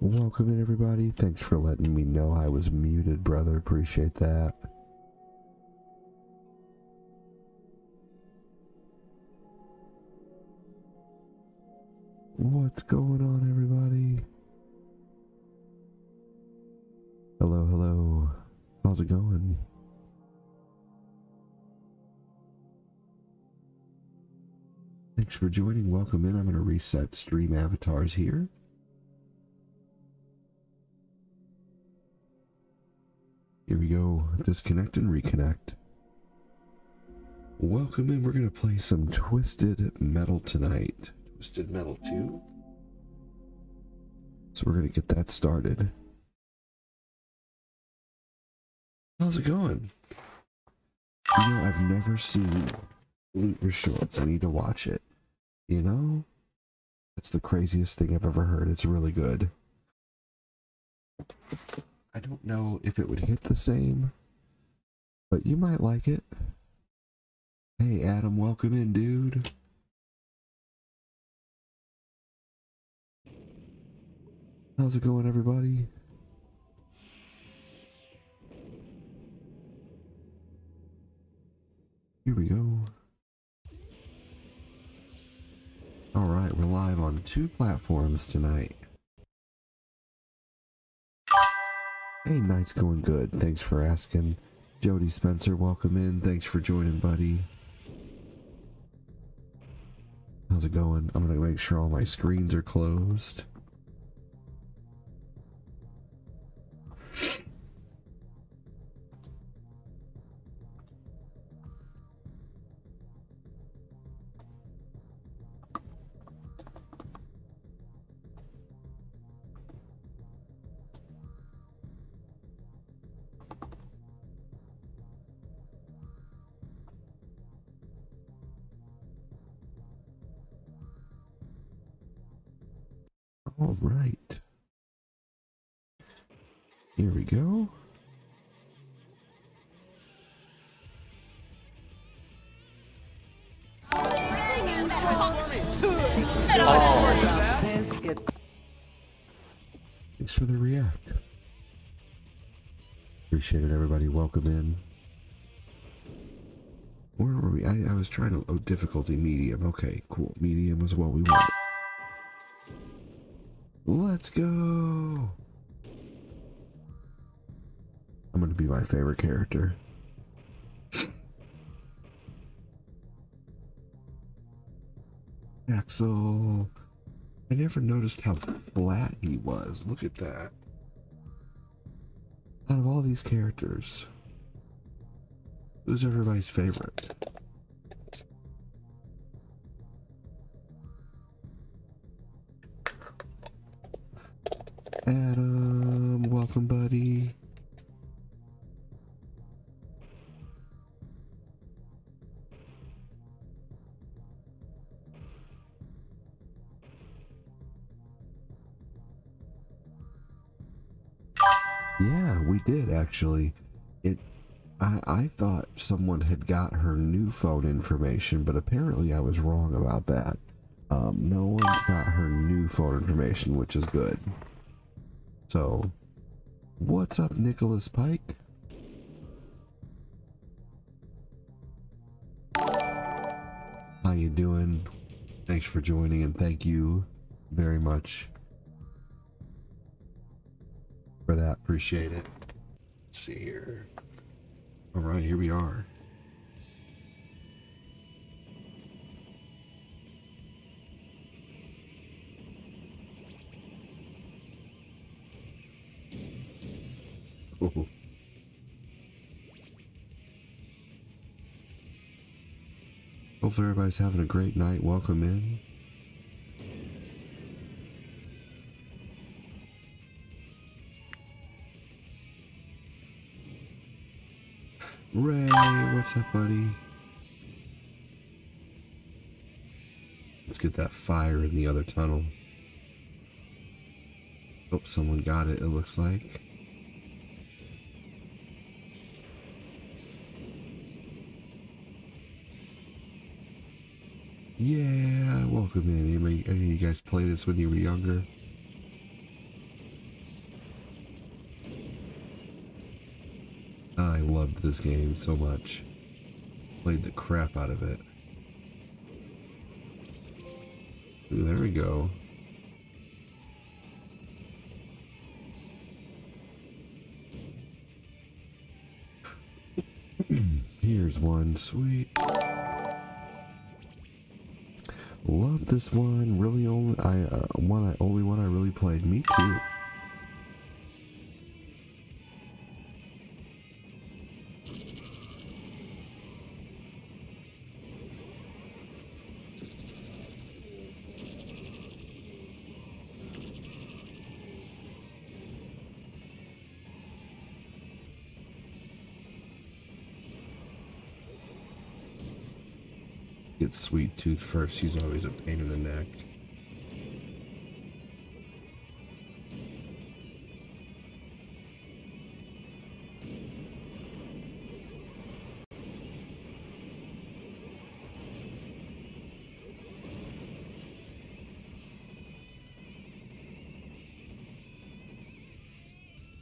Welcome in, everybody. Thanks for letting me know I was muted, brother. Appreciate that. What's going on, everybody? Hello, hello. How's it going? Thanks for joining. Welcome in. I'm going to reset stream avatars here. Here we go. Disconnect and reconnect. Welcome in. We're going to play some Twisted Metal tonight. Twisted Metal 2. So we're going to get that started. How's it going? You know, I've never seen Looter Shorts. I need to watch it. You know? That's the craziest thing I've ever heard. It's really good. I don't know if it would hit the same, but you might like it. Hey, Adam, welcome in, dude. How's it going, everybody? Here we go. Alright, we're live on 2 platforms tonight. Hey, night's going good. Thanks for asking. Jody Spencer, welcome in. Thanks for joining, buddy. How's it going? I'm going to make sure all my screens are closed. All right. Here we go. Thanks for the react. Appreciate it, everybody. Welcome in. Where were we? I was trying to... Oh, difficulty medium. Okay, cool. Medium is what we want. Let's go! I'm gonna be my favorite character. Axel. I never noticed how flat he was. Look at that. Out of all these characters, who's everybody's favorite? Adam, welcome, buddy. Yeah, we did actually. I thought someone had got her new phone information, but apparently I was wrong about that. No one's got her new phone information, which is good. So, what's up, Nicholas Pike? How you doing? Thanks for joining, and thank you very much for that. Appreciate it. Let's see here. All right, here we are. Ooh. Hopefully everybody's having a great night. Welcome in. Ray, what's up, buddy? Let's get that fire in the other tunnel. Oh, someone got it, it looks like. Yeah, welcome in. Any of you guys play this when you were younger? I loved this game so much. Played the crap out of it. Ooh, there we go. Here's one, sweet. Love this one. Really only only one I really played. Me too. Get Sweet Tooth first. He's always a pain in the neck.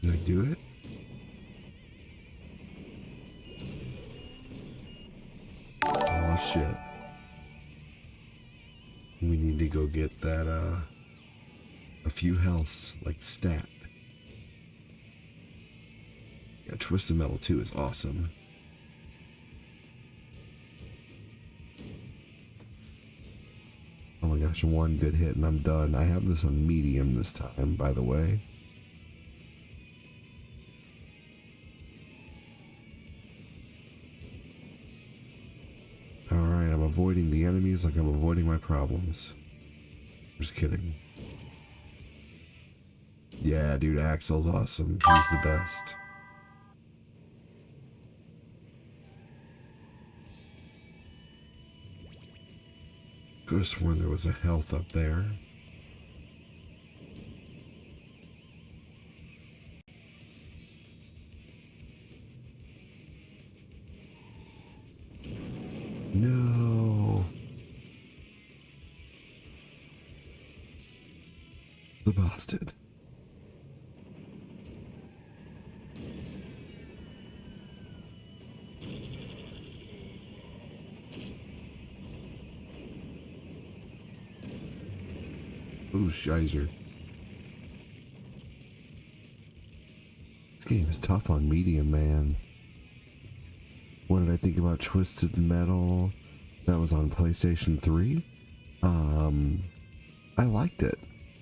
Did I do it? Oh shit. We need to go get that, a few healths, like, stat. Yeah, Twisted Metal 2 is awesome. Oh my gosh, one good hit and I'm done. I have this on medium this time, by the way. Alright, I'm avoiding the enemies like I'm avoiding my problems. Just kidding. Yeah, dude, Axel's awesome. He's the best. Could have sworn there was a health up there. No. The bastard. Oh, shizer. This game is tough on medium, man. What did I think about Twisted Metal? That was on PlayStation 3. I liked it.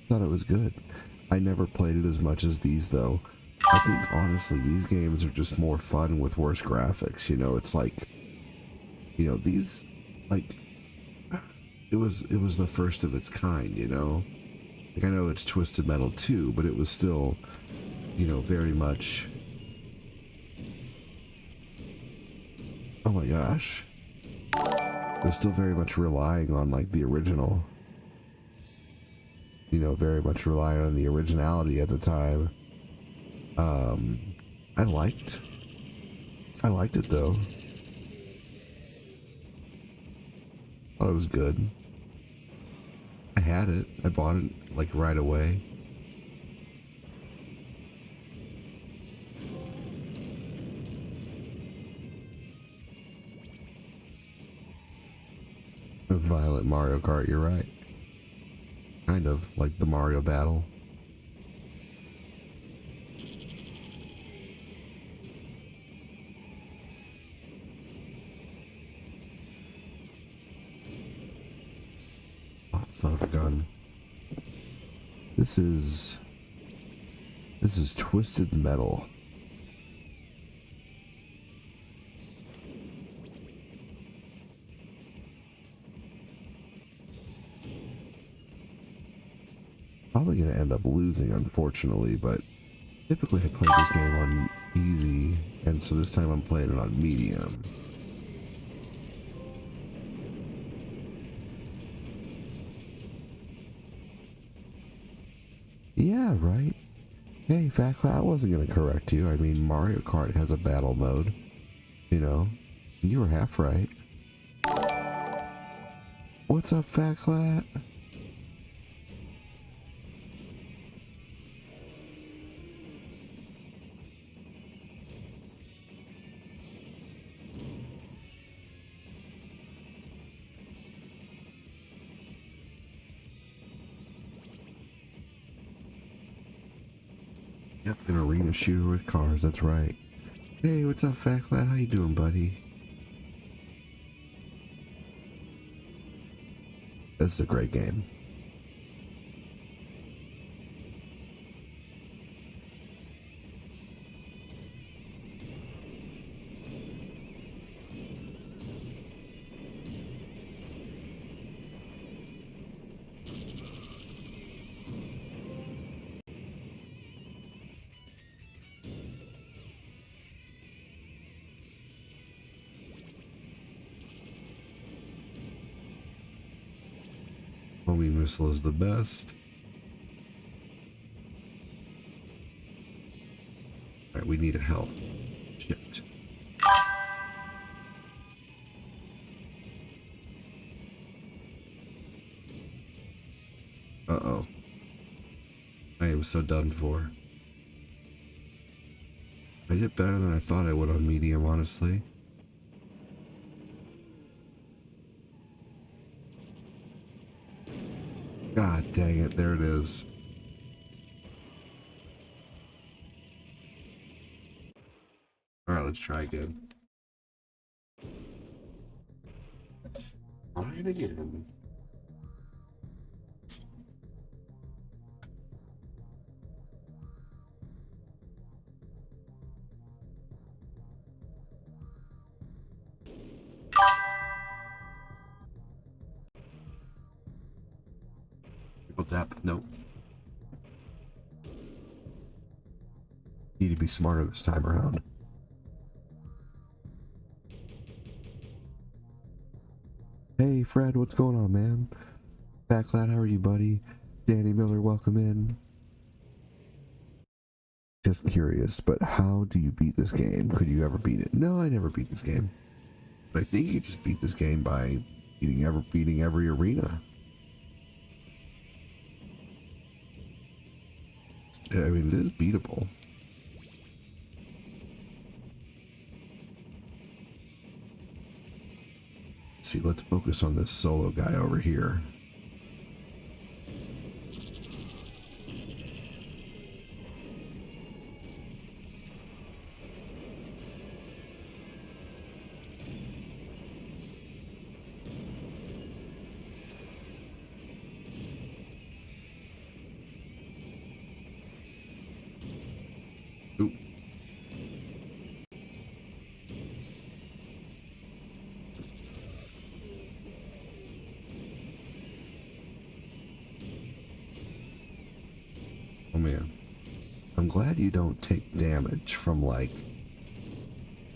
Thought it was good. I never played it as much as these, though. I think, honestly, these games are just more fun with worse graphics. You know, it's like, you know, these, like, it was the first of its kind, you know? Like, I know it's Twisted Metal 2, but it was still, you know, very much... Oh my gosh. It was still very much relying on, like, the original. You know, very much relying on the originality at the time. I liked it, though. Oh, it was good. I had it. I bought it, like, right away. Violet Mario Kart, you're right. Kind of, like the Mario battle. Oh, son of a gun. This is Twisted Metal. Probably gonna end up losing, unfortunately, but typically I play this game on easy, and so this time I'm playing it on medium. Yeah, right. Hey, Fatclat, I wasn't gonna correct you. I mean, Mario Kart has a battle mode, you know. You were half right. What's up, Fatclat? Yep, an arena shooter with cars, that's right. Hey, what's up, Fat Lad? How you doing, buddy? This is a great game. Homing missile is the best. Alright, we need a help. Shit. Uh-oh. I am so done for. I did better than I thought I would on medium, honestly. God dang it, there it is. Alright, let's try again. Try it again. Tap. Nope. Need to be smarter this time around. Hey Fred, what's going on, man? Backlad, how are you, buddy? Danny Miller, welcome in. Just curious, but how do you beat this game? Could you ever beat it? No, I never beat this game. But I think you just beat this game by beating every arena. I mean, it is beatable. Let's see, let's focus on this solo guy over here. Oop. Oh man, I'm glad you don't take damage from, like,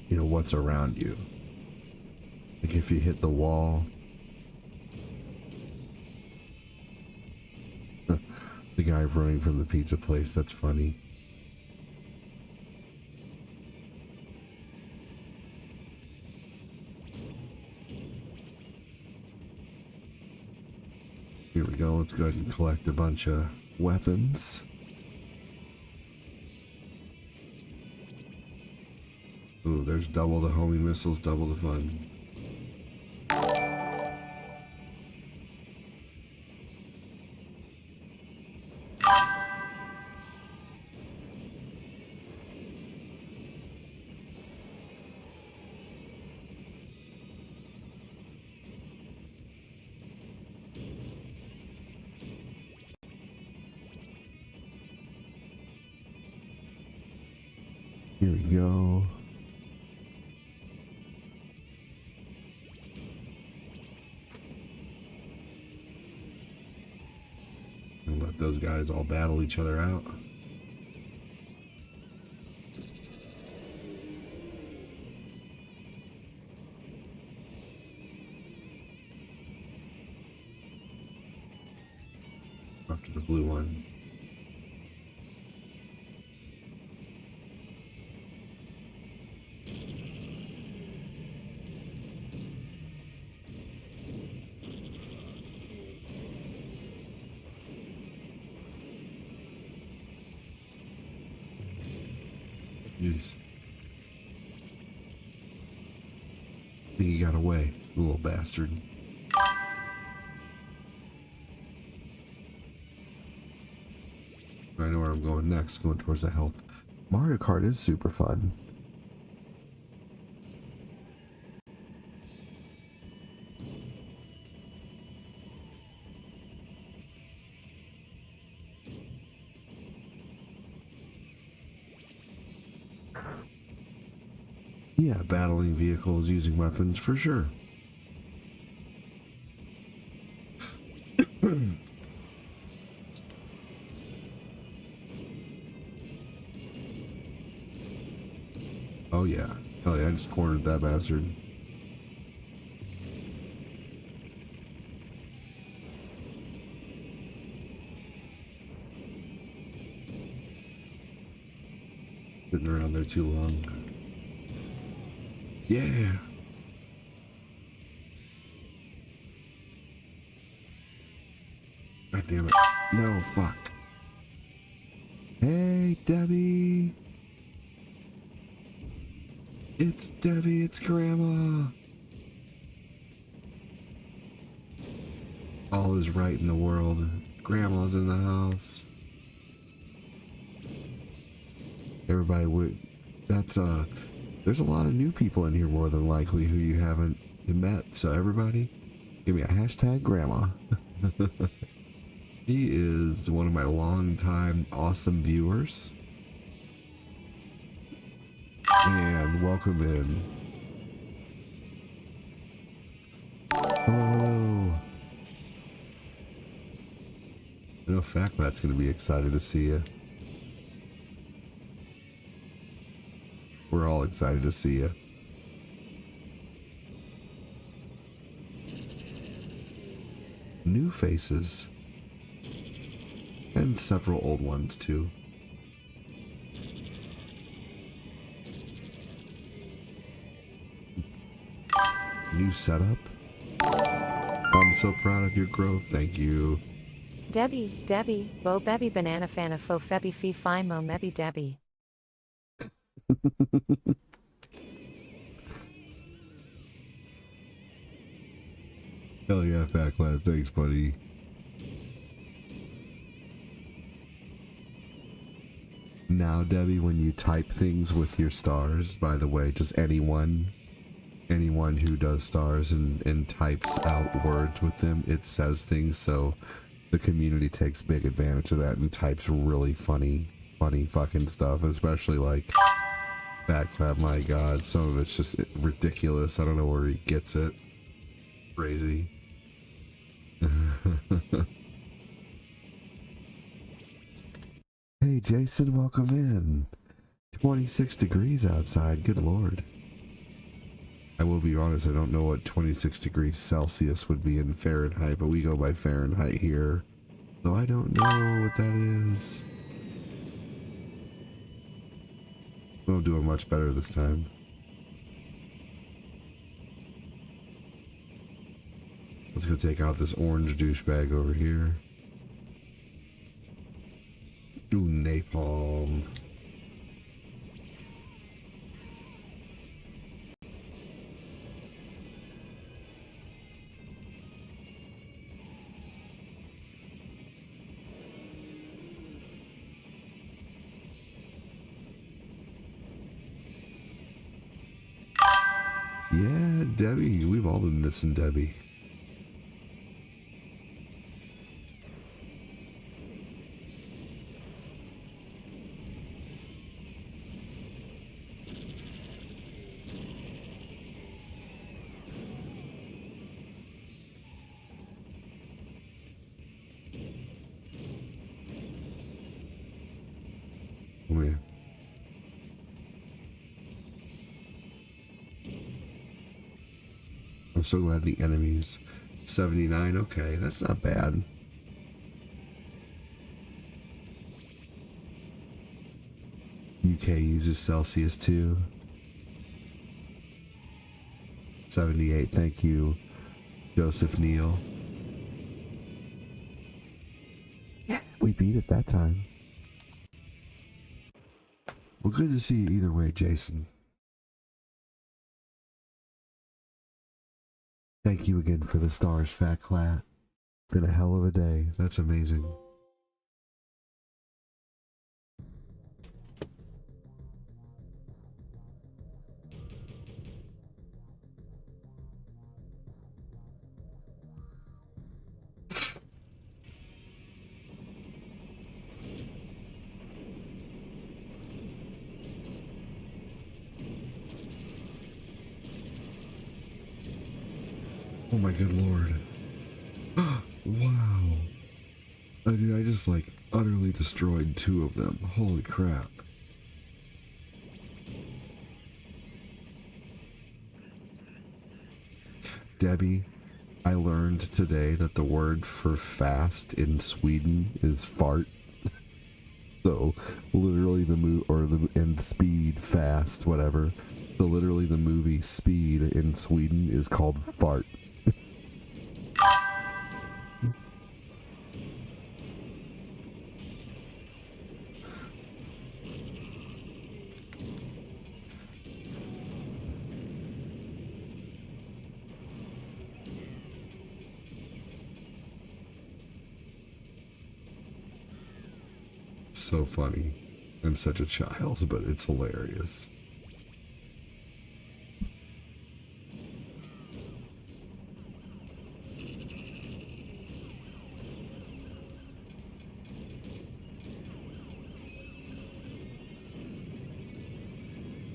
you know, what's around you. Like if you hit the wall. The guy running from the pizza place, that's funny. Here we go, let's go ahead and collect a bunch of weapons. Ooh, there's double the homing missiles, double the fun. Here we go. And let those guys all battle each other out. Up to the blue one. Jeez. I think he got away, the little bastard. I know where I'm going next, going towards the health. Mario Kart is super fun. Yeah, battling vehicles using weapons for sure. Oh yeah. Oh yeah, I just cornered that bastard. Sitting around there too long. Yeah. God damn it. No, fuck. Hey, Debbie. It's Debbie, it's Grandma. All is right in the world. Grandma's in the house. Everybody would. That's, there's a lot of new people in here more than likely who you haven't met. So everybody, give me a hashtag grandma. She is one of my longtime awesome viewers. And welcome in. Hello. I know Factmat's gonna be excited to see you. We're all excited to see you. New faces. And several old ones too. New setup. I'm so proud of your growth, thank you. Debbie, Bo Bebby Banana Fana Fo Febby Fee Fi Mo Mebby Debbie. Hell yeah, Backlad, thanks buddy. Now, Debbie, when you type things with your stars, by the way, just anyone who does stars and types out words with them, it says things, so the community takes big advantage of that and types really funny fucking stuff, especially like Backflap. My god, some of it's just ridiculous. I don't know where he gets it. Crazy. Hey Jason, welcome in. 26 degrees outside, good lord. I will be honest, I don't know what 26 degrees Celsius would be in Fahrenheit, but we go by Fahrenheit here. So I don't know what that is. I'm doing much better this time. Let's go take out this orange douchebag over here. Ooh, napalm. Yeah, Debbie. We've all been missing Debbie. Oh, yeah. I'm so glad the enemies 79. Okay, that's not bad. UK uses Celsius too. 78. Thank you, Joseph Neal. Yeah, we beat it that time. Well, good to see you either way, Jason. Thank you again for the stars, Fat Clat. Been a hell of a day. That's amazing. Oh my good lord. Wow. Oh, dude, I just like utterly destroyed 2 of them. Holy crap. Debbie, I learned today that the word for fast in Sweden is fart. So literally and speed, fast, whatever. So literally the movie Speed in Sweden is called fart. So funny. I'm such a child, but it's hilarious.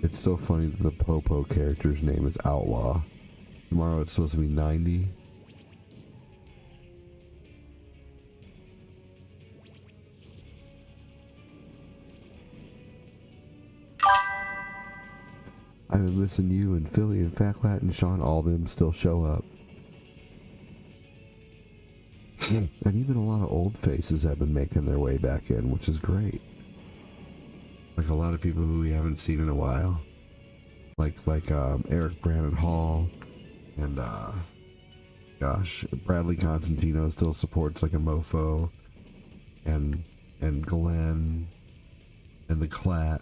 It's so funny that the Popo character's name is Outlaw. Tomorrow it's supposed to be 90. I've been missing you and Philly and Fatlat and Sean. All of them still show up. And even a lot of old faces have been making their way back in, which is great. Like a lot of people who we haven't seen in a while. Like Eric Brandon Hall and gosh, Bradley Constantino still supports like a mofo, and Glenn and the Clat.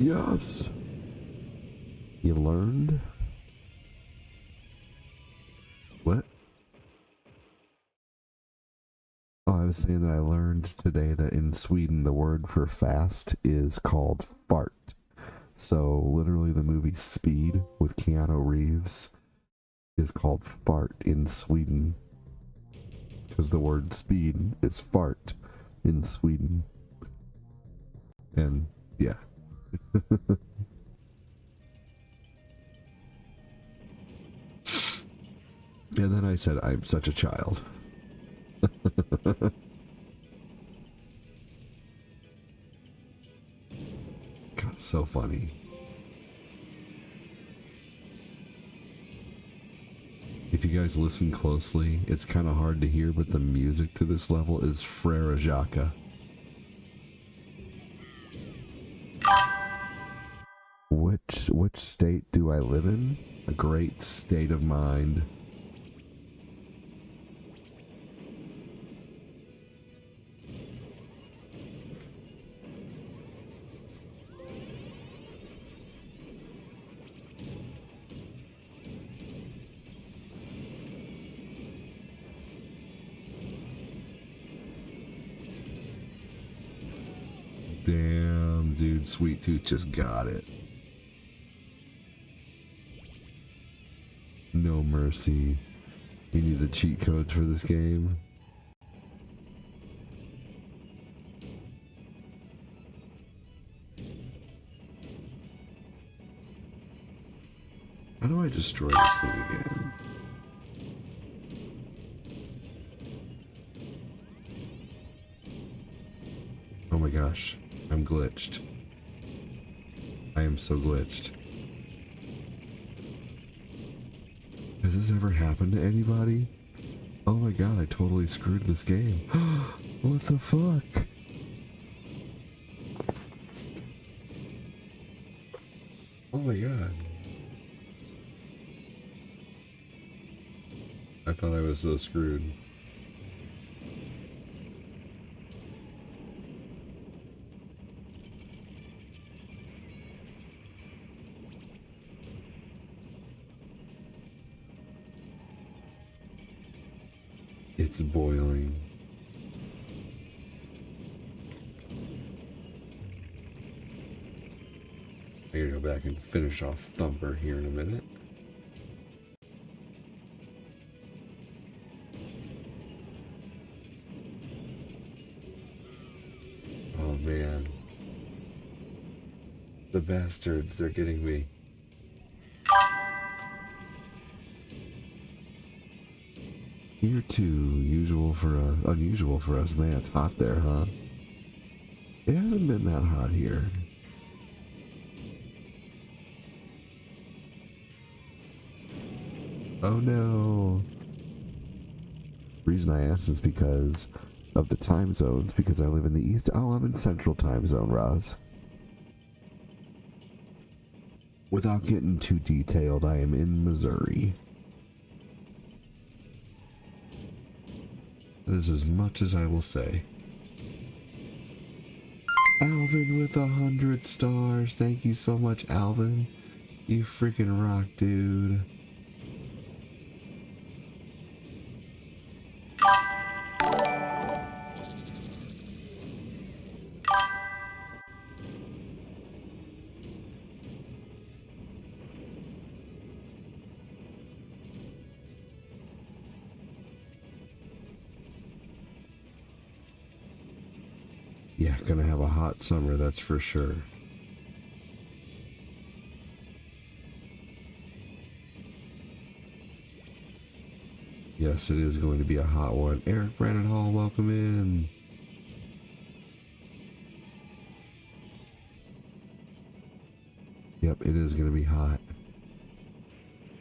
Yes. You learned? What? Oh, I was saying that I learned today that in Sweden the word for fast is called fart. So literally the movie Speed with Keanu Reeves is called fart in Sweden. Because the word speed is fart in Sweden. And yeah. And then I said, I'm such a child. God, so funny. If you guys listen closely, it's kind of hard to hear, but the music to this level is Frere Jacques. Which state do I live in? A great state of mind. Damn, dude, Sweet Tooth just got it. No mercy. You need the cheat codes for this game. How do I destroy this thing again? Oh my gosh, I'm glitched. I am so glitched. Has this ever happened to anybody? Oh my god, I totally screwed this game. What the fuck? Oh my god. I thought I was so screwed. It's boiling. I'm gonna go back and finish off Thumper here in a minute. Oh man. The bastards, they're getting me. Here too, unusual for us. Man, it's hot there, huh? It hasn't been that hot here. Oh no. Reason I asked is because of the time zones, because I live in the east. Oh, I'm in central time zone, Roz. Without getting too detailed, I am in Missouri. That is as much as I will say. Alvin with 100 stars. Thank you so much, Alvin. You freaking rock, dude. Yeah, gonna have a hot summer, that's for sure. Yes, it is going to be a hot one. Eric Brandon Hall, welcome in. Yep, it is going to be hot.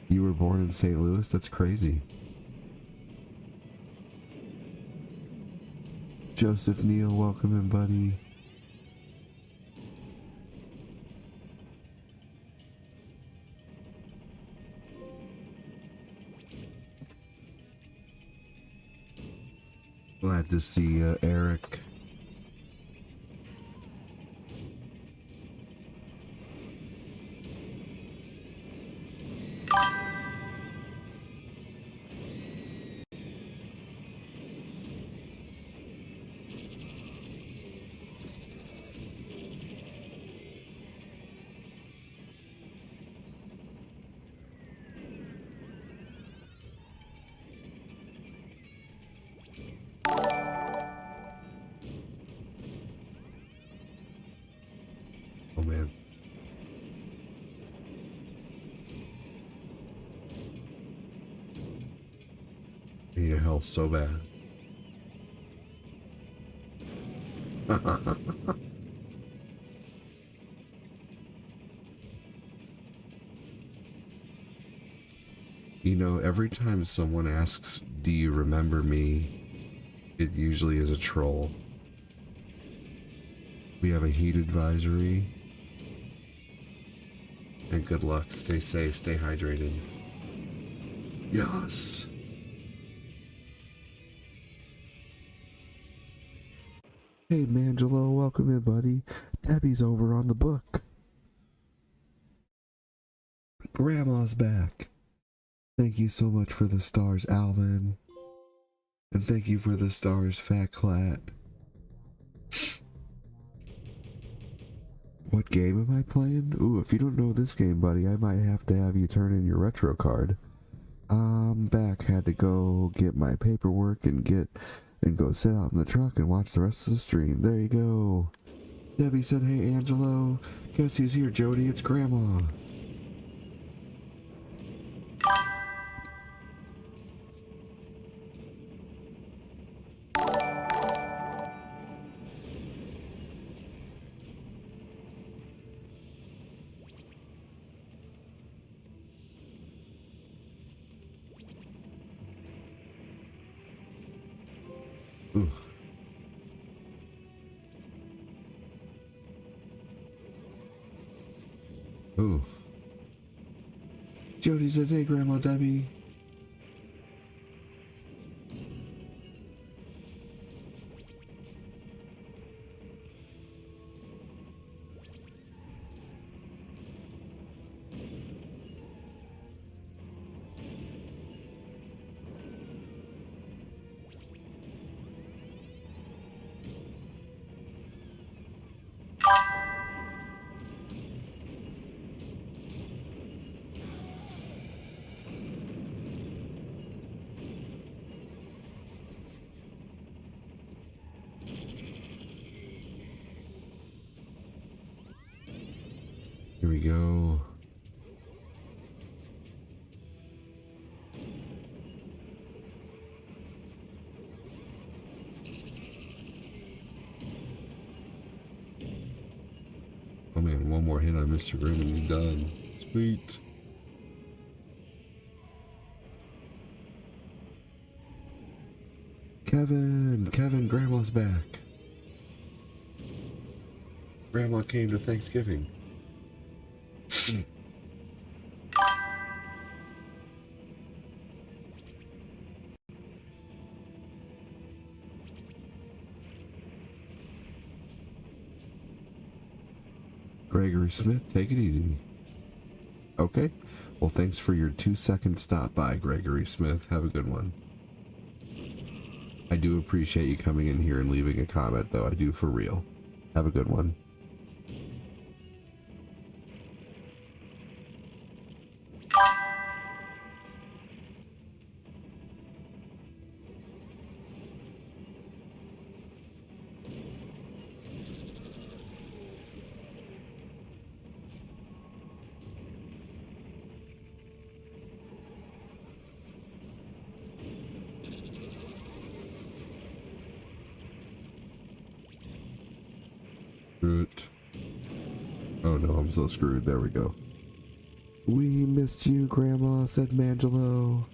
You were born in St. Louis? That's crazy. Joseph Neal, welcome in, buddy. Glad to see you, Eric. Oh man. I need a health so bad. You know, every time someone asks, "Do you remember me?" it usually is a troll. We have a heat advisory. And good luck. Stay safe. Stay hydrated. Yes. Hey, Mangelo. Welcome in, buddy. Debbie's over on the book. Grandma's back. Thank you so much for the stars, Alvin. And thank you for the stars, Fat Clat. What game am I playing? Ooh, if you don't know this game, buddy, I might have to have you turn in your retro card. I'm back. Had to go get my paperwork and go sit out in the truck and watch the rest of the stream. There you go. Debbie said, "Hey, Angelo. Guess who's here, Jody? It's Grandma." Ooh. Ooh. Jody said, "Hey, Grandma Debbie." we go. Oh man, one more hit on Mr. Grimm and he's done. Sweet. Kevin, Grandma's back. Grandma came to Thanksgiving. Gregory Smith, take it easy. Okay. Well, thanks for your 2-second stop by, Gregory Smith. Have a good one. I do appreciate you coming in here and leaving a comment, though. I do for real. Have a good one. Screwed. Oh no, I'm so screwed. There we go. We missed you, Grandma, said Mangelo.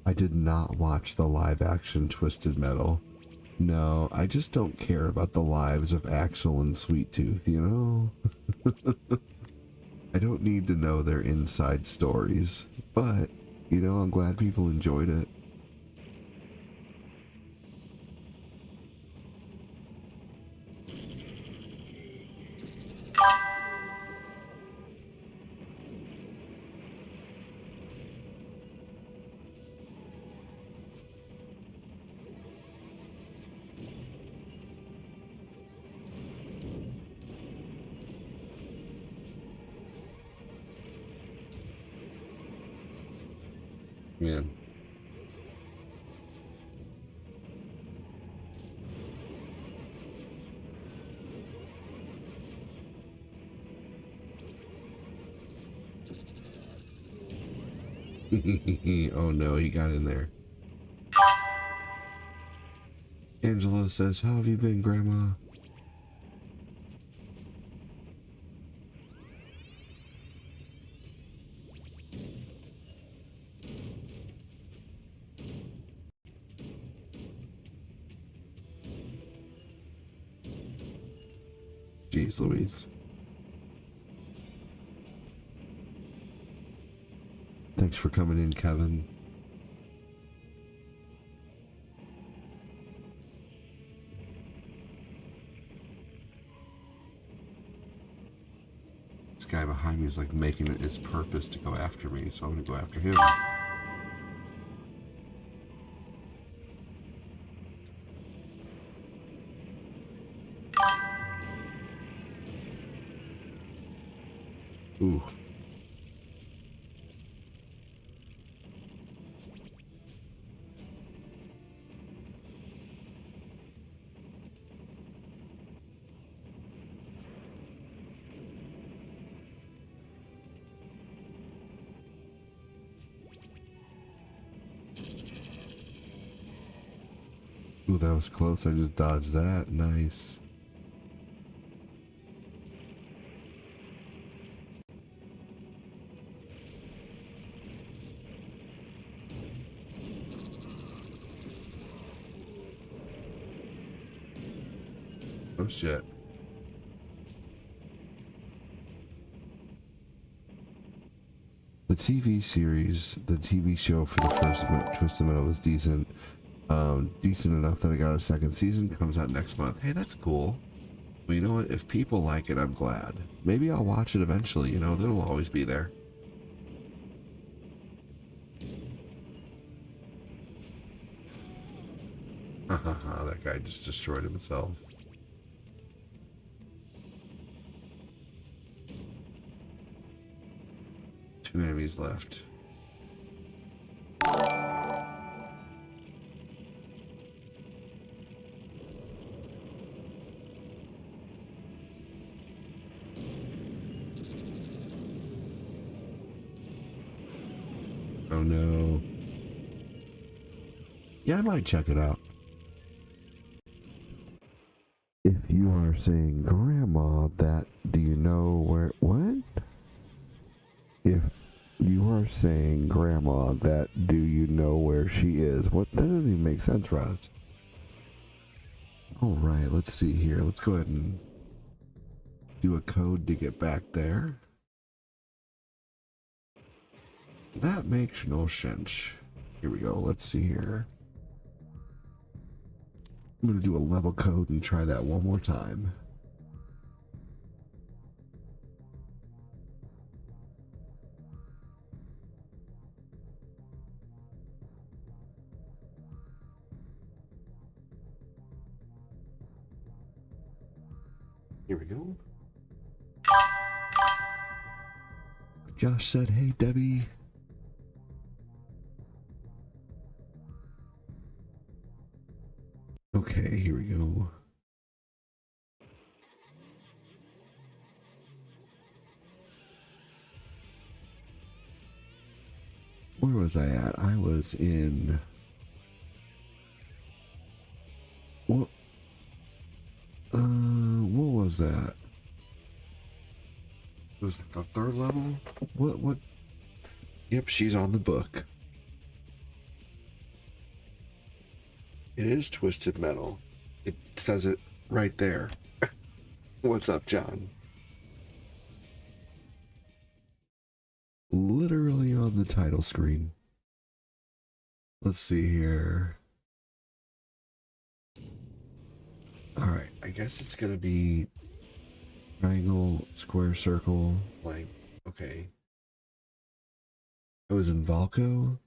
I did not watch the live action Twisted Metal. No, I just don't care about the lives of Axel and Sweet Tooth, you know? I don't need to know their inside stories, but, you know, I'm glad people enjoyed it. Man. Oh no, he got in there. Angela says, how have you been, Grandma? Jeez Louise. Thanks for coming in, Kevin. This guy behind me is like making it his purpose to go after me, so I'm gonna go after him. Ooh. Ooh, that was close. I just dodged that. Nice. Oh shit. The TV series, the TV show for the first Twisted Metal was decent. Decent enough that I got a second season. Comes out next month. Hey, that's cool. Well, you know what? If people like it, I'm glad. Maybe I'll watch it eventually. You know, it'll always be there. That guy just destroyed himself. Two enemies left. Oh no. Yeah, I might check it out. If you are saying grandma, that do you know where what? If you are saying grandma, that do you know where she is? What, that doesn't even make sense, Raj. All right, let's see here. Let's go ahead and do a code to get back there. That makes no sense. Here we go. Let's see here. I'm going to do a level code and try that one more time. Here we go. Josh said, hey, Debbie. Okay, here we go. Where was I at? I was in... What? What was that? Was it the third level? What? Yep, she's on the book. It is Twisted Metal. It says it right there. What's up, John? Literally on the title screen. Let's see here. Alright, I guess it's gonna be triangle, square, circle, blank. Okay. I was in Valco.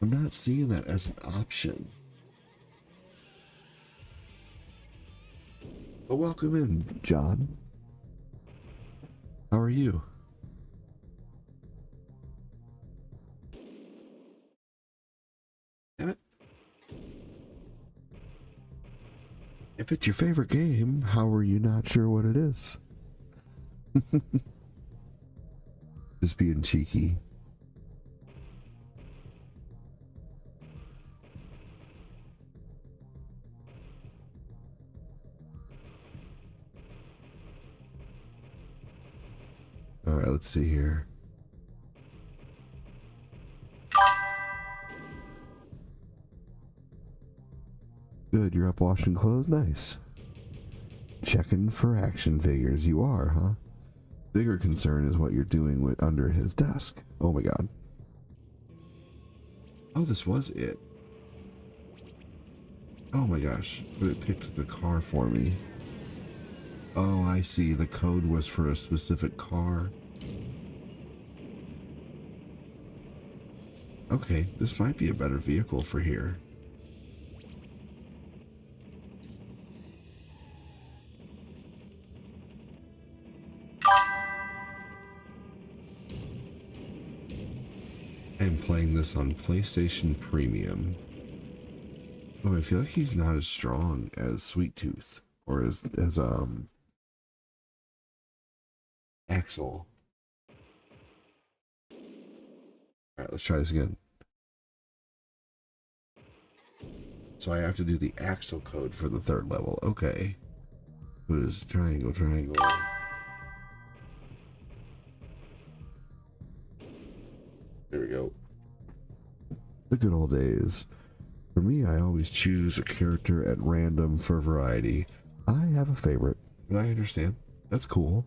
I'm not seeing that as an option. But welcome in, John. How are you? Damn it. If it's your favorite game, how are you not sure what it is? Just being cheeky. All right, let's see here. Good, you're up washing clothes? Nice. Checking for action figures. You are, huh? Bigger concern is what you're doing with under his desk. Oh my god. Oh, this was it. Oh my gosh. But it picked the car for me. Oh, I see. The code was for a specific car. Okay, this might be a better vehicle for here. I'm playing this on PlayStation Premium. Oh, I feel like he's not as strong as Sweet Tooth or as Axel. All right, let's try this again. So I have to do the Axel code for the third level. Okay. What is triangle, triangle? There we go. The good old days. For me, I always choose a character at random for variety. I have a favorite, but I understand. That's cool.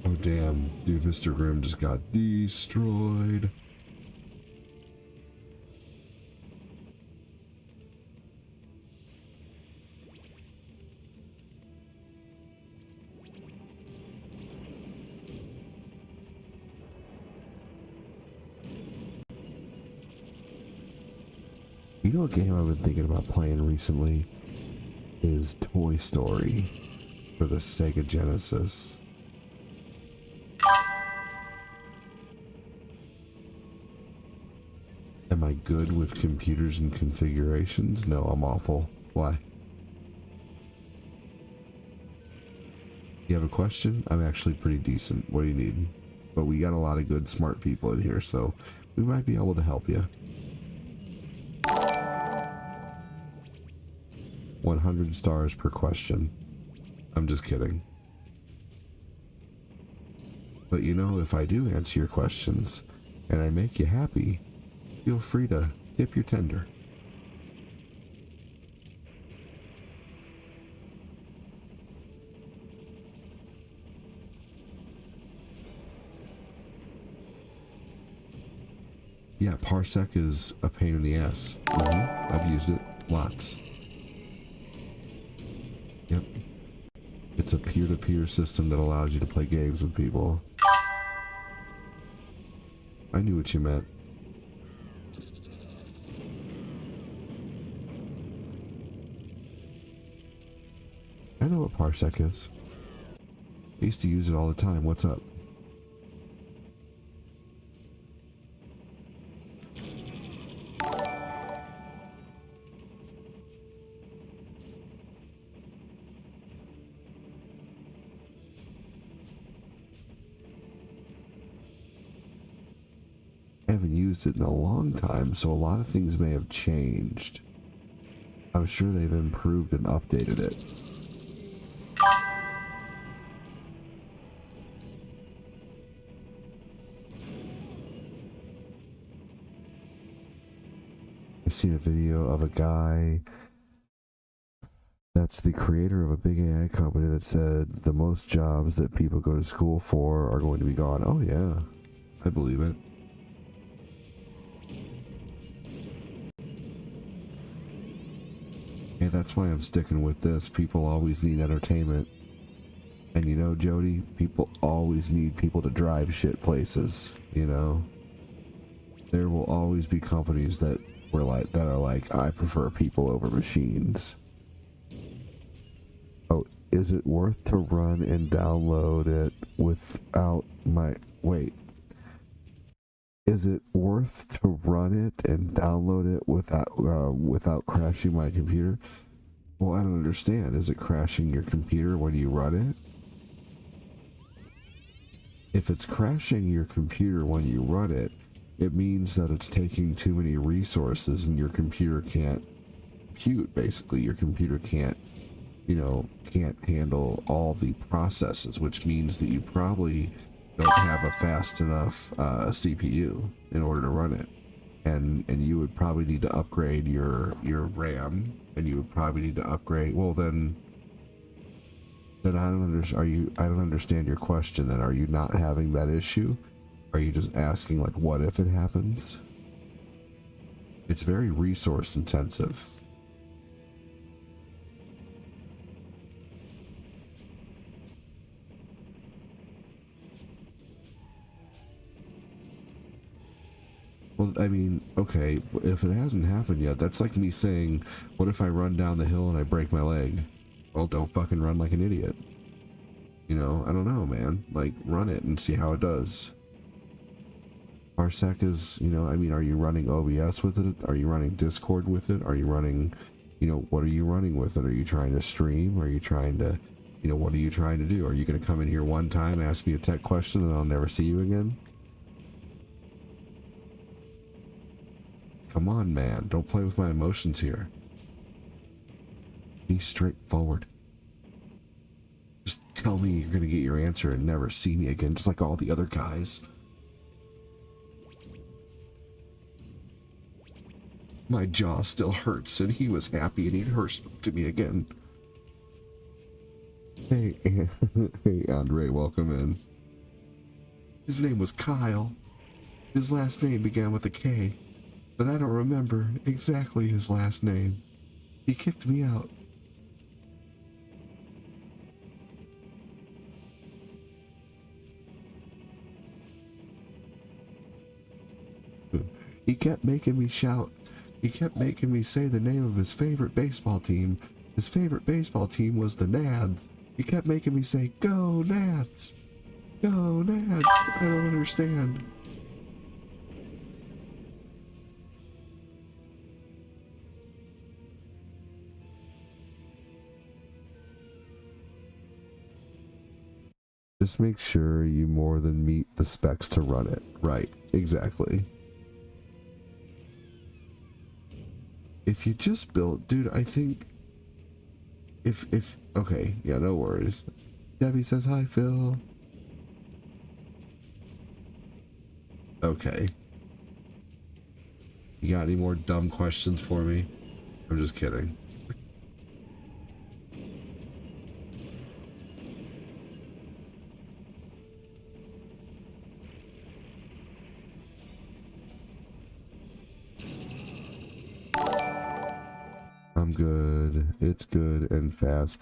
Oh damn, dude, Mr. Grimm just got destroyed. You know what game I've been thinking about playing recently is Toy Story for the Sega Genesis. Am I good with computers and configurations? No, I'm awful. Why? You have a question? I'm actually pretty decent. What do you need? But we got a lot of good, smart people in here, so we might be able to help you. 100 stars per question. I'm just kidding. But you know, if I do answer your questions and I make you happy, feel free to tip your tender. Yeah, Parsec is a pain in the ass. I've used it lots. Yep. It's a peer-to-peer system that allows you to play games with people. I knew what you meant. I know what Parsec is. I used to use it all the time. What's up? I haven't used it in a long time, so a lot of things may have changed. I'm sure they've improved and updated it. I seen a video of a guy that's the creator of a big AI company that said the most jobs that people go to school for are going to be gone. Oh yeah, I believe it. Yeah, that's why I'm sticking with this. People always need entertainment. And you know, Jody, people always need people to drive shit places, you know? There will always be companies that are like, I prefer people over machines. Oh, is it worth to run and download it without my... Wait. Is it worth to run it and download it without crashing my computer? Well, I don't understand. Is it crashing your computer when you run it? If it's crashing your computer when you run it, it means that it's taking too many resources and your computer can't compute, basically. Your computer can't handle all the processes, which means that you probably don't have a fast enough CPU in order to run it. And you would probably need to upgrade your RAM, and you would probably need to upgrade, well then I don't understand your question. Then are you not having that issue? Are you just asking, like, what if it happens? It's very resource intensive. Well, I mean, okay, if it hasn't happened yet, that's like me saying, what if I run down the hill and I break my leg? Well, don't fucking run like an idiot. You know, I don't know, man. Like, run it and see how it does. Parsec is, you know, I mean, are you running OBS with it? Are you running Discord with it? Are you running, you know, what are you running with it? Are you trying to stream? Are you trying to, you know, what are you trying to do? Are you going to come in here one time, ask me a tech question, and I'll never see you again? Come on, man. Don't play with my emotions here. Be straightforward. Just tell me you're going to get your answer and never see me again, just like all the other guys. My jaw still hurts, and he was happy, and he spoke to me again. Hey, hey, Andre, welcome in. His name was Kyle. His last name began with a K, but I don't remember exactly his last name. He kicked me out. He kept making me shout. He kept making me say the name of his favorite baseball team. His favorite baseball team was the Nads. He kept making me say, "Go Nats! Go Nats!" I don't understand. Just make sure you more than meet the specs to run it. Right, exactly. If you just built, dude, I think if okay, yeah, no worries. Debbie says hi, Phil. Okay. You got any more dumb questions for me? I'm just kidding. I'm good. It's good and fast.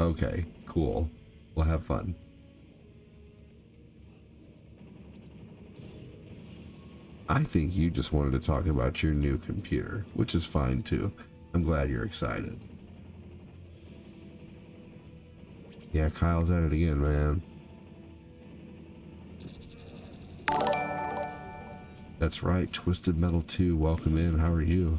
Okay, cool. We'll have fun. I think you just wanted to talk about your new computer, which is fine too. I'm glad you're excited. Yeah, Kyle's at it again, man. That's right, Twisted Metal 2, welcome in. How are you?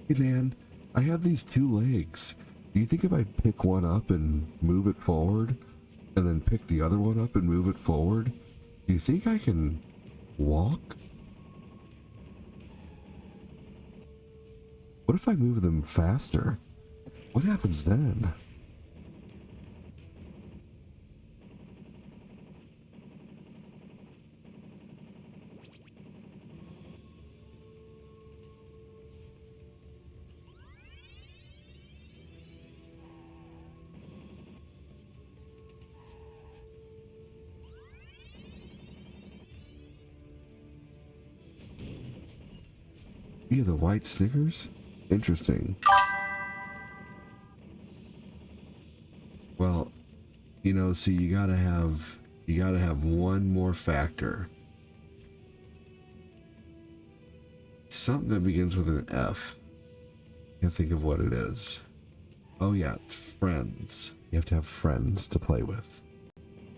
Hey man, I have these two legs. Do you think if I pick one up and move it forward, and then pick the other one up and move it forward, do you think I can walk? What if I move them faster? What happens then? Yeah, the white Snickers? Interesting. Well, you know, see, you gotta have one more factor. Something that begins with an F. Can't think of what it is. Oh yeah, friends. You have to have friends to play with.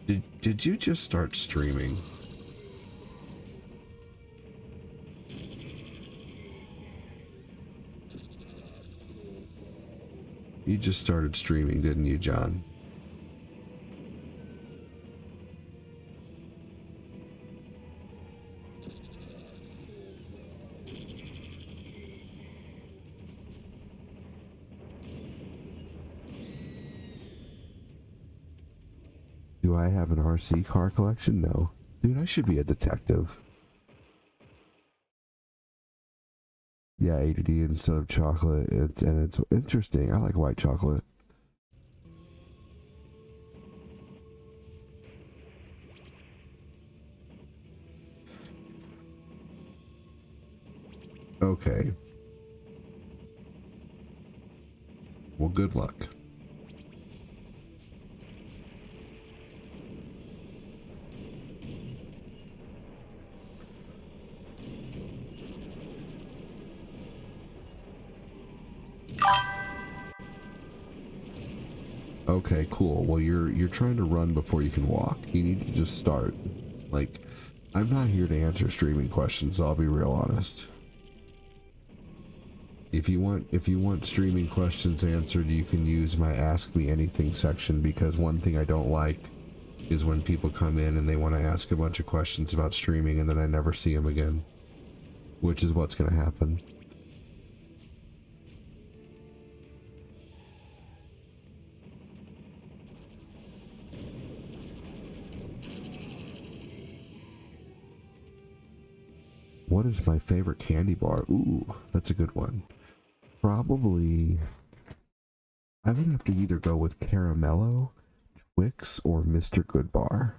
Did you just start streaming? You just started streaming, didn't you, John? Do I have an RC car collection? No. Dude, I should be a detective. Yeah, ADD instead of chocolate. It's interesting. I like white chocolate. Okay. Well, good luck. Okay, cool. Well, you're trying to run before you can walk. You need to just start. Like, I'm not here to answer streaming questions, I'll be real honest. If you want streaming questions answered, you can use my Ask Me Anything section, because one thing I don't like is when people come in and they want to ask a bunch of questions about streaming and then I never see them again. Which is what's going to happen. What is my favorite candy bar? Ooh, that's a good one. Probably, I would have to either go with Caramello, Twix, or Mr. Goodbar.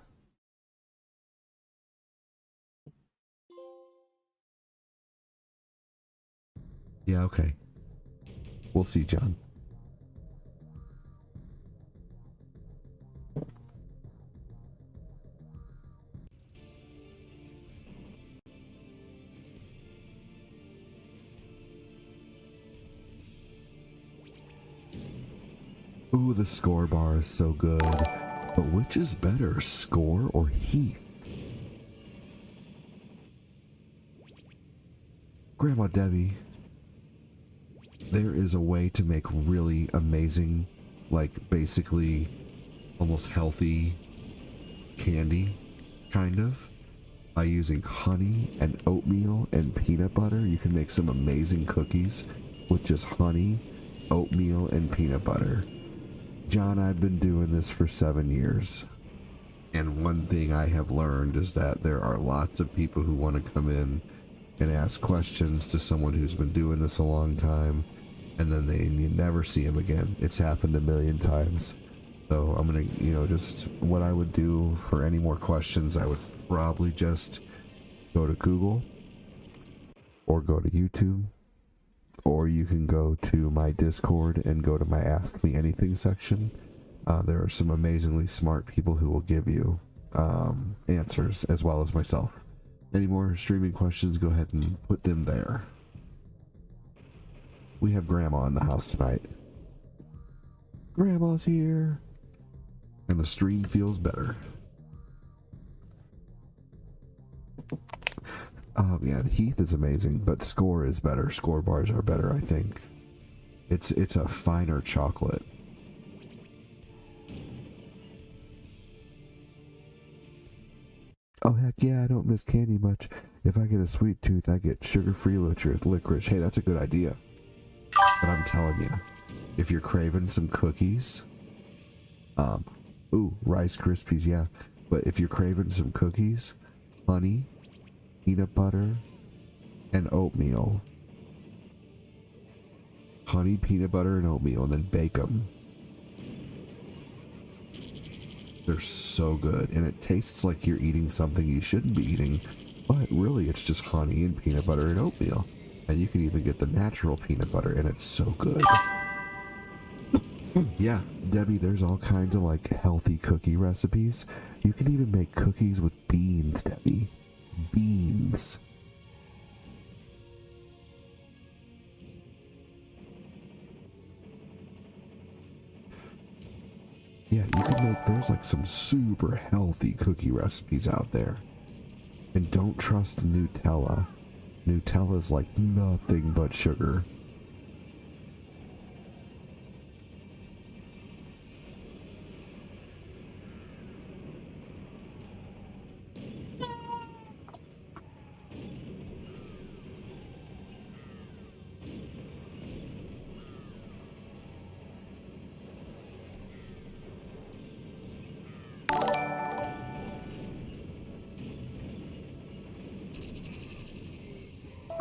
Yeah, okay. We'll see, John. Ooh, the score bar is so good. But which is better, Score or Heath? Grandma Debbie, there is a way to make really amazing, like basically almost healthy candy, kind of. By using honey and oatmeal and peanut butter, you can make some amazing cookies with just honey, oatmeal, and peanut butter. John, I've been doing this for 7 years. And one thing I have learned is that there are lots of people who want to come in and ask questions to someone who's been doing this a long time, and then you never see them again. It's happened a million times. So I'm going to, just what I would do for any more questions, I would probably just go to Google or go to YouTube, or you can go to my Discord and go to my Ask Me Anything section. There are some amazingly smart people who will give you answers, as well as myself. Any more streaming questions, go ahead and put them there. We have Grandma in the house tonight. Grandma's here. And the stream feels better. Oh man, Heath is amazing, but Score is better. Score bars are better, I think. It's a finer chocolate. Oh heck yeah, I don't miss candy much. If I get a sweet tooth, I get sugar-free licorice. Hey, that's a good idea. But I'm telling you, if you're craving some cookies, Rice Krispies, yeah. But if you're craving some cookies, honey, peanut butter, and oatmeal. Honey, peanut butter, and oatmeal, and then bake them. They're so good, and it tastes like you're eating something you shouldn't be eating, but really it's just honey and peanut butter and oatmeal. And you can even get the natural peanut butter, and it's so good. Yeah, Debbie, there's all kinds of like healthy cookie recipes. You can even make cookies with beans, Debbie. Beans. Yeah, you can make, there's like some super healthy cookie recipes out there. And don't trust Nutella. Nutella's like nothing but sugar.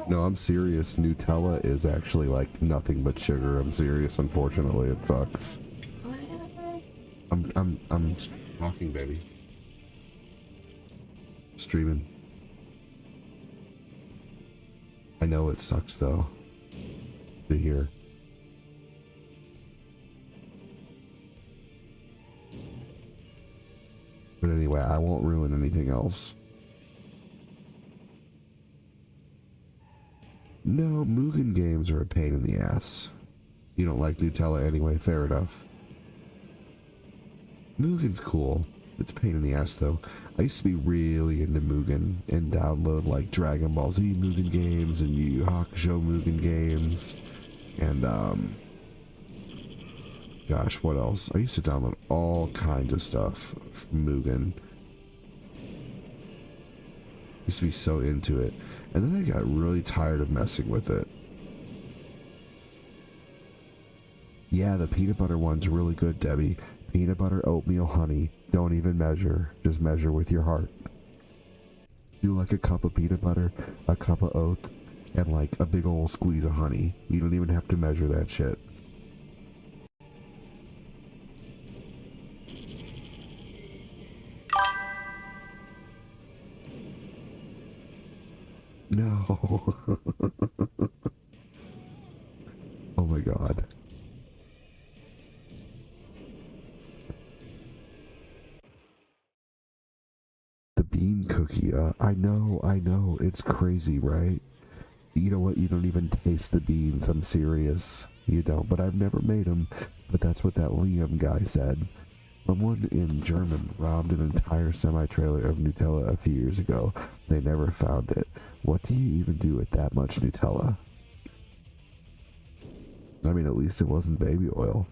No, I'm serious. Nutella is actually like nothing but sugar. I'm serious. Unfortunately, it sucks. I'm talking, baby. Streaming. I know it sucks though to hear. But anyway, I won't ruin anything else. No, Mugen games are a pain in the ass. You don't like Nutella anyway, fair enough. Mugen's cool. It's a pain in the ass though. I used to be really into Mugen and download like Dragon Ball Z Mugen games and Yu Yu Hakusho Mugen games. And gosh, what else? I used to download all kinds of stuff from Mugen. Used to be so into it. And then I got really tired of messing with it. Yeah, the peanut butter one's really good, Debbie. Peanut butter, oatmeal, honey. Don't even measure. Just measure with your heart. Do like a cup of peanut butter, a cup of oats, and like a big old squeeze of honey. You don't even have to measure that shit. No. Oh my god. The bean cookie, I know, it's crazy, right? You know what? You don't even taste the beans. I'm serious. You don't. But I've never made them. But that's what that Liam guy said. Someone in German robbed an entire semi-trailer of Nutella a few years ago. They never found it. What do you even do with that much Nutella? I mean, at least it wasn't baby oil.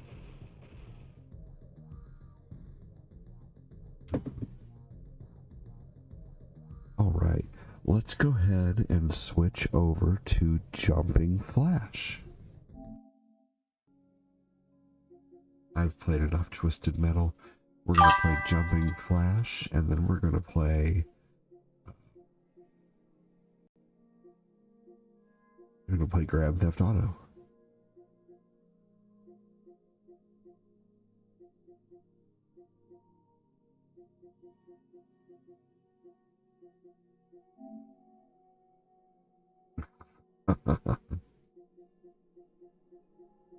Alright, let's go ahead and switch over to Jumping Flash. I've played enough Twisted Metal. We're going to play Jumping Flash, and then we're going to play... We're going to play Grand Theft Auto.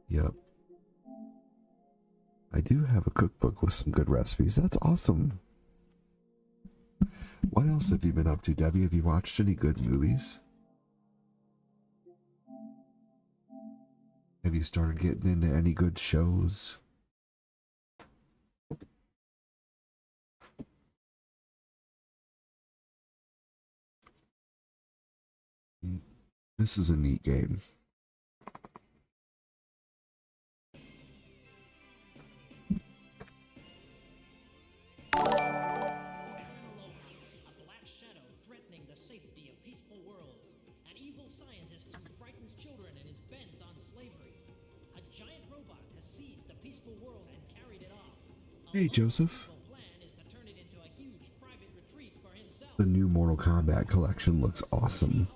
Yep. I do have a cookbook with some good recipes. That's awesome. What else have you been up to, Debbie? Have you watched any good movies? Have you started getting into any good shows? This is a neat game. Hey, Joseph. The new Mortal Kombat collection looks awesome.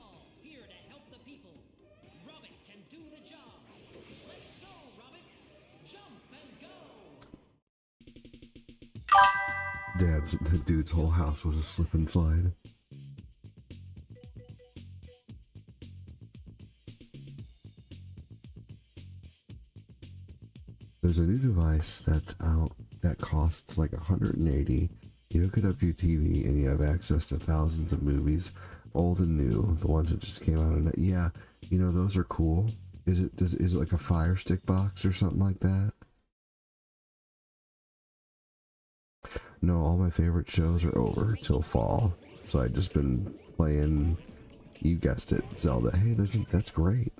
The dude's whole house was a slip and slide. There's a new device that's out that costs like $180. You hook it up to your TV and you have access to thousands of movies, old and new, the ones that just came out. And yeah, you know, those are cool. Is it like a Fire Stick box or something like that? No, all my favorite shows are over till fall. So I've just been playing, you guessed it, Zelda. Hey, that's great.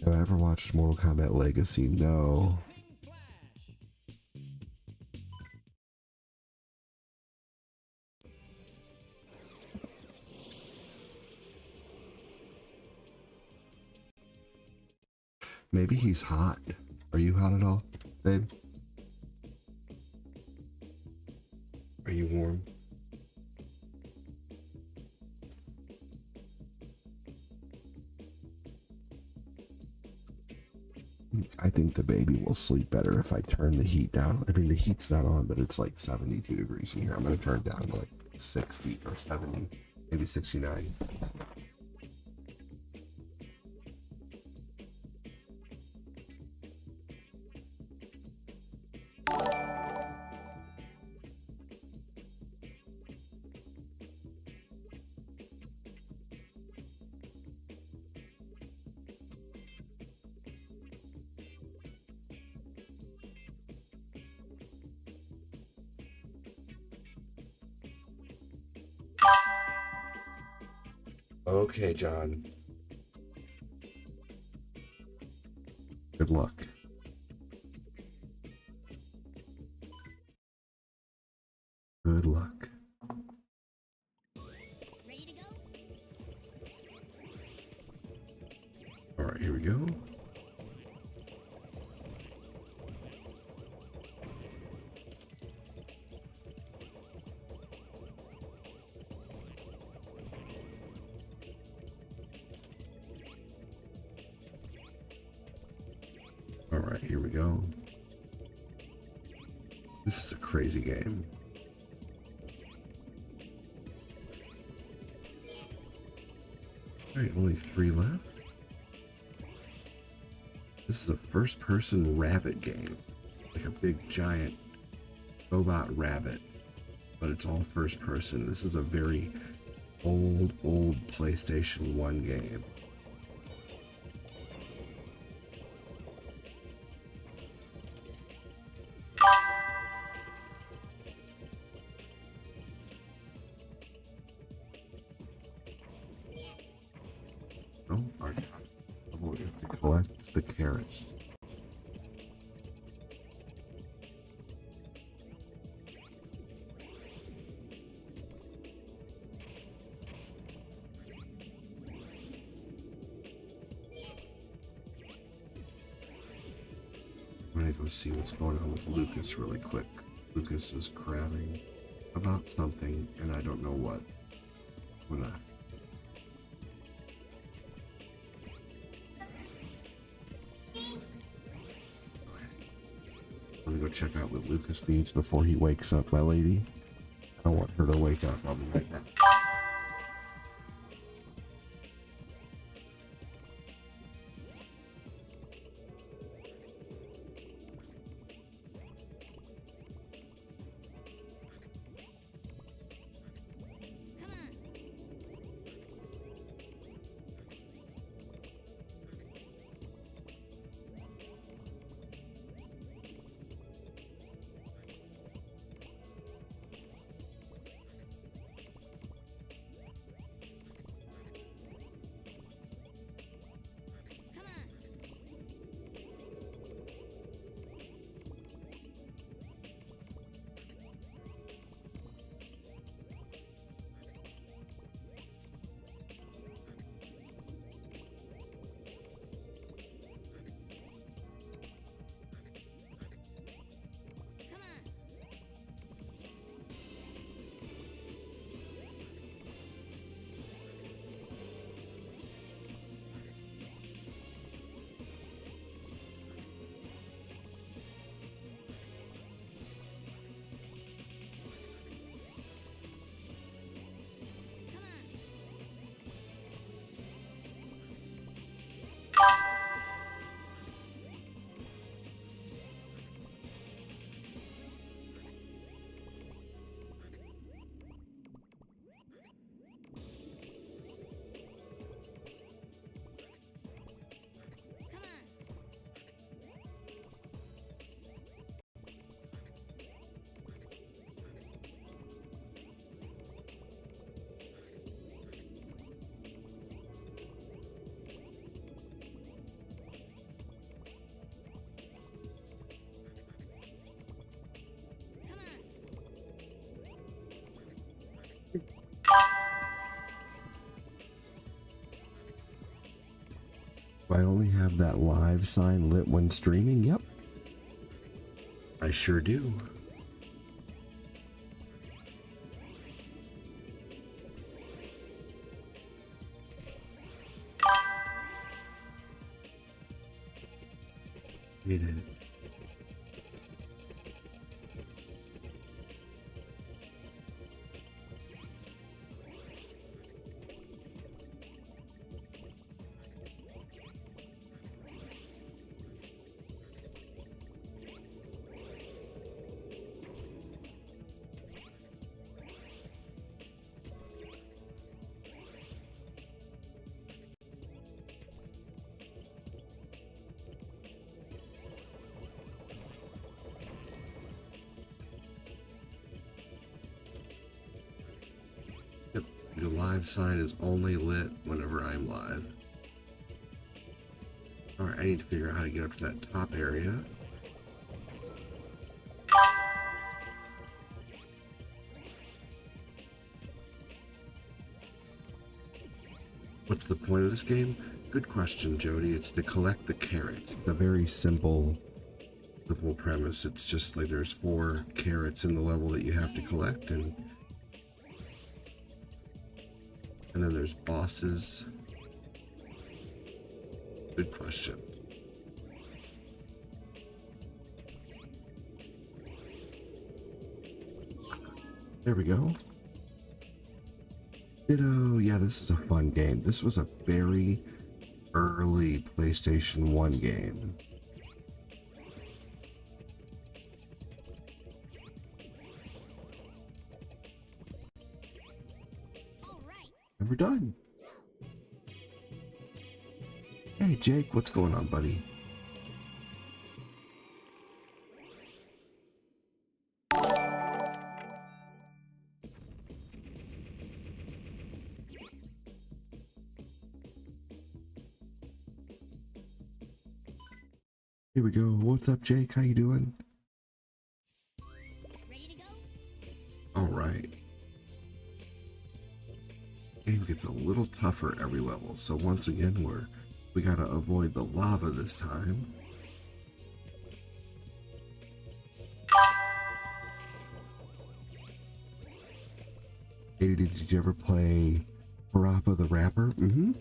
Have I ever watched Mortal Kombat Legacy? No. Maybe he's hot. Are you hot at all, babe? Are you warm? I think the baby will sleep better if I turn the heat down. I mean, the heat's not on, but it's like 72 degrees in here. I'm going to turn it down to like 60 or 70, maybe 69. Okay, John. Good luck. Good luck. Ready to go? All right, here we go. All right, here we go. This is a crazy game. All right, only 3 left. This is a first-person rabbit game, like a big giant robot rabbit, but it's all first-person. This is a very Old PlayStation 1 game. Oh, our top level is to collect the carrots. I'm gonna go see what's going on with Lucas really quick. Lucas is crabbing about something, and I don't know what. I'm gonna... I'm gonna go check out what Lucas needs before he wakes up, my lady. I don't want her to wake up. I'll be right back. I only have that live sign lit when streaming? Yep. I sure do. It is. Yep. The live sign is only lit whenever I'm live. Alright, I need to figure out how to get up to that top area. What's the point of this game? Good question, Jody. It's to collect the carrots. It's a very simple premise. It's just like there's 4 carrots in the level that you have to collect, and then there's bosses. Good question. There we go. Ditto. Yeah, this is a fun game. This was a very early PlayStation 1 game. All right. we're done. Hey, Jake, what's going on, buddy? Here we go. What's up, Jake? How you doing? Ready to go? All right. Game gets a little tougher every level, so once again we gotta avoid the lava this time. Hey, did you ever play Parappa the Rapper? Mm-hmm.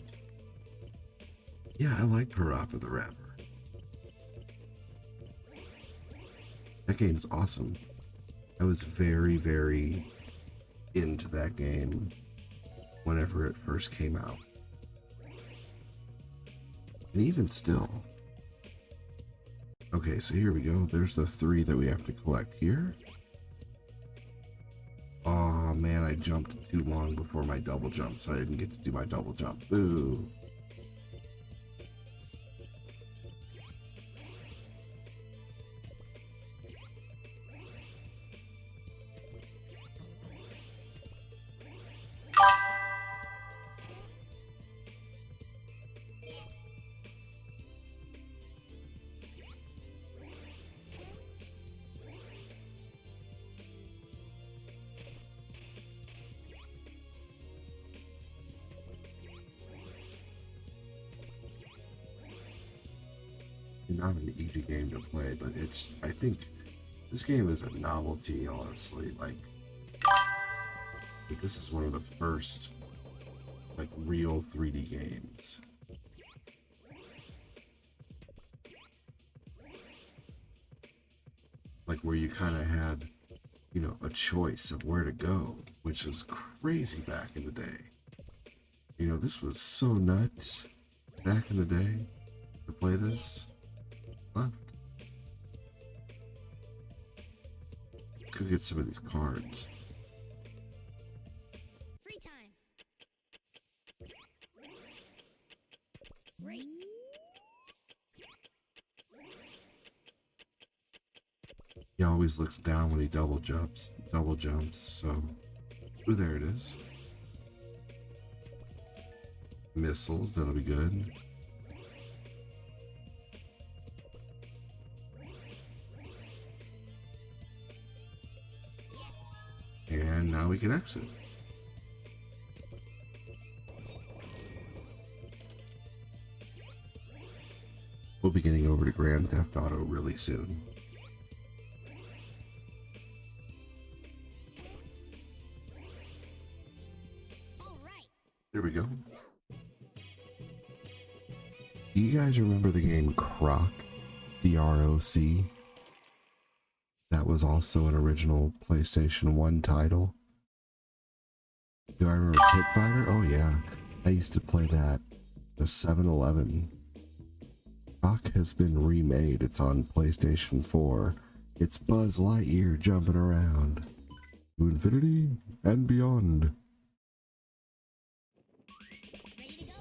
Yeah, I like Parappa the Rapper. That game's awesome. I was very, very into that game whenever it first came out. And even still. Okay, so here we go. There's the 3 that we have to collect here. Oh man, I jumped too long before my double jump, so I didn't get to do my double jump. Boo. Not an easy game to play, but I think this game is a novelty, honestly. Like this is one of the first like real 3D games. Like where you kind of had, you know, a choice of where to go, which was crazy back in the day. You know, this was so nuts back in the day to play this. Left. Let's go get some of these cards. Free time. Great. He always looks down when he double jumps, so ooh, there it is. Missiles, that'll be good. And now we can exit. We'll be getting over to Grand Theft Auto really soon. All right. There we go. Do you guys remember the game Croc? D-R-O-C? That was also an original PlayStation 1 title. Do I remember Pit Fighter? Oh yeah, I used to play that at 7-Eleven. Croc has been remade. It's on PlayStation 4. It's Buzz Lightyear jumping around to infinity and beyond. Ready to go?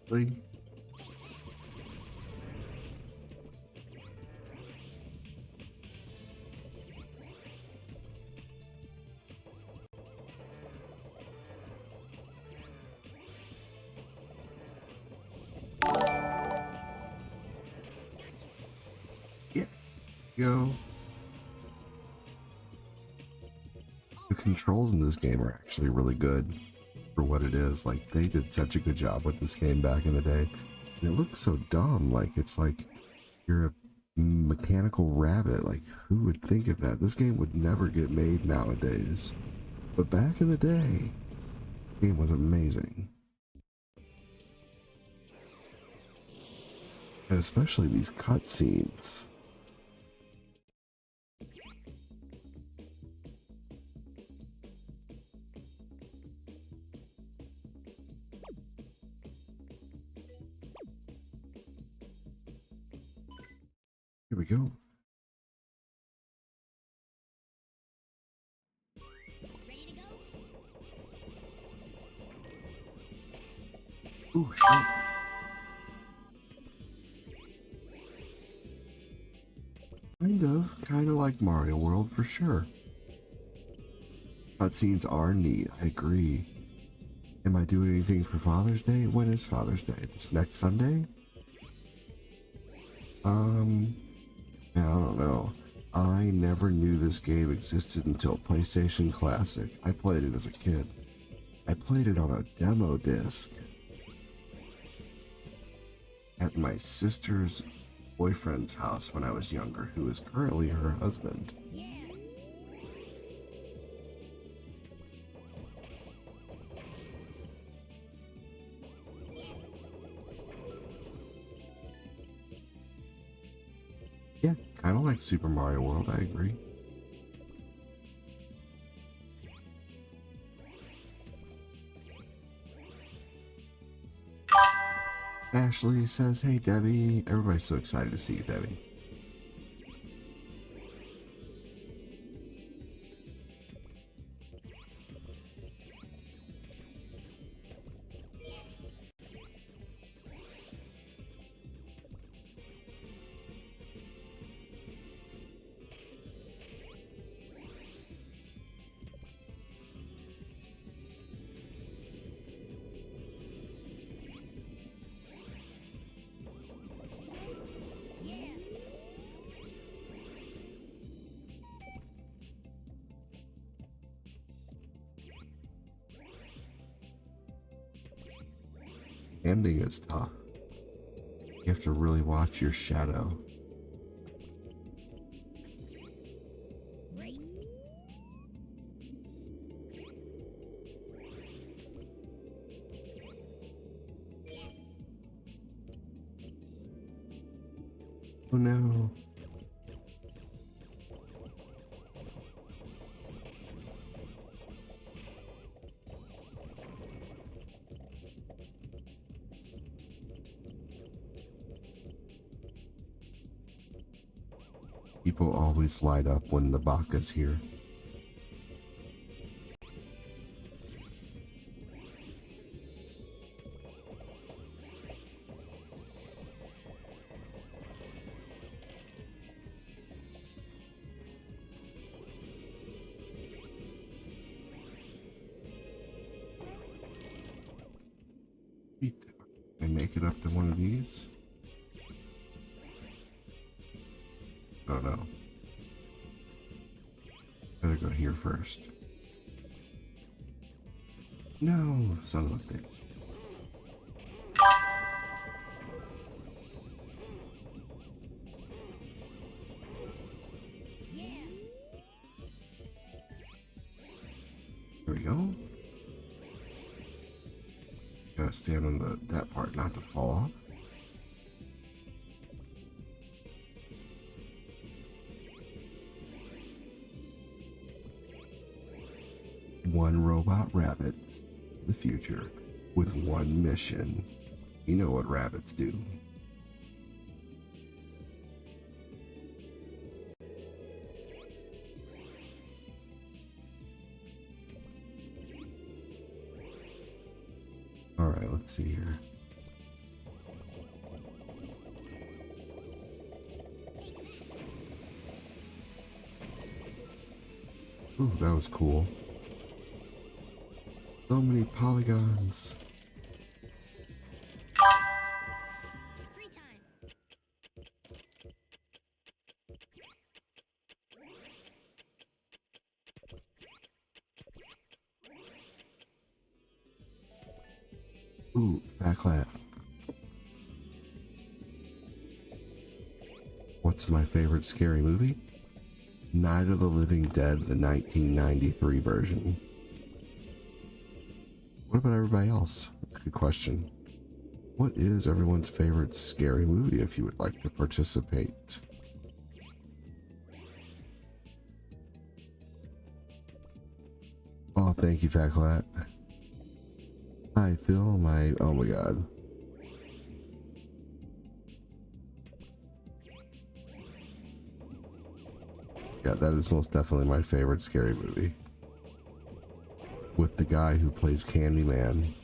Really? Yeah. Go. The controls in this game are actually really good for what it is. Like, they did such a good job with this game back in the day. And it looks so dumb. Like, it's like you're Mechanical Rabbit. Like, who would think of that? This game would never get made nowadays. But back in the day, the game was amazing. And especially these cutscenes. Here we go. Ready to go? Ooh, shit. Kind of like Mario World for sure. Cutscenes are neat, I agree. Am I doing anything for Father's Day? When is Father's Day? This next Sunday? Yeah, I don't know. I never knew this game existed until PlayStation Classic. I played it as a kid. I played it on a demo disc at my sister's boyfriend's house when I was younger, who is currently her husband. Yeah. Yeah, kind of like Super Mario World, I agree. Ashley says, hey Debbie. Everybody's so excited to see you, Debbie. Yeah. Ending is tough. You have to really watch your shadow. Great. Oh no. People always light up when the Baka's here. Can I make it up to one of these? Oh no. Better go here first. No, son of a bitch. Yeah. There we go. Gotta stand on that part not to fall off. One robot rabbit, the future, with one mission. You know what rabbits do. Alright, let's see here. Ooh, that was cool. So many polygons. Free time. Ooh, backlash. What's is my favorite scary movie? Night of the Living Dead, the 1993 version. What about everybody else? Good question. What is everyone's favorite scary movie if you would like to participate? Oh, thank you, Fat Clat. I feel my... Oh my god. Yeah, that is most definitely my favorite scary movie. With the guy who plays Candyman.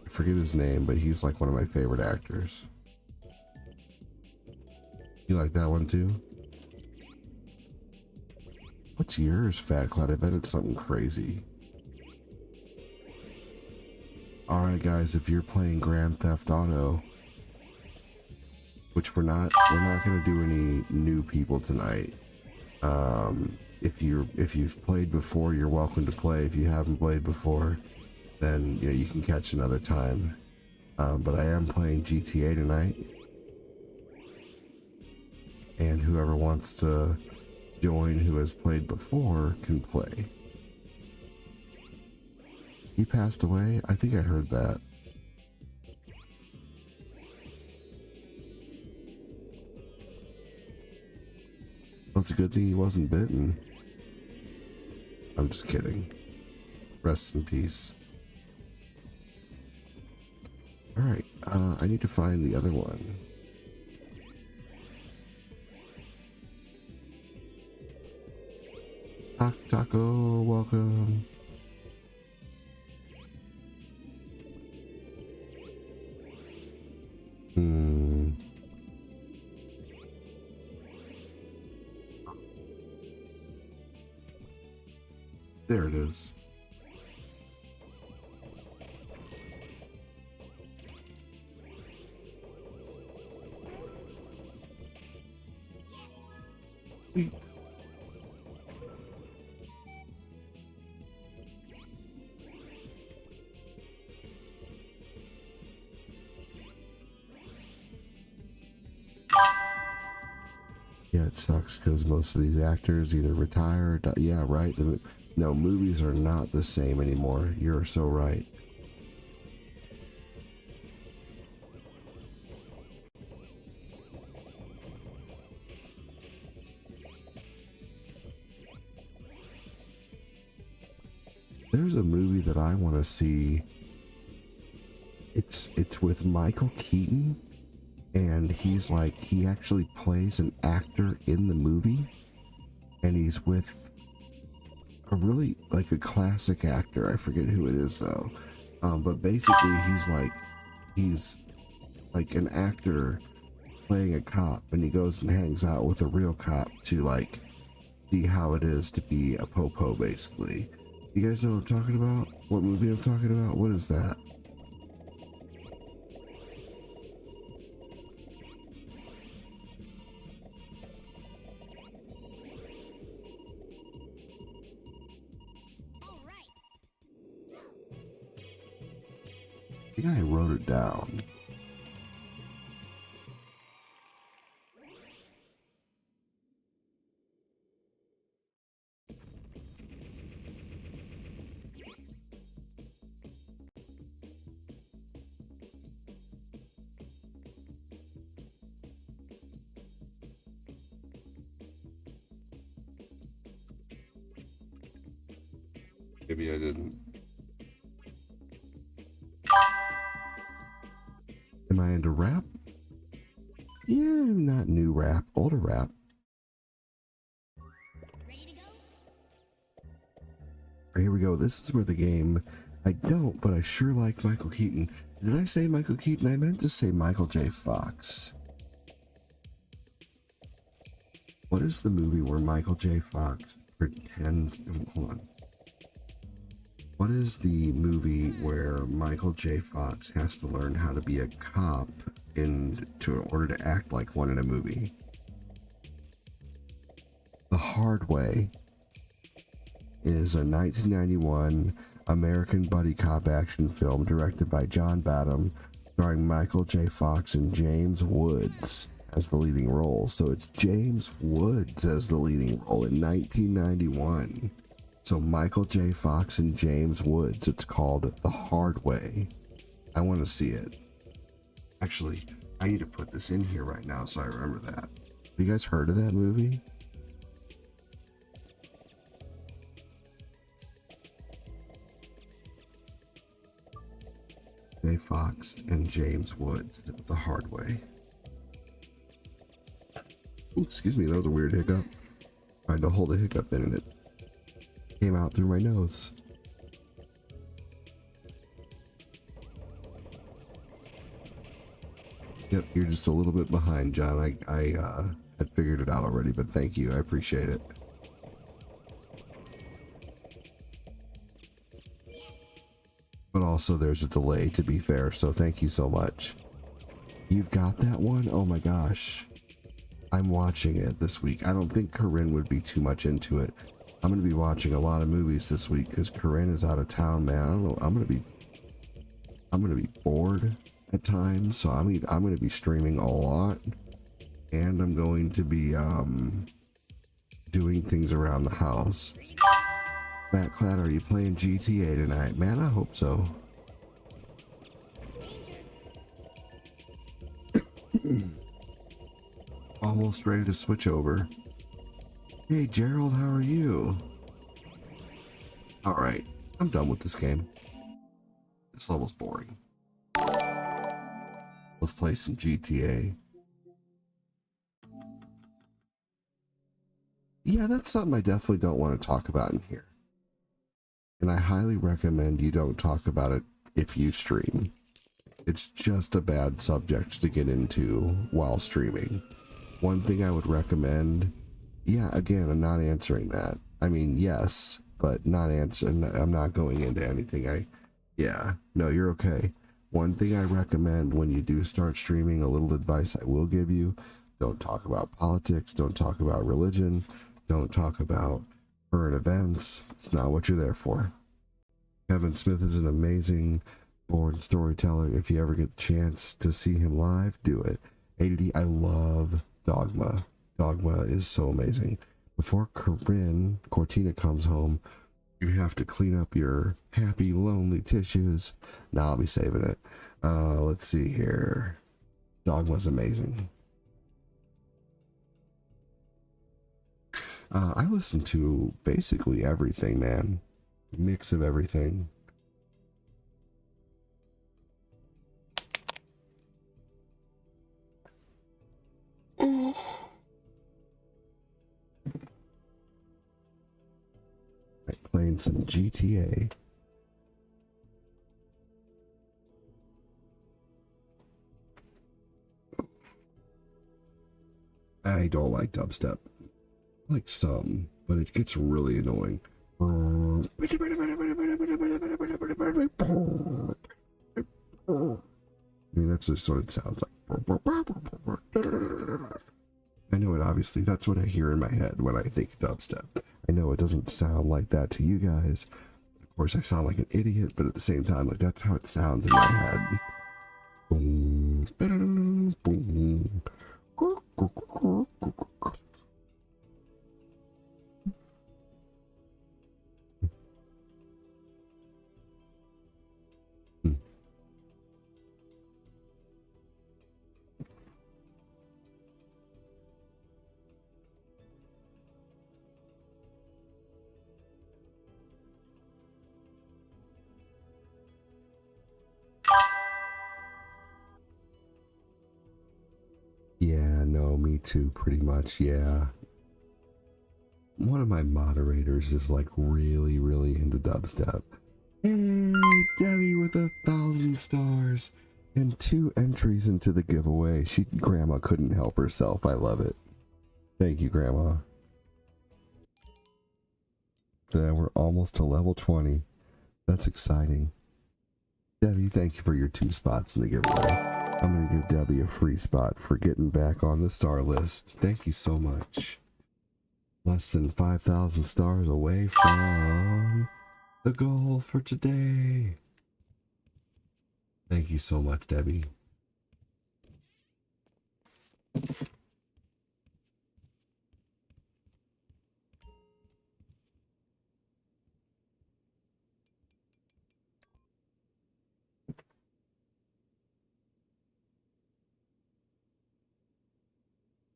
I forget his name, but he's like one of my favorite actors. You like that one too? What's yours, Fat Cloud? I bet it's something crazy. Alright guys, if you're playing Grand Theft Auto, which we're not gonna do any new people tonight. If you've played before, you're welcome to play. If you haven't played before, then you can catch another time. But I am playing GTA tonight, and whoever wants to join who has played before can play. He passed away? I think I heard that. Well, it's a good thing he wasn't bitten. I'm just kidding. Rest in peace. Alright, I need to find the other one. Taco, welcome. There it is. Sweet. Yeah, it sucks because most of these actors either retire or die. Yeah, right. No, movies are not the same anymore. You're so right. There's a movie that I want to see. It's with Michael Keaton, and he actually plays an actor in the movie, and he's with a really like a classic actor. I forget who it is though. But basically he's like an actor playing a cop, and he goes and hangs out with a real cop to like see how it is to be a popo basically. You guys know what I'm talking about? What movie I'm talking about? What is that? I think I wrote it down. Maybe I didn't. Am I into rap? Yeah, not new rap, older rap. Ready to go? Right, here we go. This is where the game, I don't, but I sure like Michael Keaton. Did I say Michael Keaton? I meant to say Michael J. Fox. What is the movie where Michael J. Fox pretends? Hold on. What is the movie where Michael J. Fox has to learn how to be a cop in order to act like one in a movie? The Hard Way is a 1991 American buddy cop action film directed by John Badham, starring Michael J. Fox and James Woods as the leading role. So it's James Woods as the leading role in 1991. So Michael J. Fox and James Woods. It's called The Hard Way. I want to see it. Actually, I need to put this in here right now so I remember that. Have you guys heard of that movie? J. Fox and James Woods, The Hard Way. Ooh, excuse me, that was a weird hiccup. Tried to hold a hiccup in and it came out through my nose. Yep, you're just a little bit behind, John. I had figured it out already, but thank you. I appreciate it. But also there's a delay, to be fair, so thank you so much. You've got that one? Oh my gosh. I'm watching it this week. I don't think Corinne would be too much into it. I'm going to be watching a lot of movies this week because Corinne is out of town, man. I don't know. I'm going to be bored at times, so I'm going to be streaming a lot, and I'm going to be doing things around the house. Matt Clad, are you playing GTA tonight? Man, I hope so. Almost ready to switch over. Hey Gerald, how are you? Alright, I'm done with this game. This level's boring. Let's play some GTA. Yeah, that's something I definitely don't want to talk about in here. And I highly recommend you don't talk about it if you stream. It's just a bad subject to get into while streaming. One thing I would recommend, yeah, again, I'm not answering that. I mean, yes, but not answering. I'm not going into anything. Yeah, no, you're okay. One thing I recommend when you do start streaming, a little advice I will give you, don't talk about politics, don't talk about religion, don't talk about current events. It's not what you're there for. Kevin Smith is an amazing born storyteller. If you ever get the chance to see him live, do it. ADD, I love Dogma. Dogma is so amazing. Before Cortina comes home, you have to clean up your happy, lonely tissues. Now I'll be saving it. Let's see here. Dogma's amazing. I listen to basically everything, man. Mix of everything. Right, playing some GTA. I don't like dubstep. I like some, but it gets really annoying. I mean, that's just what it sounds like. I know it, obviously. That's what I hear in my head when I think dubstep. I know it doesn't sound like that to you guys. Of course, I sound like an idiot, but at the same time, like, that's how it sounds in my head. Boom, boom, boom. Yeah, no, me too, pretty much, yeah. One of my moderators is like really, really into dubstep. Hey, Debbie with 1,000 stars and 2 entries into the giveaway. Grandma couldn't help herself. I love it. Thank you, Grandma. Then we're almost to level 20. That's exciting. Debbie, thank you for your 2 spots in the giveaway. I'm going to give Debbie a free spot for getting back on the star list. Thank you so much. Less than 5,000 stars away from the goal for today. Thank you so much, Debbie.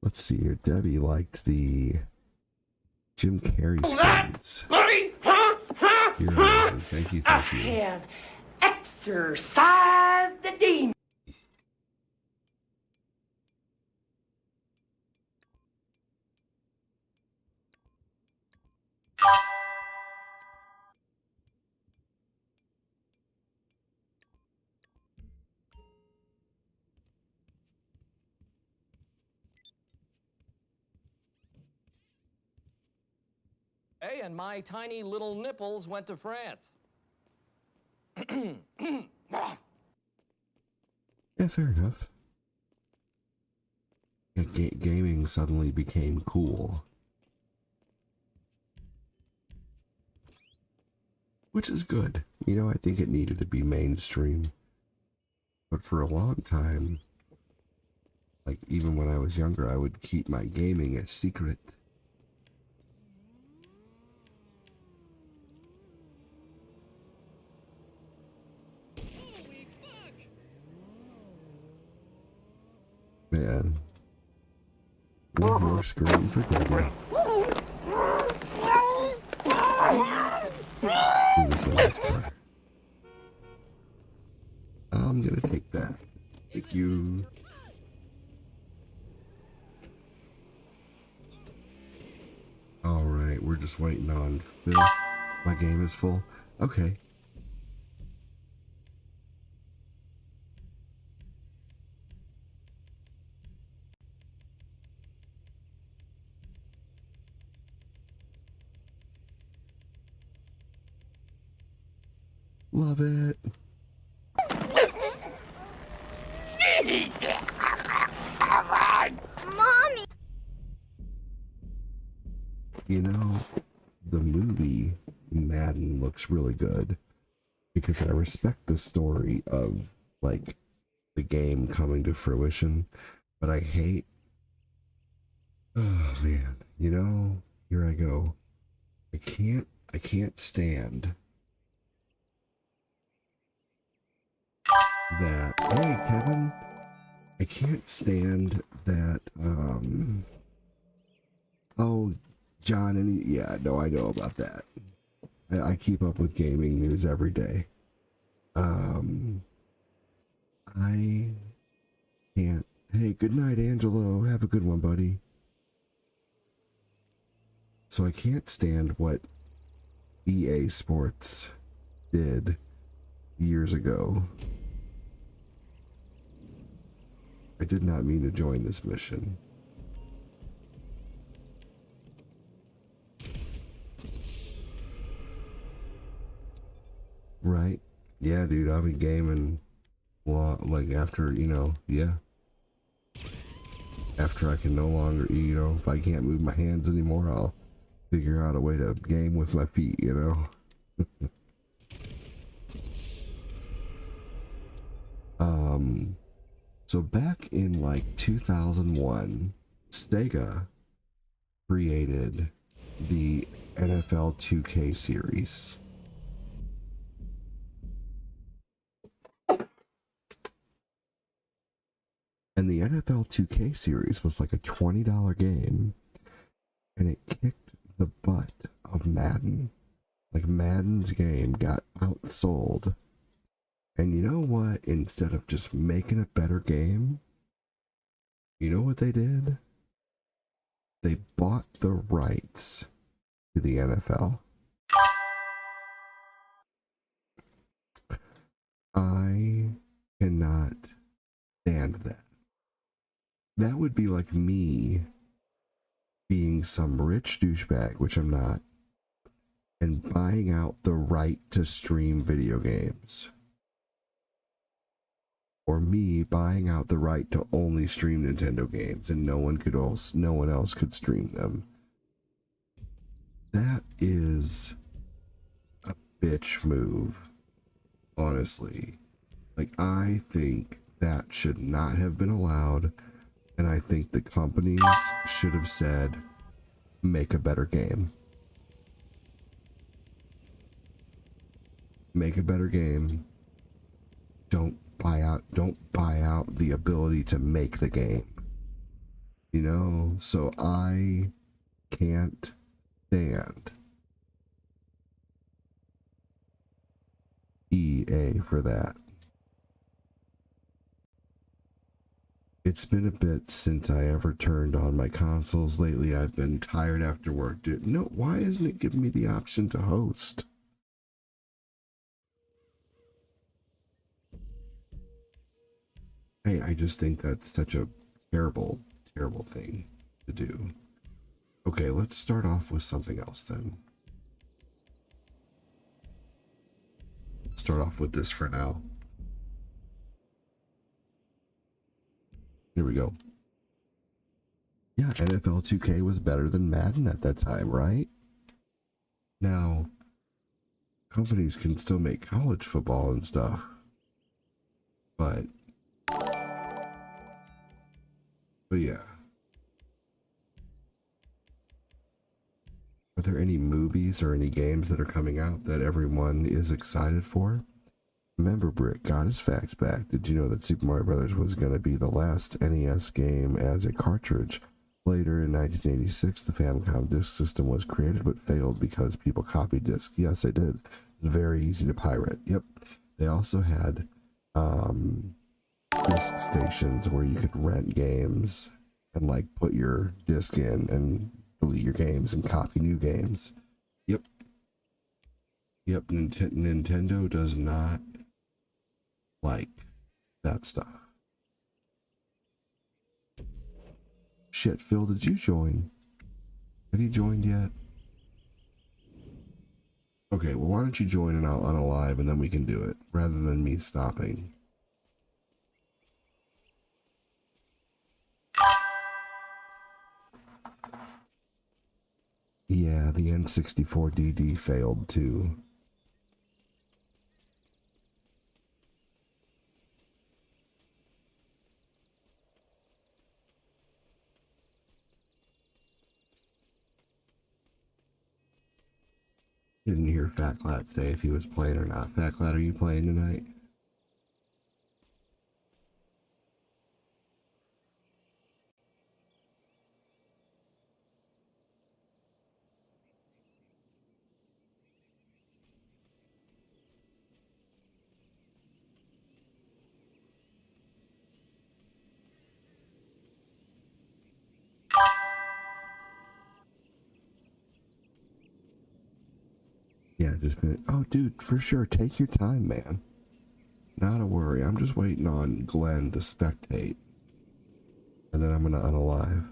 Let's see here. Debbie liked the Jim Carrey screens. Buddy, huh? You're amazing. Thank you, I thank you. have exorcised the demon. Hey, and my tiny little nipples went to France. Yeah, fair enough. Yeah, gaming suddenly became cool. Which is good. You know, I think it needed to be mainstream. But for a long time, like even when I was younger, I would keep my gaming a secret. Man. One more screen for Debbie. I'm gonna take that. Thank you. Alright, we're just waiting on Phil. My game is full. Okay. Love it. Mommy! You know, the movie Madden looks really good because I respect the story of like the game coming to fruition, but I hate, oh man, you know, here I go. I can't stand that. Hey, Kevin, I can't stand that. Oh, John, yeah, no, I know about that. I keep up with gaming news every day. I can't. Hey, good night, Angelo. Have a good one, buddy. So I can't stand what EA Sports did years ago. I did not mean to join this mission. Right? Yeah, dude, I'll be gaming, well, like after, you know, yeah. After I can no longer, you know, if I can't move my hands anymore, I'll figure out a way to game with my feet, you know? So back in like 2001, Sega created the NFL 2K series. And the NFL 2K series was like a $20 game, and it kicked the butt of Madden. Like Madden's game got outsold. And you know what? Instead of just making a better game, you know what they did? They bought the rights to the NFL. I cannot stand that. That would be like me being some rich douchebag, which I'm not, and buying out the right to stream video games. Or me buying out the right to only stream Nintendo games and no one else could stream them. That is a bitch move, honestly. Like, I think that should not have been allowed, and I think the companies should have said, make a better game. Make a better game. Don't buy out the ability to make the game. You know, so I can't stand EA for that. It's been a bit since I ever turned on my consoles lately. I've been tired after work. Dude, no, why isn't it giving me the option to host? Hey, I just think that's such a terrible, terrible thing to do. Okay, let's start off with something else then. Start off with this for now. Here we go. Yeah, NFL 2K was better than Madden at that time, right? Now, companies can still make college football and stuff, but yeah. Are there any movies or any games that are coming out that everyone is excited for? Remember, Brick got his facts back. Did you know that Super Mario Bros. Was going to be the last NES game as a cartridge? Later in 1986, the Famicom disk system was created but failed because people copied discs. Yes, they did. It's very easy to pirate. Yep. They also had disc stations where you could rent games and like put your disc in and delete your games and copy new games. Yep. Yep. Nintendo does not like that stuff. Shit, Phil, did you join? Have you joined yet? Okay, well, why don't you join and I'll unalive and then we can do it rather than me stopping. Yeah, the N64DD failed too. Didn't hear Fat Lad say if he was playing or not. Fat Lad, are you playing tonight? Yeah, just finished. Oh, dude, for sure. Take your time, man. Not a worry. I'm just waiting on Glenn to spectate. And then I'm going to unalive.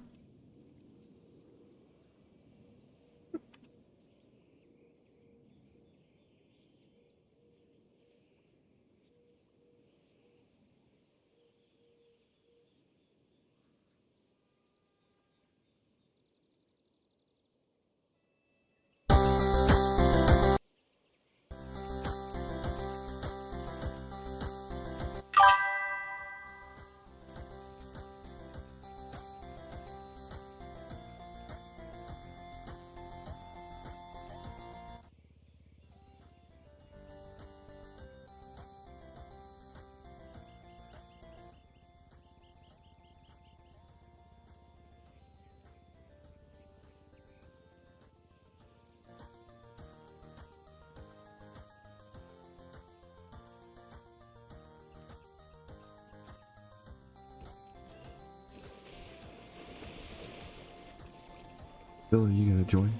Bill, are you going to join?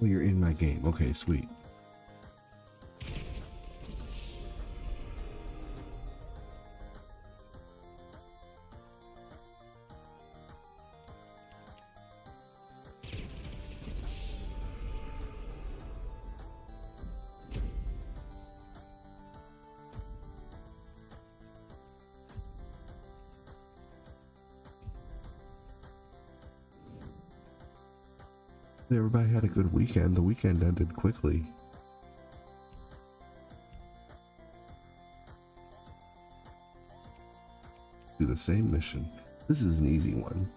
Oh, you're in my game. Okay, sweet. Everybody had a good weekend. The weekend ended quickly. Do the same mission. This is an easy one.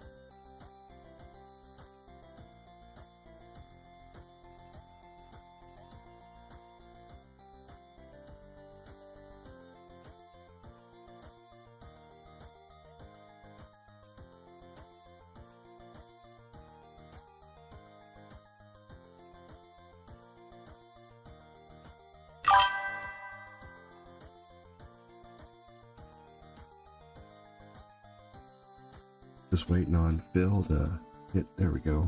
Just waiting on Phil to hit. There we go.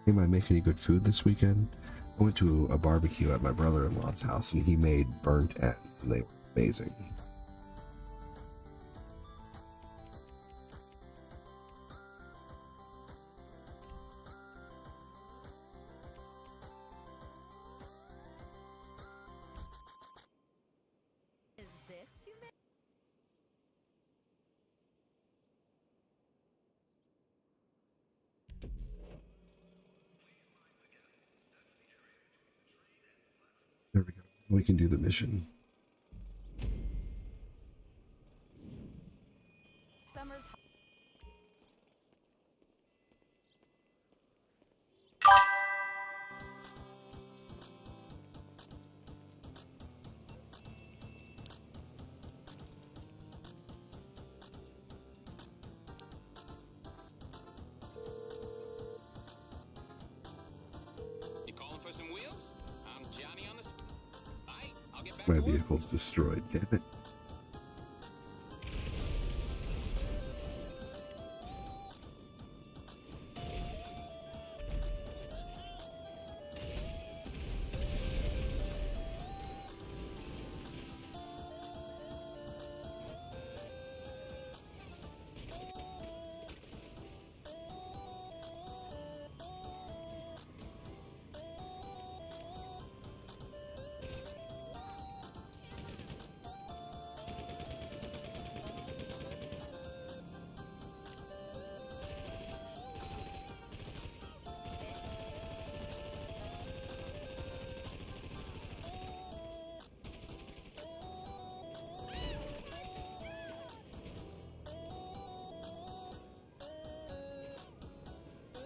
Am I making any good food this weekend? I went to a barbecue at my brother-in-law's house and he made burnt ends and they were amazing. Is this too many? There we go. We can do the mission. Summer's You calling for some wheels? I'm Johnny on the. Aye, I'll get back My to work. vehicle's destroyed. Damn it.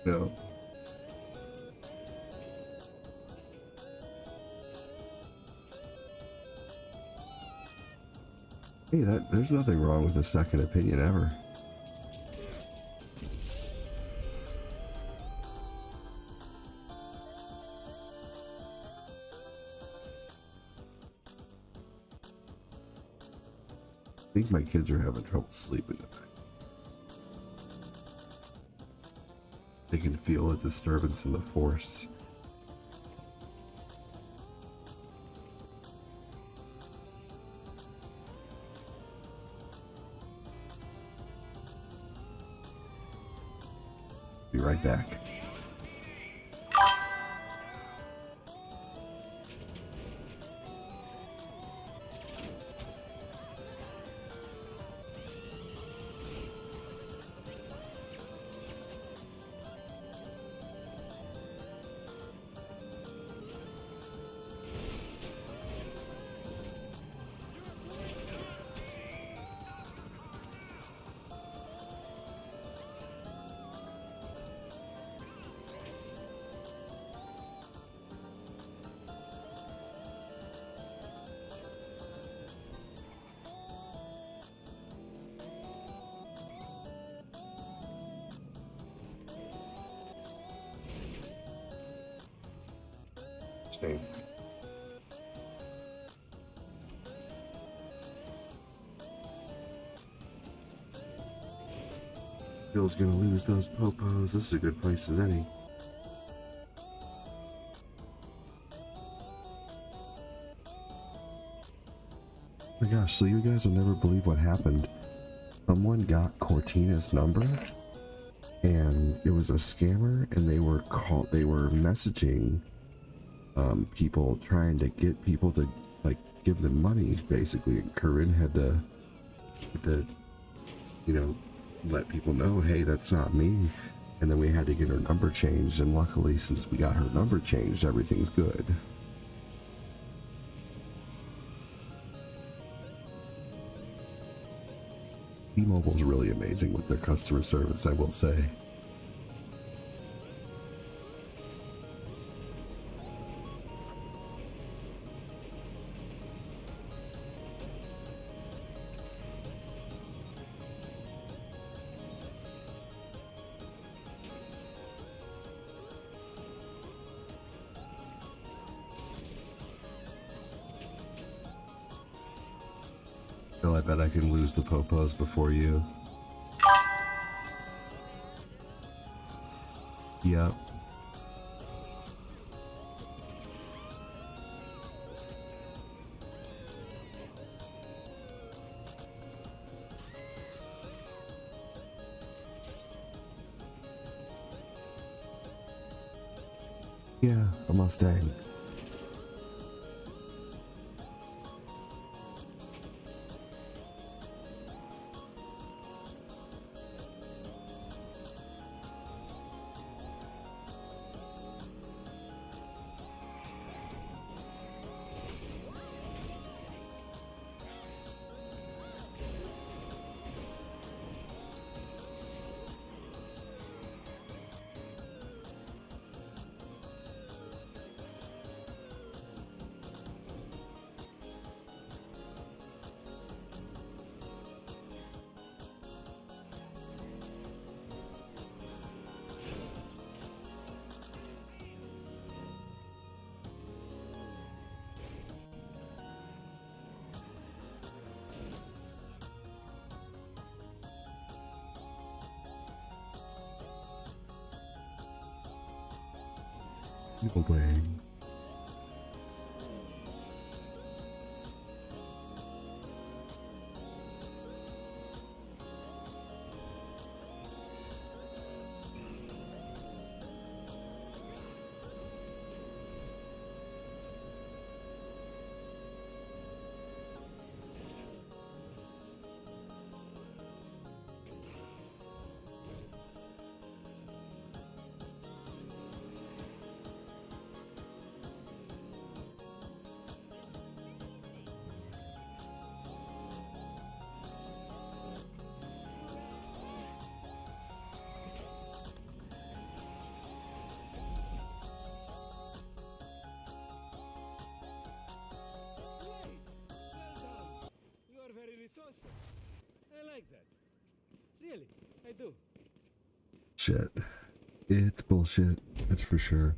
No. Hey, there's nothing wrong with a second opinion ever. I think my kids are having trouble sleeping tonight. They can feel a disturbance in the force. Be right back. Interesting. Bill's gonna lose those popos. This is a good place as any. Oh my gosh, so you guys will never believe what happened. Someone got Cortina's number and it was a scammer and they were messaging people trying to get people to like give them money basically, and Corinne had to you know let people know, hey, that's not me. And then we had to get her number changed, and luckily, since we got her number changed, everything's good. T-Mobile's really amazing with their customer service, I will say. Phil, I bet I can lose the popos before you. Yep. Yeah, a Mustang. People playing. You are very resourceful. I like that. Really, I do. Shit. It's bullshit, that's for sure.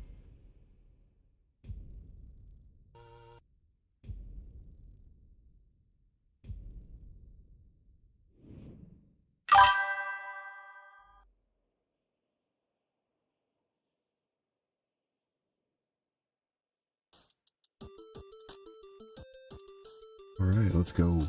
All right, let's go.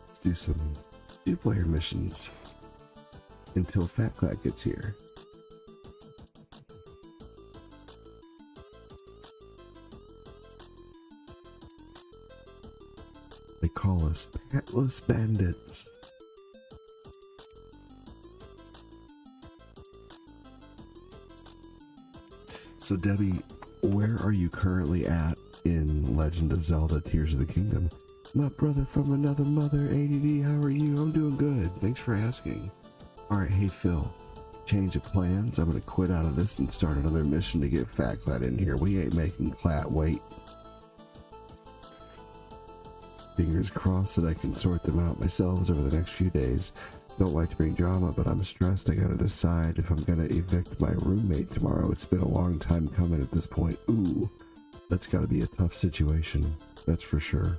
Let's do some two-player missions until Fat Clad gets here. They call us Patless Bandits. So Debbie, where are you currently at in Legend of Zelda Tears of the Kingdom? My brother from another mother, ADD, how are you? I'm doing good. Thanks for asking. Alright, hey Phil. Change of plans. I'm gonna quit out of this and start another mission to get Fat Clad in here. We ain't making Clat wait. Fingers crossed that I can sort them out myself over the next few days. Don't like to bring drama, but I'm stressed. I gotta decide if I'm gonna evict my roommate tomorrow. It's been a long time coming at this point. Ooh, that's gotta be a tough situation. That's for sure.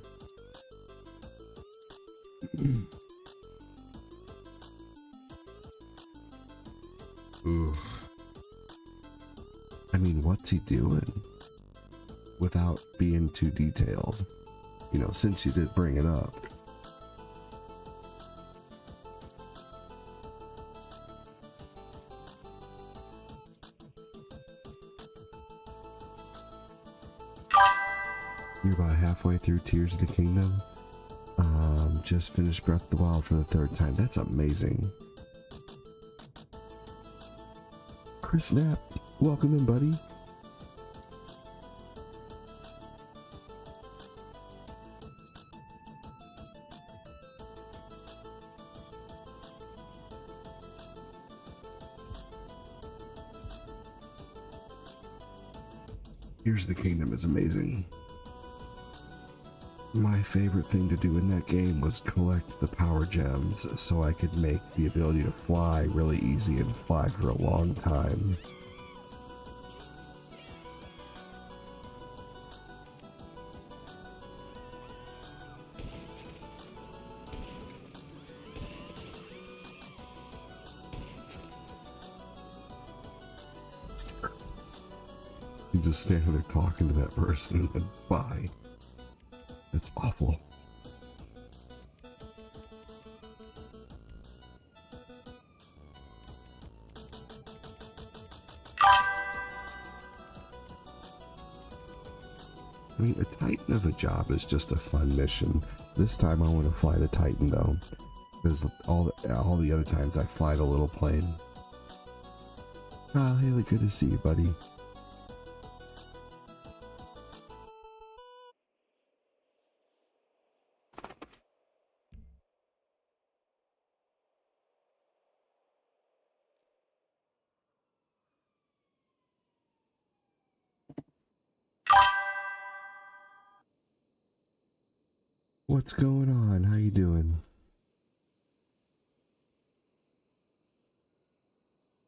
Ooh. I mean, what's he doing? Without being too detailed. You know, since you did bring it up. You're about halfway through Tears of the Kingdom. Just finished Breath of the Wild for the 3rd time. That's amazing. Chris Knapp, welcome in, buddy. Tears of the Kingdom is amazing. My favorite thing to do in that game was collect the power gems so I could make the ability to fly really easy and fly for a long time. You just stand there talking to that person and then bye. That's awful. I mean, a Titan of a job is just a fun mission. This time I want to fly the Titan though, because all the other times I fly the little plane. Ah, Haley, good to see you, buddy. What's going on? How you doing?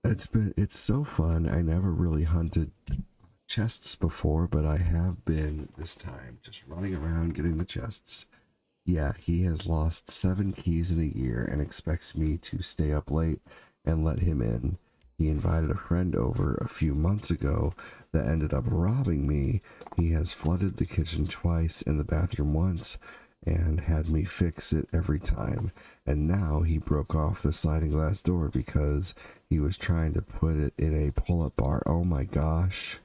It's so fun. I never really hunted chests before, but I have been this time, just running around getting the chests. Yeah, he has lost 7 keys in a year and expects me to stay up late and let him in. He invited a friend over a few months ago that ended up robbing me. He has flooded the kitchen twice and the bathroom once, and had me fix it every time. And now he broke off the sliding glass door because he was trying to put it in a pull-up bar. Oh my gosh.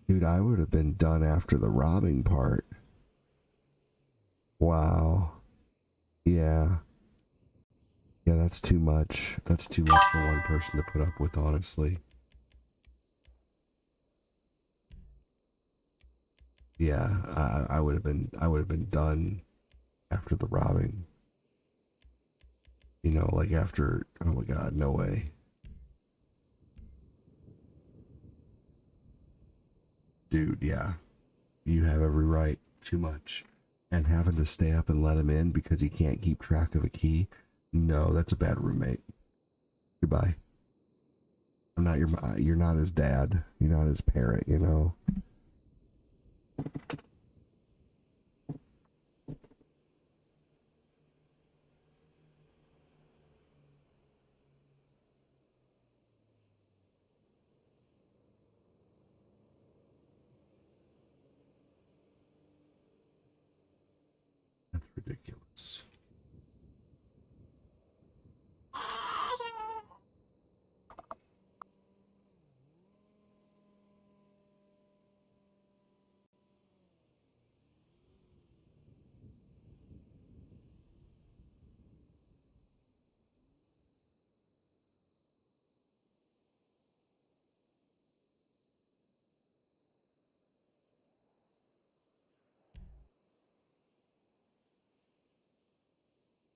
Dude, I would have been done after the robbing part. Wow. Yeah. Yeah, that's too much. That's too much for one person to put up with, honestly. Yeah, I would have been done after the robbing. You know, like after, oh my god, no way. Dude, yeah. You have every right. Too much. And having to stay up and let him in because he can't keep track of a key. No, that's a bad roommate. Goodbye. I'm not you're not his dad. You're not his parent, you know. That's ridiculous.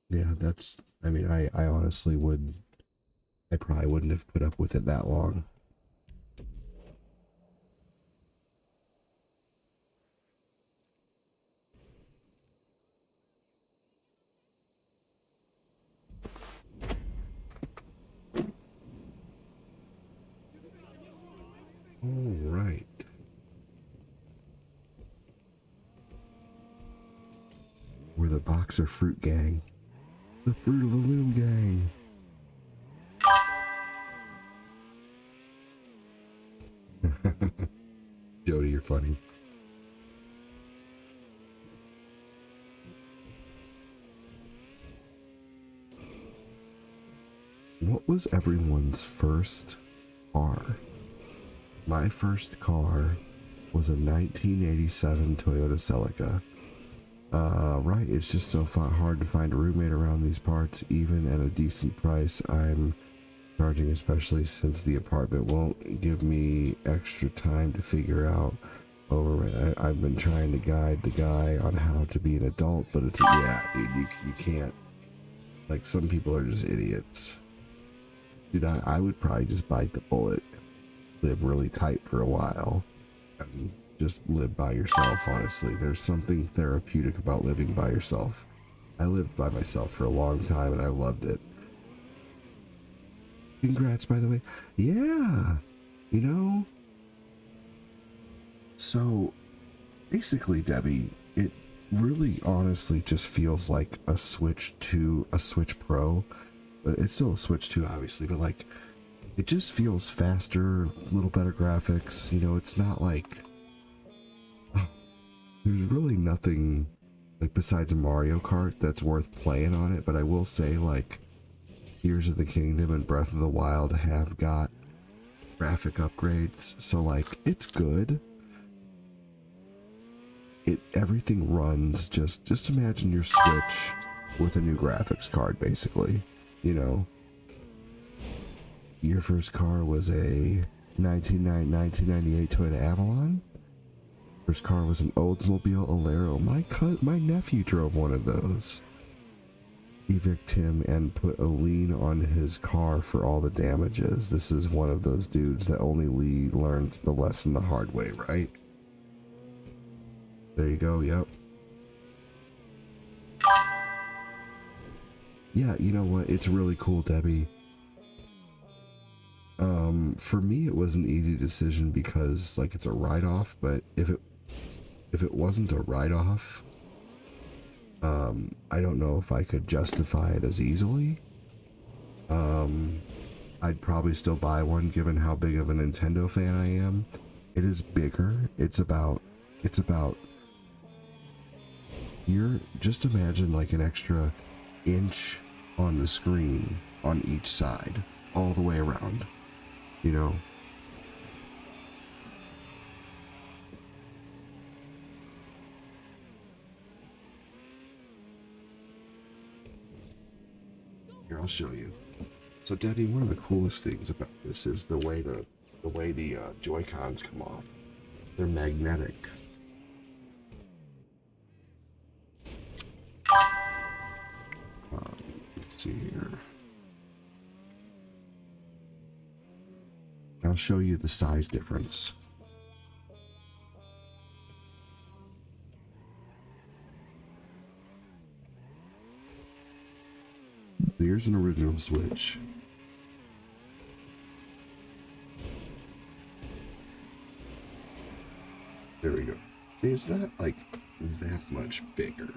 Yeah, that's, I mean, I honestly I probably wouldn't have put up with it that long. All right. We're the Boxer Fruit Gang. The Fruit of the Loom Gang. Jody, you're funny. What was everyone's first car? My first car was a 1987 Toyota Celica. Right, it's just so hard to find a roommate around these parts, even at a decent price. I'm charging, especially since the apartment won't give me extra time to figure out I've been trying to guide the guy on how to be an adult, but it's, yeah, dude, you can't. Like, some people are just idiots. Dude, I would probably just bite the bullet and live really tight for a while and just live by yourself, honestly. There's something therapeutic about living by yourself. I lived by myself for a long time and I loved it. Congrats, by the way. Yeah, you know. So, basically, Debbie, it really honestly just feels like a Switch 2, a Switch Pro. But it's still a Switch 2, obviously, but like, it just feels faster, a little better graphics. You know, it's not like, there's really nothing like besides a Mario Kart that's worth playing on it. But I will say, like, Tears of the Kingdom and Breath of the Wild have got graphic upgrades, so like, it's good. Everything runs just imagine your Switch with a new graphics card, basically. You know, your first car was a 1998 Toyota Avalon. First car was an Oldsmobile Alero. My nephew drove one of those. Evict him and put a lien on his car for all the damages. This is one of those dudes that only learns the lesson the hard way, right? There you go, yep. Yeah, you know what? It's really cool, Debbie. For me, it was an easy decision because, like, it's a write-off, but if it wasn't a write-off, I don't know if I could justify it as easily. I'd probably still buy one given how big of a Nintendo fan I am. It is bigger. It's about you're just imagine like an extra inch on the screen on each side, all the way around, you know? Here, I'll show you. So, Debbie, one of the coolest things about this is the way the Joy-Cons come off. They're magnetic. Let's see here. I'll show you the size difference. Here's an original Switch. There we go. See, it's not like that much bigger.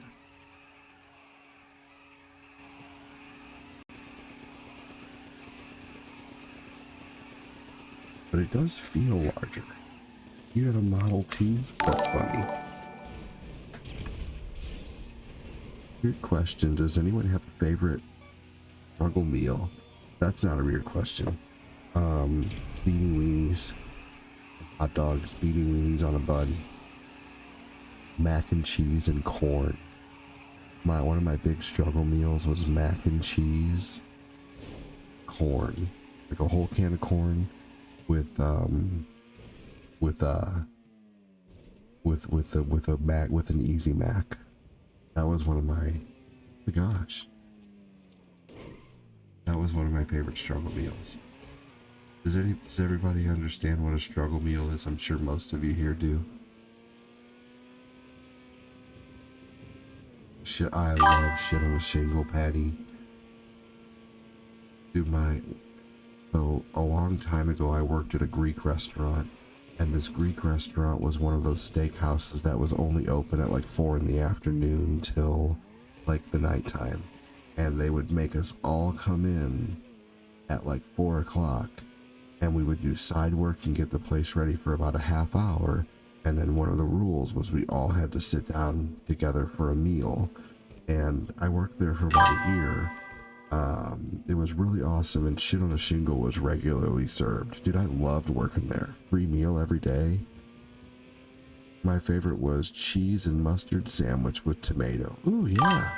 But it does feel larger. You got a Model T? That's funny. Weird question. Does anyone have a favorite struggle meal? That's not a weird question. Beanie weenies. Hot dogs, beanie weenies on a bun. Mac and cheese and corn. One of my big struggle meals was mac and cheese, corn. Like a whole can of corn. With an Easy Mac. That was one of my gosh. That was one of my favorite struggle meals. Does everybody understand what a struggle meal is? I'm sure most of you here do. Shit, I love shit on a shingle patty. So a long time ago, I worked at a Greek restaurant, and this Greek restaurant was one of those steakhouses that was only open at like 4 in the afternoon till like the nighttime. And they would make us all come in at like 4 o'clock, and we would do side work and get the place ready for about a half hour. And then one of the rules was we all had to sit down together for a meal. And I worked there for about a year. It was really awesome, and shit on a shingle was regularly served. Dude, I loved working there. Free meal every day. My favorite was cheese and mustard sandwich with tomato. Ooh, yeah.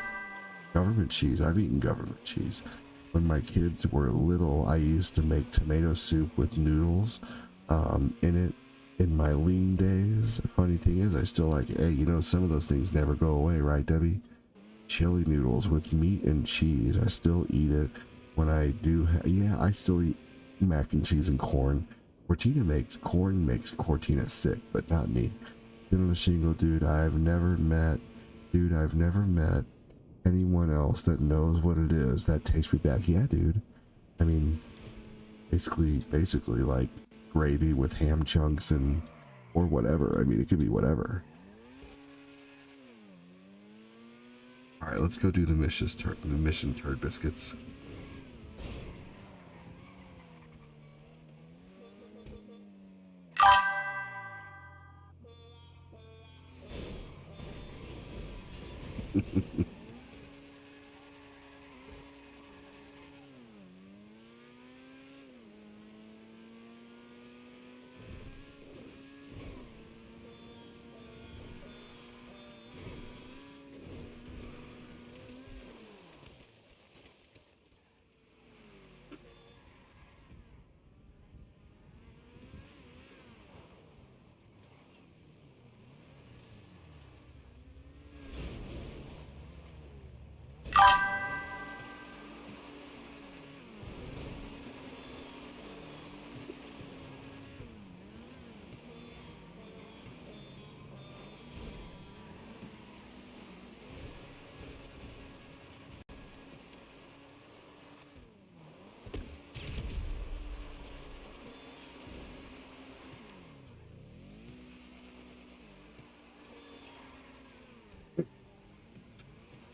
Government cheese. I've eaten government cheese. When my kids were little, I used to make tomato soup with noodles in it in my lean days. Funny thing is, I still like, hey, you know, some of those things never go away, right, Debbie? Chili noodles with meat and cheese. I still eat it when I do. Yeah, I still eat mac and cheese and corn. Cortina makes Cortina sick, but not me. On the shingle, dude. I've never met anyone else that knows what it is that takes me back. Yeah, dude. I mean, basically like gravy with ham chunks and or whatever. I mean, it could be whatever. All right, let's go do the mission turd biscuits.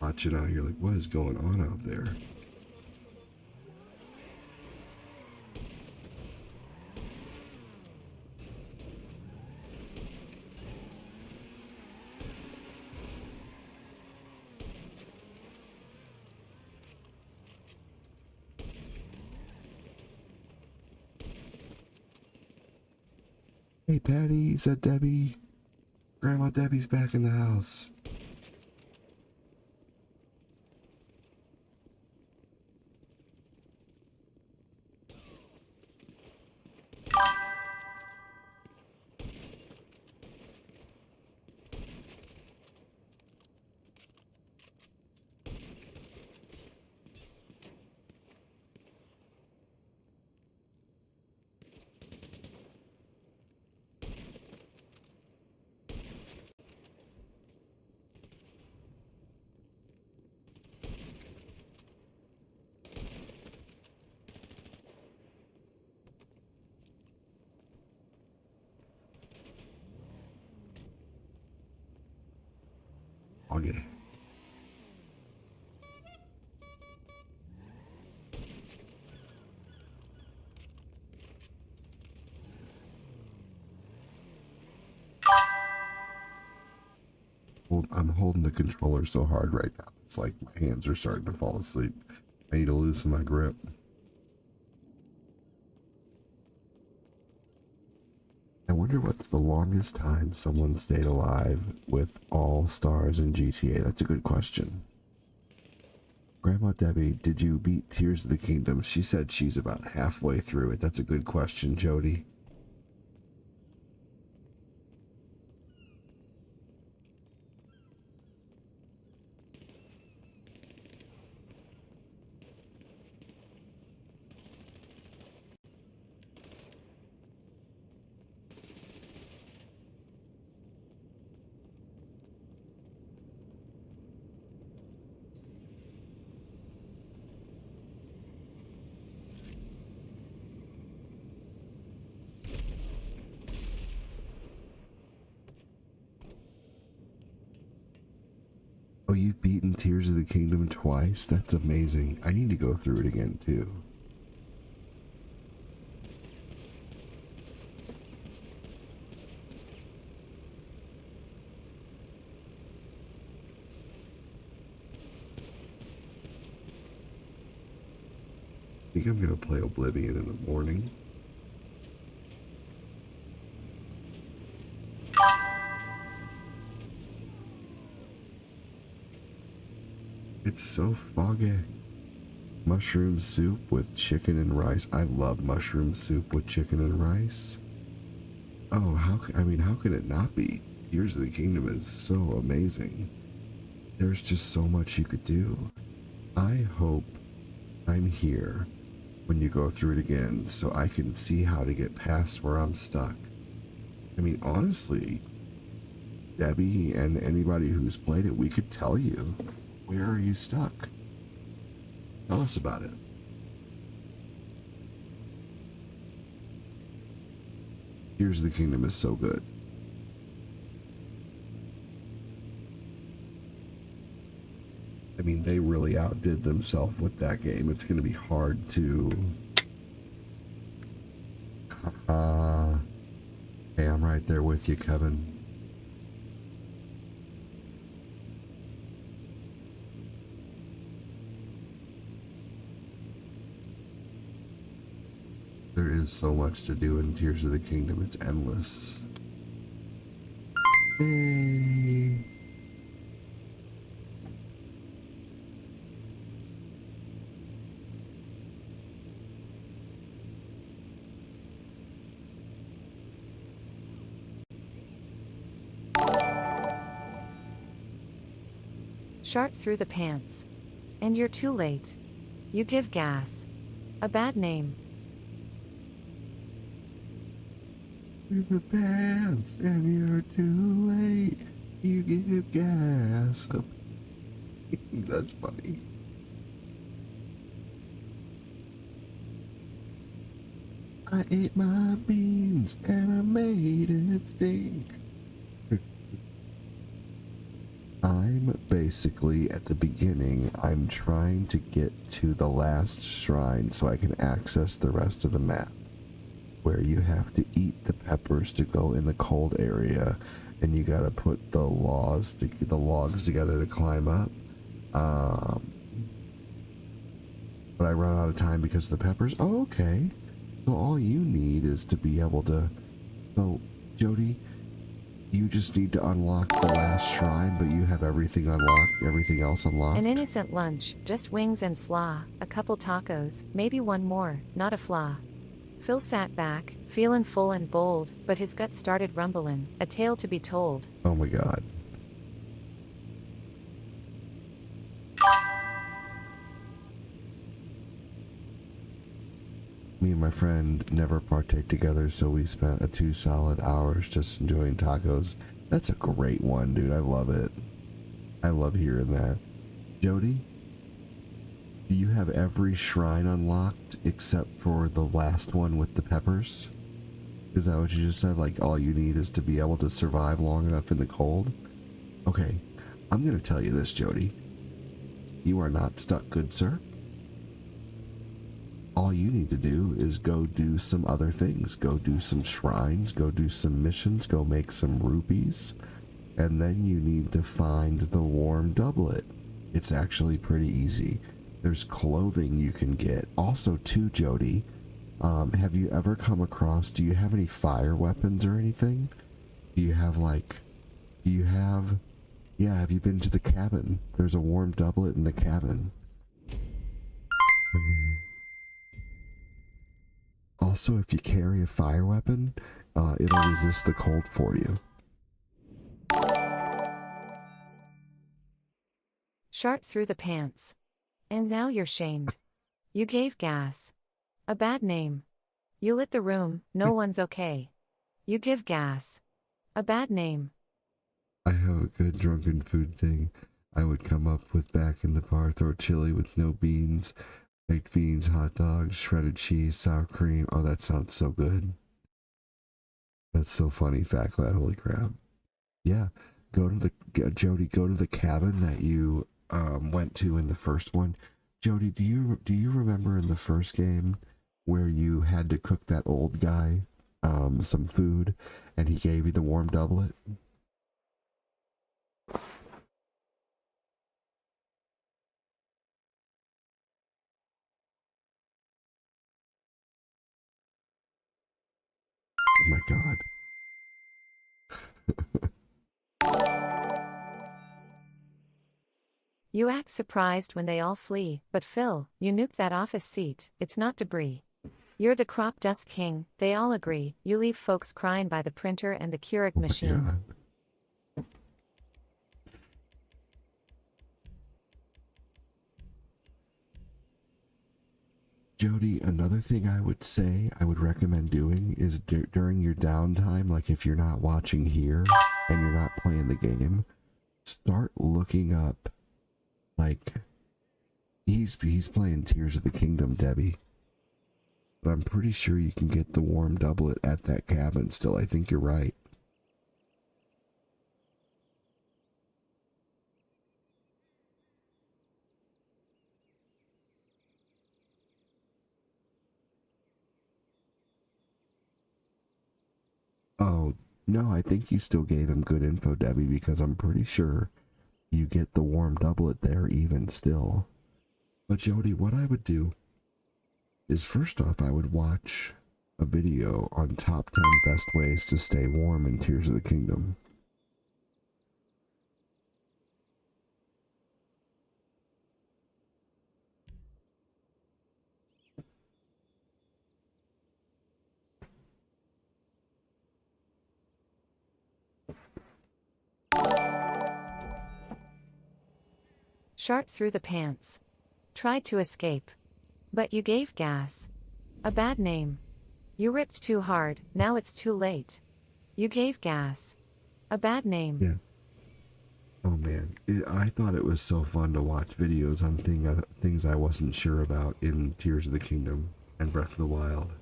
Watching out here, like, what is going on out there? Hey, Patty, said Debbie. Grandma Debbie's back in the house. Okay. I'm holding the controller so hard right now. It's like my hands are starting to fall asleep. I need to loosen my grip. I wonder what's the longest time someone stayed alive with all stars in GTA. That's a good question. Grandma Debbie, did you beat Tears of the Kingdom? She said she's about halfway through it. That's a good question, Jody. Oh, you've beaten Tears of the Kingdom twice? That's amazing. I need to go through it again, too. I think I'm going to play Oblivion in the morning. It's so foggy. Mushroom soup with chicken and rice. I love mushroom soup with chicken and rice. Oh, how could it not be? Tears of the Kingdom is so amazing. There's just so much you could do. I hope I'm here when you go through it again so I can see how to get past where I'm stuck. I mean, honestly, Debbie and anybody who's played it, we could tell you, where are you stuck? Tell us about it. Tears of the Kingdom is so good. I mean, they really outdid themselves with that game. It's going to be hard to... Hey, I'm right there with you, Kevin. There is so much to do in Tears of the Kingdom. It's endless. Hey. Shart through the pants. And you're too late. You give gas. A bad name. Through the pants, and you're too late. You give gas up. That's funny. I ate my beans and I made it stink. I'm basically at the beginning. I'm trying to get to the last shrine so I can access the rest of the map, where you have to eat the peppers to go in the cold area, and you gotta put the logs together to climb up. But I run out of time because of the peppers. Oh, okay. So all you need is to be able to... So, Jody, you just need to unlock the last shrine, but you have everything unlocked, everything else unlocked? An innocent lunch, just wings and slaw, a couple tacos, maybe one more, not a flaw. Phil sat back, feeling full and bold, but his gut started rumbling, a tale to be told. Oh my god. Me and my friend never partake together, so we spent 2 solid hours just enjoying tacos. That's a great one, dude. I love it. I love hearing that. Jody, do you have every shrine unlocked except for the last one with the peppers? Is that what you just said? Like, all you need is to be able to survive long enough in the cold? Okay, I'm gonna tell you this, Jody. You are not stuck, good sir. All you need to do is go do some other things. Go do some shrines, go do some missions, go make some rupees, and then you need to find the warm doublet. It's actually pretty easy. There's clothing you can get. Also, too, Jody, have you ever come across, do you have any fire weapons or anything? Do you have, yeah, have you been to the cabin? There's a warm doublet in the cabin. Also, if you carry a fire weapon, it'll resist the cold for you. Shart through the pants. And now you're shamed. You gave gas. A bad name. You lit the room, no one's okay. You give gas. A bad name. I have a good drunken food thing I would come up with back in the bar. Throw chili with no beans. Baked beans, hot dogs, shredded cheese, sour cream. Oh, that sounds so good. That's so funny, Factlat. Holy crap. Yeah, Jody, go to the cabin that you went to in the first one. Jody, do you remember in the first game where you had to cook that old guy some food and he gave you the warm doublet? Oh my god. You act surprised when they all flee, but Phil, you nuke that office seat, it's not debris. You're the crop dust king, they all agree, you leave folks crying by the printer and the Keurig machine. Yeah. Jody, another thing I would say I would recommend doing is during your downtime, like if you're not watching here and you're not playing the game, start looking up, like, he's playing Tears of the Kingdom, Debbie. But I'm pretty sure you can get the warm doublet at that cabin still. I think you're right. Oh, no, I think you still gave him good info, Debbie, because I'm pretty sure you get the warm doublet there even still. But Jody, what I would do is first off, I would watch a video on top 10 best ways to stay warm in Tears of the Kingdom. Shart through the pants. Tried to escape. But you gave gas. A bad name. You ripped too hard, now it's too late. You gave gas. A bad name. Yeah. Oh man, I thought it was so fun to watch videos on things I wasn't sure about in Tears of the Kingdom and Breath of the Wild.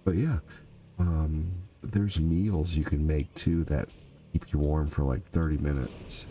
But yeah, there's meals you can make too that keep you warm for like 30 minutes.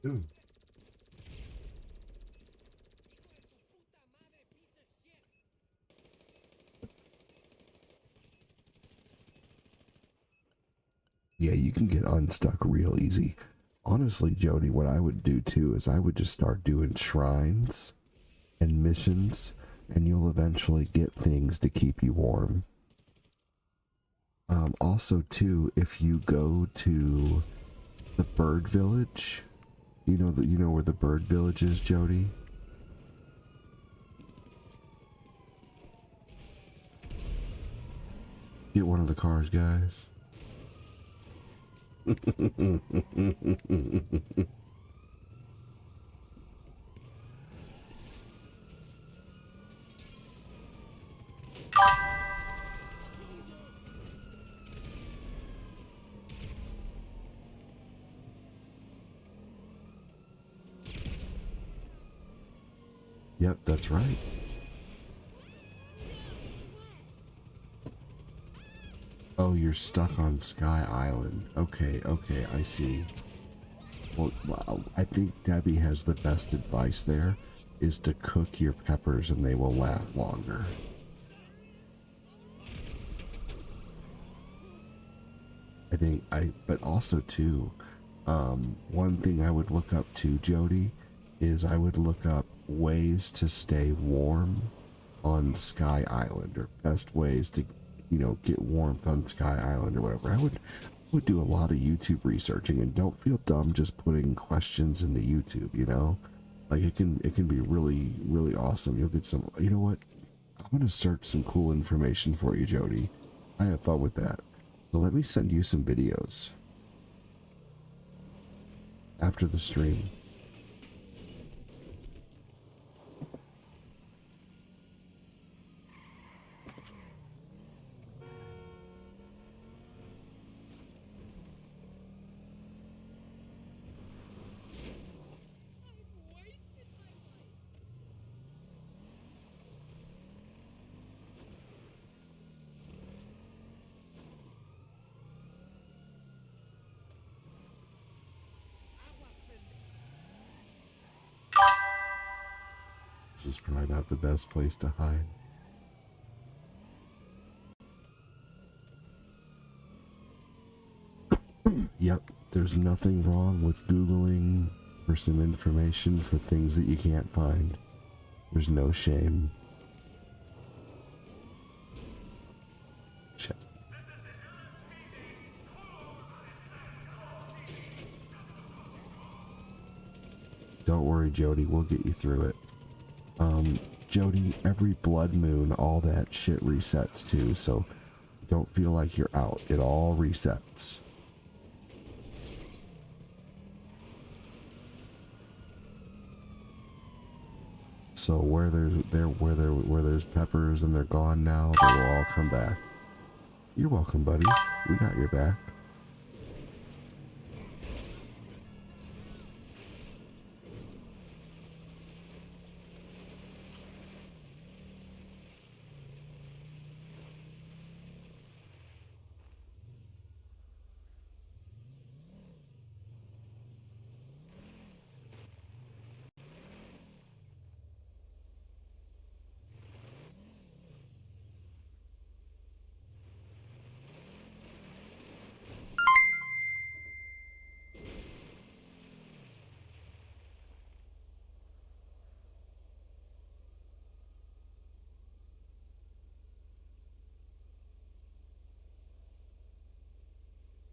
Ooh. Yeah, you can get unstuck real easy. Honestly, Jody, what I would do too is I would just start doing shrines and missions, and you'll eventually get things to keep you warm. Also too, if you go to the bird village, you know where the bird village is, Jody? Get one of the cars, guys. Yep, that's right. Oh, you're stuck on Sky Island. Okay, I see. Well, I think Debbie has the best advice there, is to cook your peppers and they will last longer. But also too, one thing I would look up too, Jody, is I would look up ways to stay warm on Sky Island, or best ways to, get warmth on Sky Island or whatever. I would do a lot of YouTube researching, and don't feel dumb just putting questions into YouTube, like it can be really, really awesome. You'll get some, you know what? I'm going to search some cool information for you, Jody. I have fun with that. So let me send you some videos after the stream. This is probably not the best place to hide. Yep, there's nothing wrong with Googling for some information for things that you can't find. There's no shame. Check. Don't worry, Jody, we'll get you through it. Jody, every blood moon, all that shit resets too, so don't feel like you're out. It all resets. So where there's peppers and they're gone now, they will all come back. You're welcome, buddy. We got your back.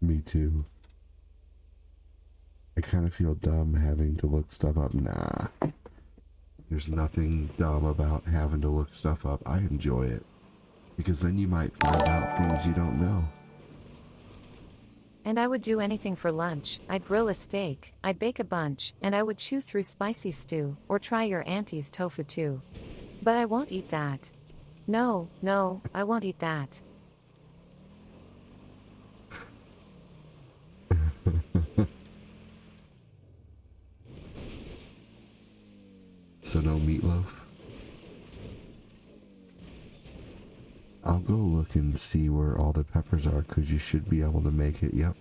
Me too. I kind of feel dumb having to look stuff up. Nah. There's nothing dumb about having to look stuff up. I enjoy it. Because then you might find out things you don't know. And I would do anything for lunch. I'd grill a steak, I'd bake a bunch, and I would chew through spicy stew, or try your auntie's tofu too. But I won't eat that. No, I won't eat that. So no meatloaf? I'll go look and see where all the peppers are, because you should be able to make it. Yep.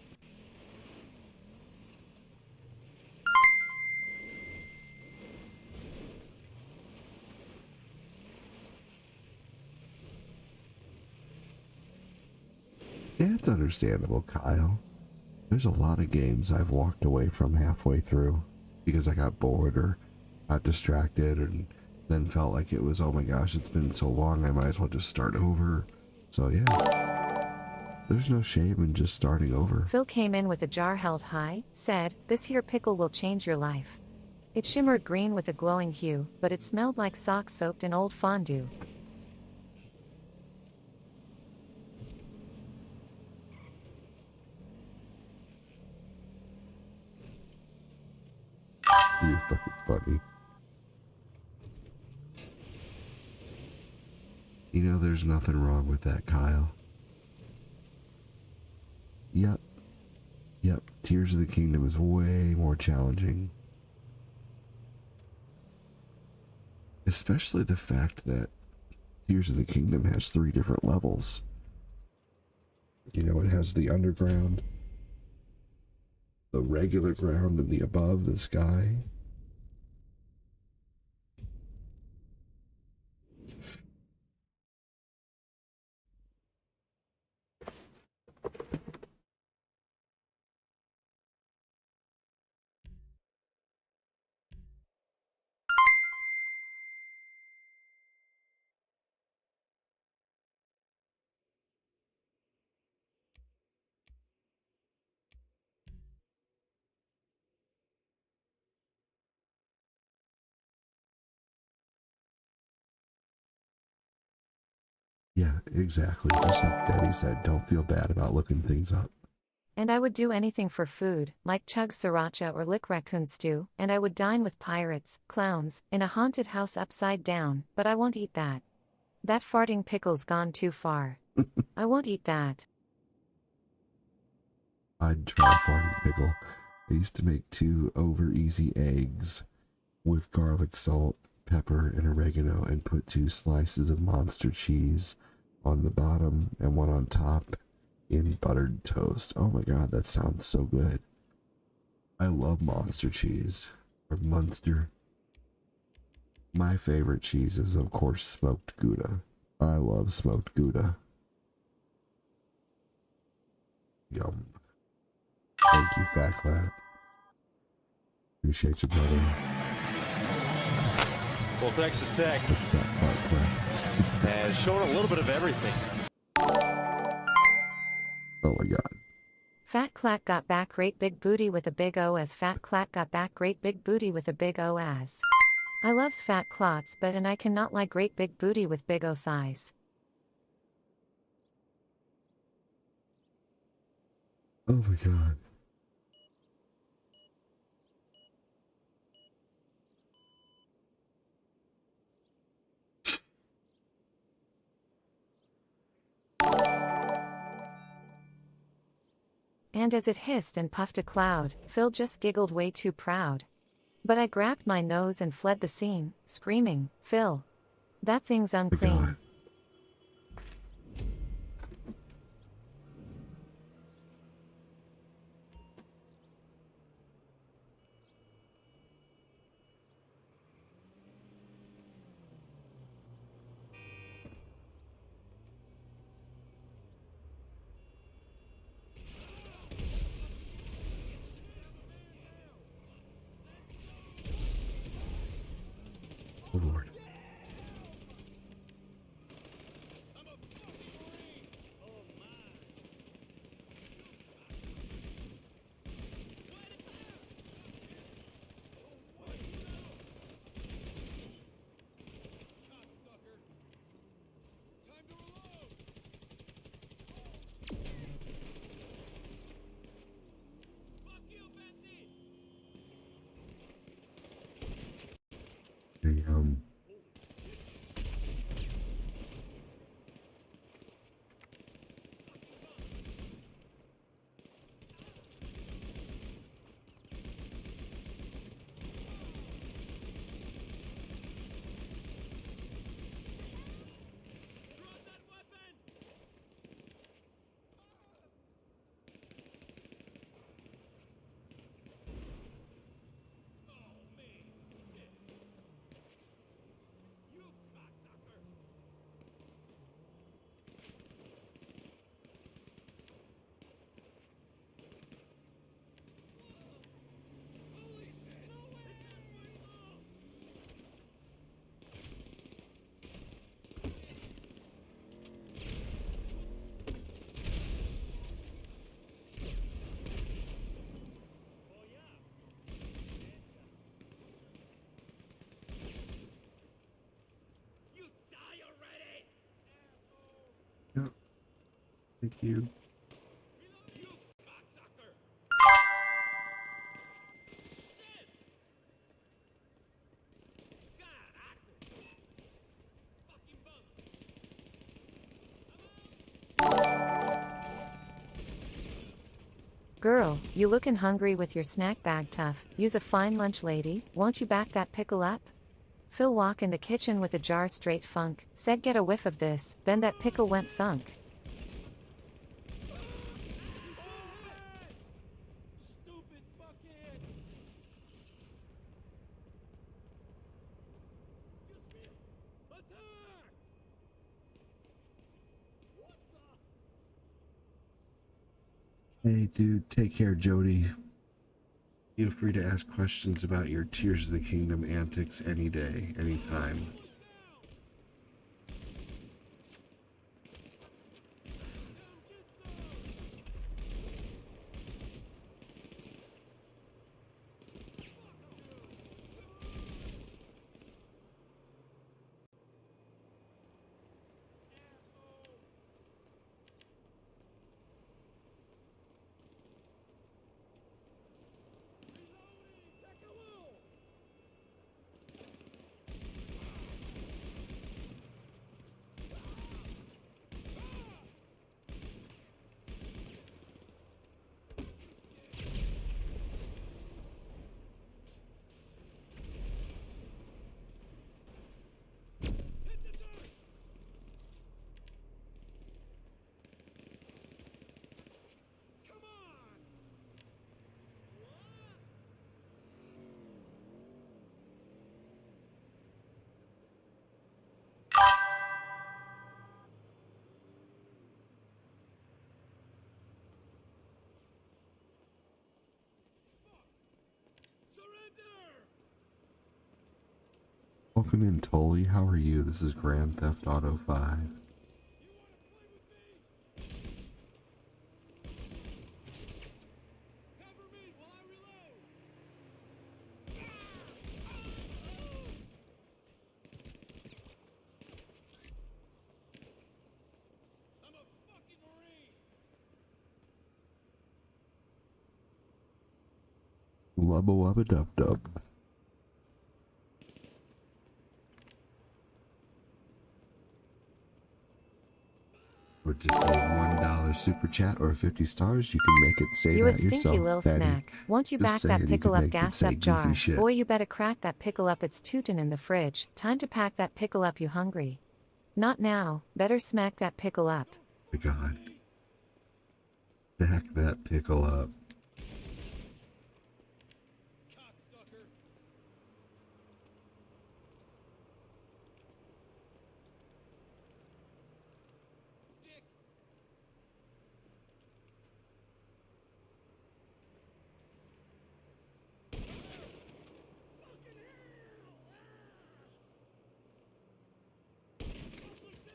Yeah, it's understandable, Kyle. There's a lot of games I've walked away from halfway through because I got bored or got distracted and then felt like it was, oh my gosh, it's been so long, I might as well just start over. So yeah, there's no shame in just starting over. Phil came in with a jar held high, said, "This here pickle will change your life." It shimmered green with a glowing hue, but it smelled like socks soaked in old fondue. You're fucking funny. You know, there's nothing wrong with that, Kyle. Yep. Tears of the Kingdom is way more challenging. Especially the fact that Tears of the Kingdom has 3 different levels. You know, it has the underground, the regular ground, and the above, the sky. Yeah, exactly. Just like Debbie said, don't feel bad about looking things up. And I would do anything for food, like chug sriracha or lick raccoon stew, and I would dine with pirates, clowns, in a haunted house upside down, but I won't eat that. That farting pickle's gone too far. I won't eat that. I'd try a farting pickle. I used to make 2 over easy eggs with garlic, salt, pepper, and oregano, and put 2 slices of monster cheese on the bottom and 1 on top in buttered toast. Oh my god, that sounds so good. I love monster cheese, or Munster. My favorite cheese is, of course, smoked Gouda. I love smoked Gouda. Yum. Thank you, Fat Clap. Appreciate you, brother. Well, Texas Tech The Fat Clap. has shown a little bit of everything. Oh my god. Fat Clack got back great big booty with a big O as Fat Clack got back great big booty with a big O as. I loves fat clots but and I cannot like great big booty with big O thighs. Oh my god. And as it hissed and puffed a cloud, Phil just giggled way too proud. But I grabbed my nose and fled the scene, screaming, Phil. That thing's Oh my unclean. god. Oh Lord. Hey, Yep. Thank you. Girl, you lookin' hungry with your snack bag tough. Use a fine lunch lady, won't you back that pickle up? Phil walk in the kitchen with a jar straight funk, said get a whiff of this, then that pickle went thunk. Stupid fuckhead! Attack! Hey, dude, take care, Jody. Feel free to ask questions about your Tears of the Kingdom antics any day, anytime. Welcome in, Tully. How are you? This is Grand Theft Auto 5. Lubba wubba dub dub. Or just a $1 super chat or 50 stars. You can make it say You that a stinky yourself, little Betty. snack. Won't you Just back say that it, you pickle can up make it gassed say up jar? goofy shit. Boy, you better crack that pickle up, it's tootin' in the fridge. Time to pack that pickle up, you hungry? Not now, better smack that pickle up. Oh my God. Back that pickle up.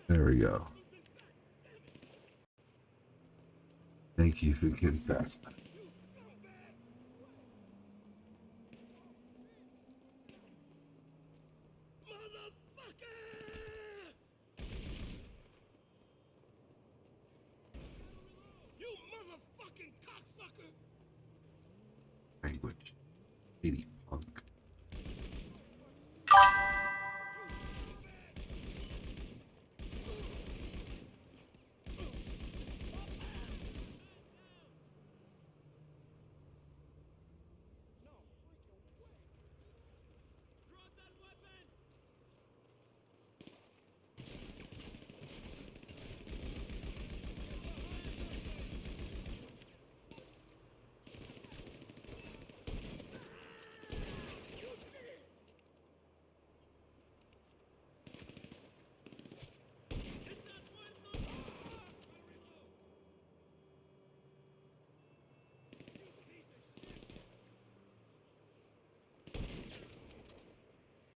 There we go. Thank you for getting back. You motherfucking cocksucker! Language. 80 punk.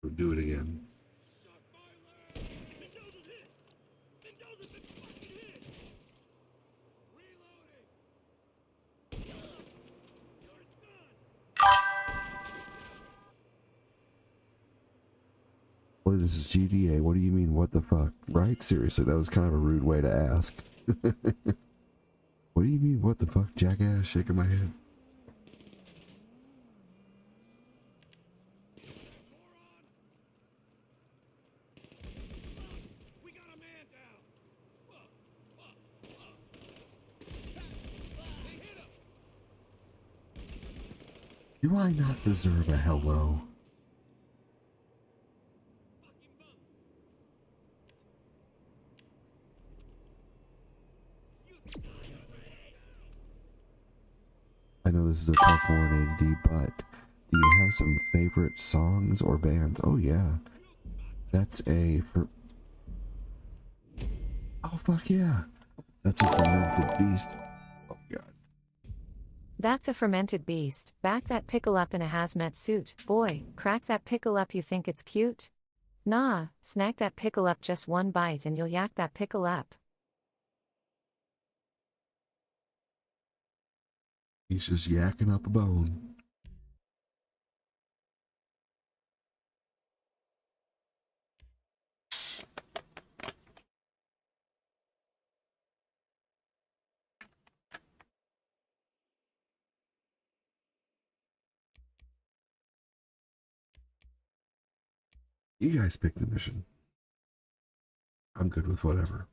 We'll do it again. Boy, this is GTA. What do you mean, what the fuck? Right? Seriously, that was kind of a rude way to ask. What do you mean, what the fuck, jackass? Shaking my head. Do I not deserve a hello? I know this is a tough one, AD, but do you have some favorite songs or bands? Oh yeah. That's a... Oh fuck yeah. That's a fermented beast. Oh god. That's a fermented beast. Back that pickle up in a hazmat suit. Boy, crack that pickle up, you think it's cute? Nah, snack that pickle up, just one bite and you'll yak that pickle up. He's just yakking up a bone. You guys pick the mission. I'm good with whatever.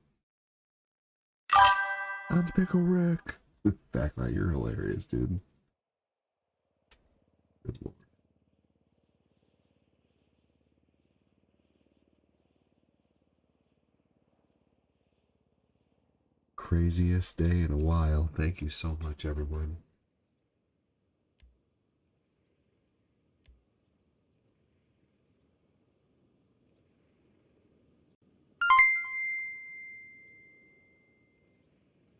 I'm Pickle Rick. Backlight, you're hilarious, dude. Good lord. Craziest day in a while. Thank you so much, everyone.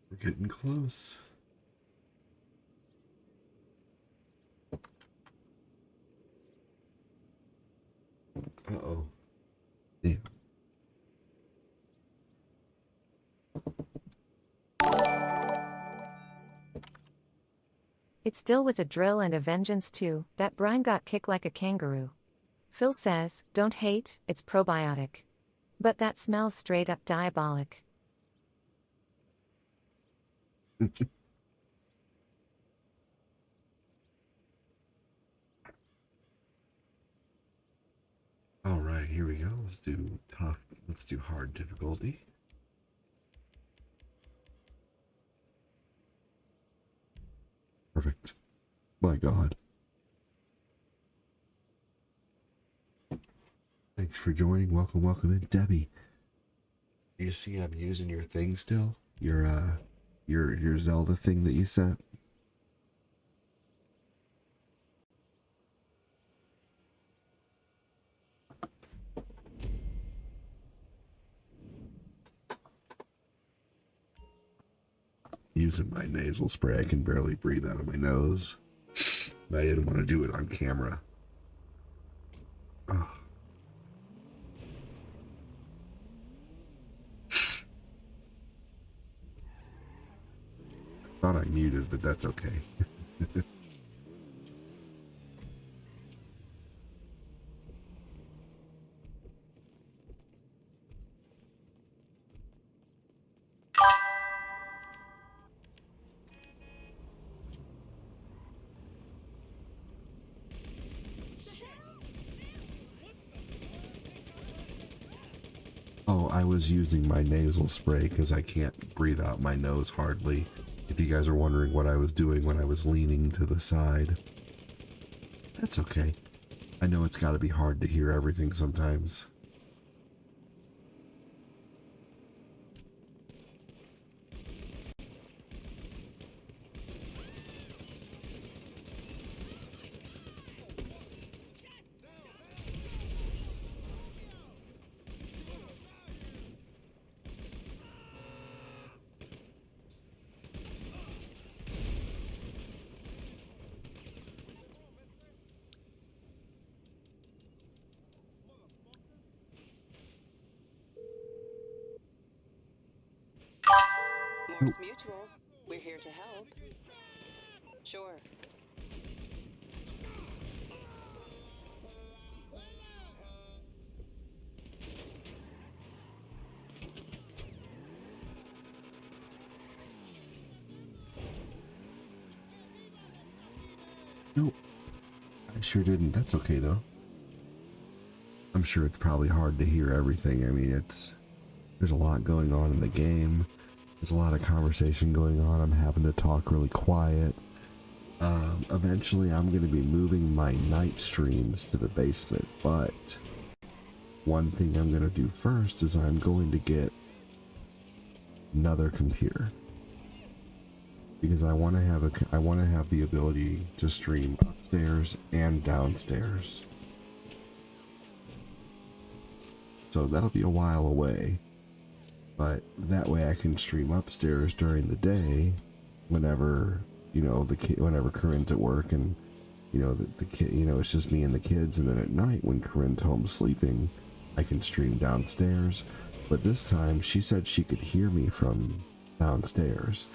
We're getting close. Uh-oh. It's still with a drill and a vengeance too, that brine got kicked like a kangaroo. Phil says, don't hate, it's probiotic. But that smells straight up diabolic. All right, here we go. Let's do tough. Let's do hard difficulty. Perfect. My God. Thanks for joining. Welcome, welcome in, Debbie. Do you see I'm using your thing still? Your Zelda thing that you sent? Using my nasal spray, I can barely breathe out of my nose. I didn't want to do it on camera. Oh. Thought I muted, but that's okay. Oh, I was using my nasal spray because I can't breathe out my nose hardly. If you guys are wondering what I was doing when I was leaning to the side. That's okay. I know it's got to be hard to hear everything sometimes. Morse Mutual. We're here to help. Sure. Nope. I sure didn't. That's okay though. I'm sure it's probably hard to hear everything. I mean, there's a lot going on in the game. There's a lot of conversation going on. I'm having to talk really quiet. Eventually I'm going to be moving my night streams to the basement, but one thing I'm going to do first is I'm going to get another computer. Because I want to have the ability to stream upstairs and downstairs. So that'll be a while away. But that way I can stream upstairs during the day whenever, whenever Corinne's at work and, the kid, it's just me and the kids. And then at night when Corinne's home sleeping, I can stream downstairs. But this time she said she could hear me from downstairs.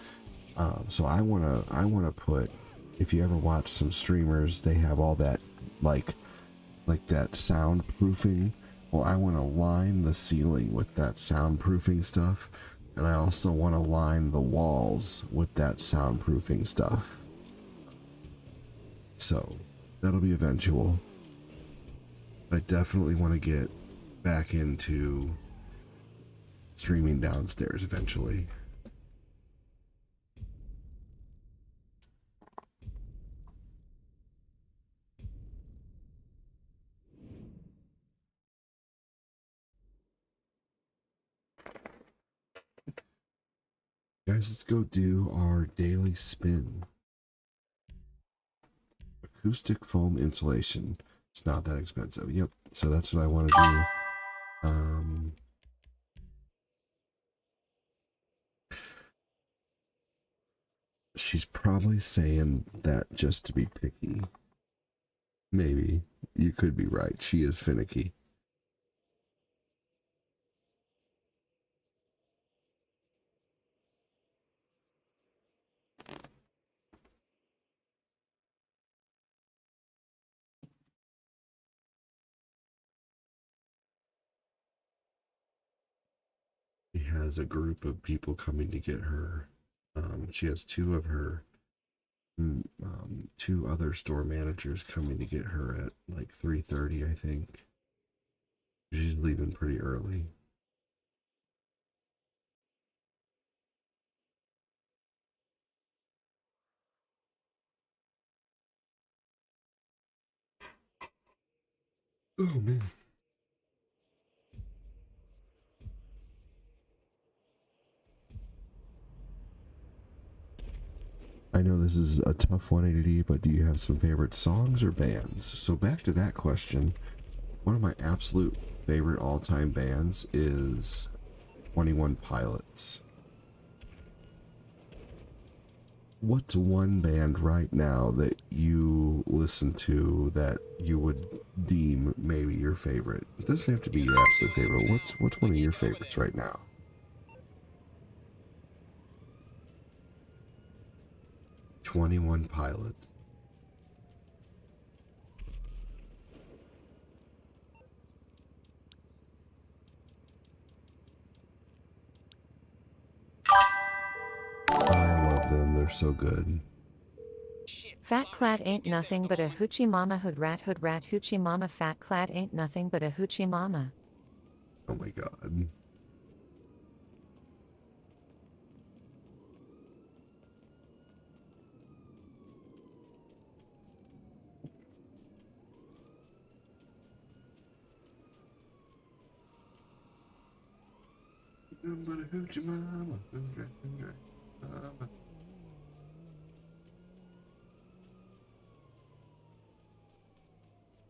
So I wanna put, if you ever watch some streamers, they have all that, like that soundproofing. Well, I want to line the ceiling with that soundproofing stuff, and I also want to line the walls with that soundproofing stuff. So, that'll be eventual. I definitely want to get back into streaming downstairs eventually. Guys, let's go do our daily spin. Acoustic foam insulation. It's not that expensive. Yep. So that's what I want to do. She's probably saying that just to be picky. Maybe. You could be right. She is finicky. has a group of people coming to get her. She has two of her, two other store managers coming to get her at like 3:30, I think. She's leaving pretty early. Oh man. I know this is a tough 180, but do you have some favorite songs or bands? So back to that question, one of my absolute favorite all-time bands is 21 Pilots. What's one band right now that you listen to that you would deem maybe your favorite? It doesn't have to be your absolute favorite. What's one of your favorites right now? "21 Pilots." I love them. They're so good. Fat clad ain't nothing but a hoochie mama hood rat hoochie mama. Fat clad ain't nothing but a hoochie mama. Oh my god. But a hoochie mama. Mama.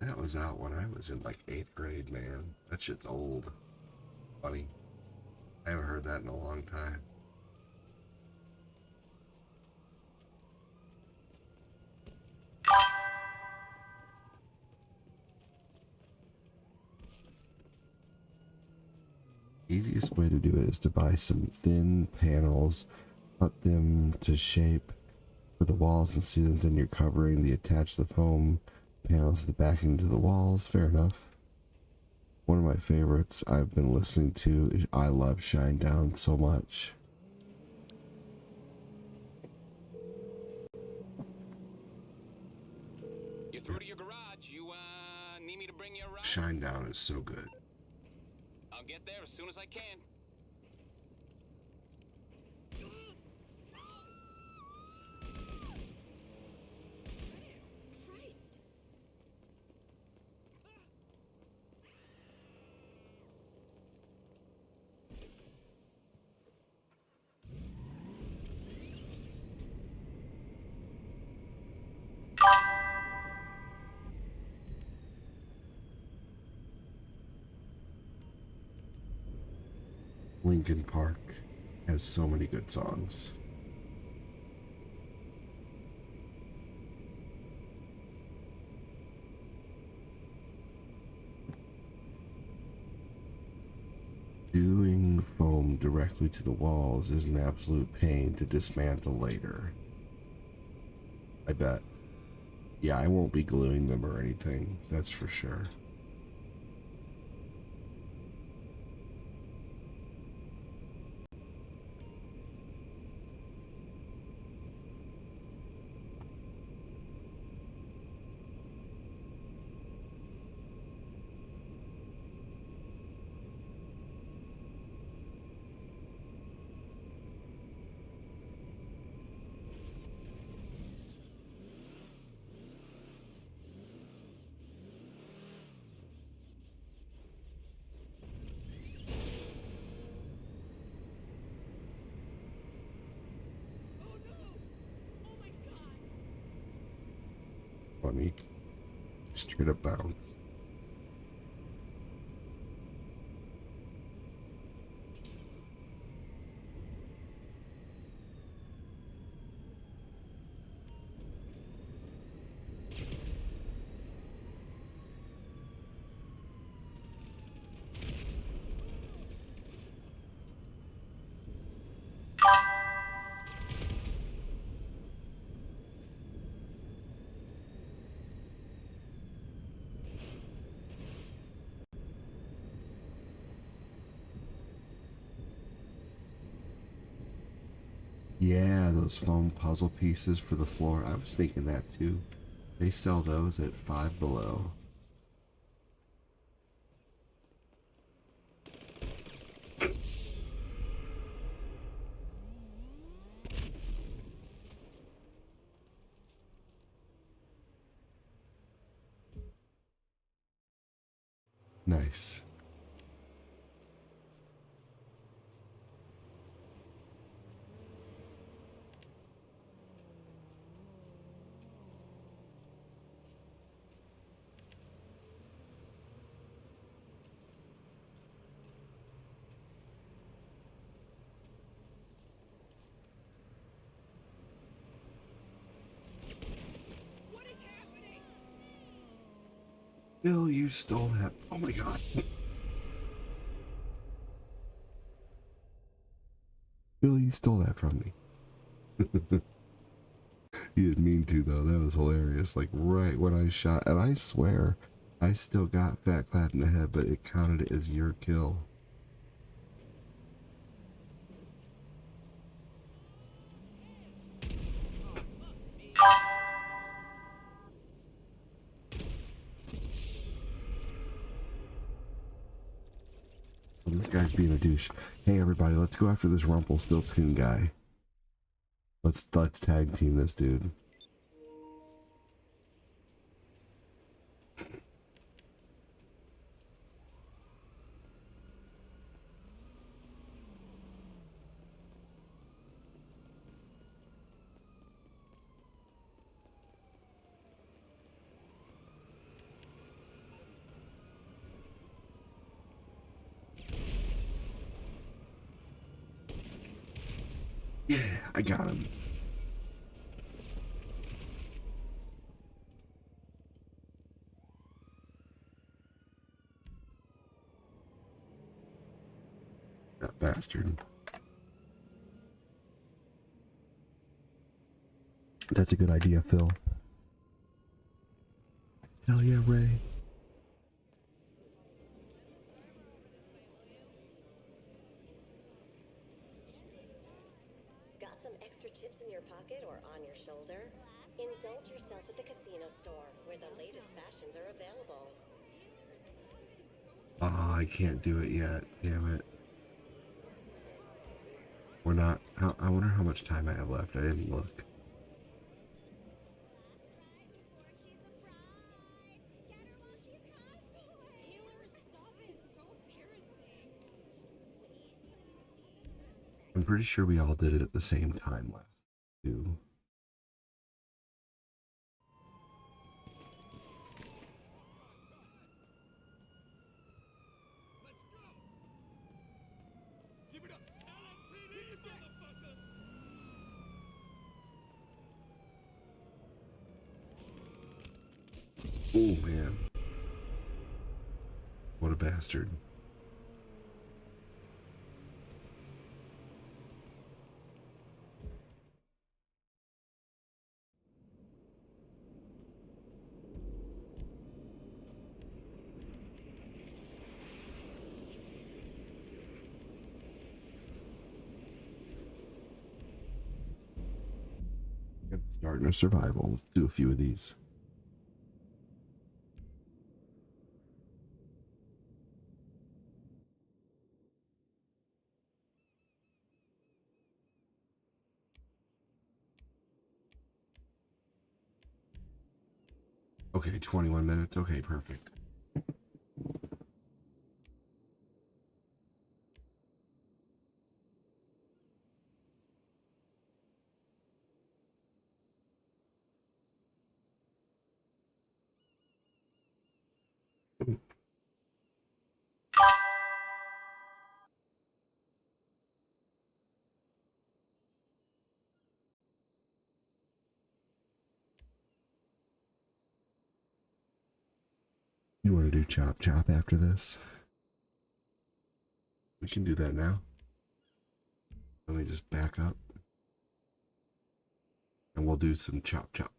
That was out when I was in like 8th grade, man. That shit's old. Funny. I haven't heard that in a long time. Easiest way to do it is to buy some thin panels, cut them to shape for the walls and ceilings, and you're covering the attach the foam panels, the backing to the walls. Fair enough. One of my favorites I've been listening to is I love Shinedown so much. You're through to your garage. You need me to bring you around? Shinedown is so good. I'll get there as soon as I can. Linkin Park has so many good songs. Doing foam directly to the walls is an absolute pain to dismantle later. I bet. Yeah, I won't be gluing them or anything, that's for sure. Funny. Straight up bounce. Yeah, those foam puzzle pieces for the floor. I was thinking that too. They sell those at Five Below. Nice. Bill, you stole that. Oh my god. Bill, you stole that from me. You didn't mean to, though. That was hilarious. Like, right when I shot, and I swear, I still got Fat Clad in the head, but it counted it as your kill. This guy's being a douche. Hey, everybody, let's go after this Rumpelstiltskin guy. Let's tag team this dude. Yeah, I got him. That bastard. That's a good idea, Phil. Hell yeah, Ray. Got some extra chips in your pocket or on your shoulder? Indulge yourself at the casino store, where the latest fashions are available. Oh, I can't do it yet. Damn it. We're not. I wonder how much time I have left. I didn't look. I'm pretty sure we all did it at the same time last too. Oh man. What a bastard. Starting a survival. Let's do a few of these. Okay, 21 minutes. Okay, perfect. You want to do chop chop after this? We can do that now. Let me just back up. And we'll do some chop chop.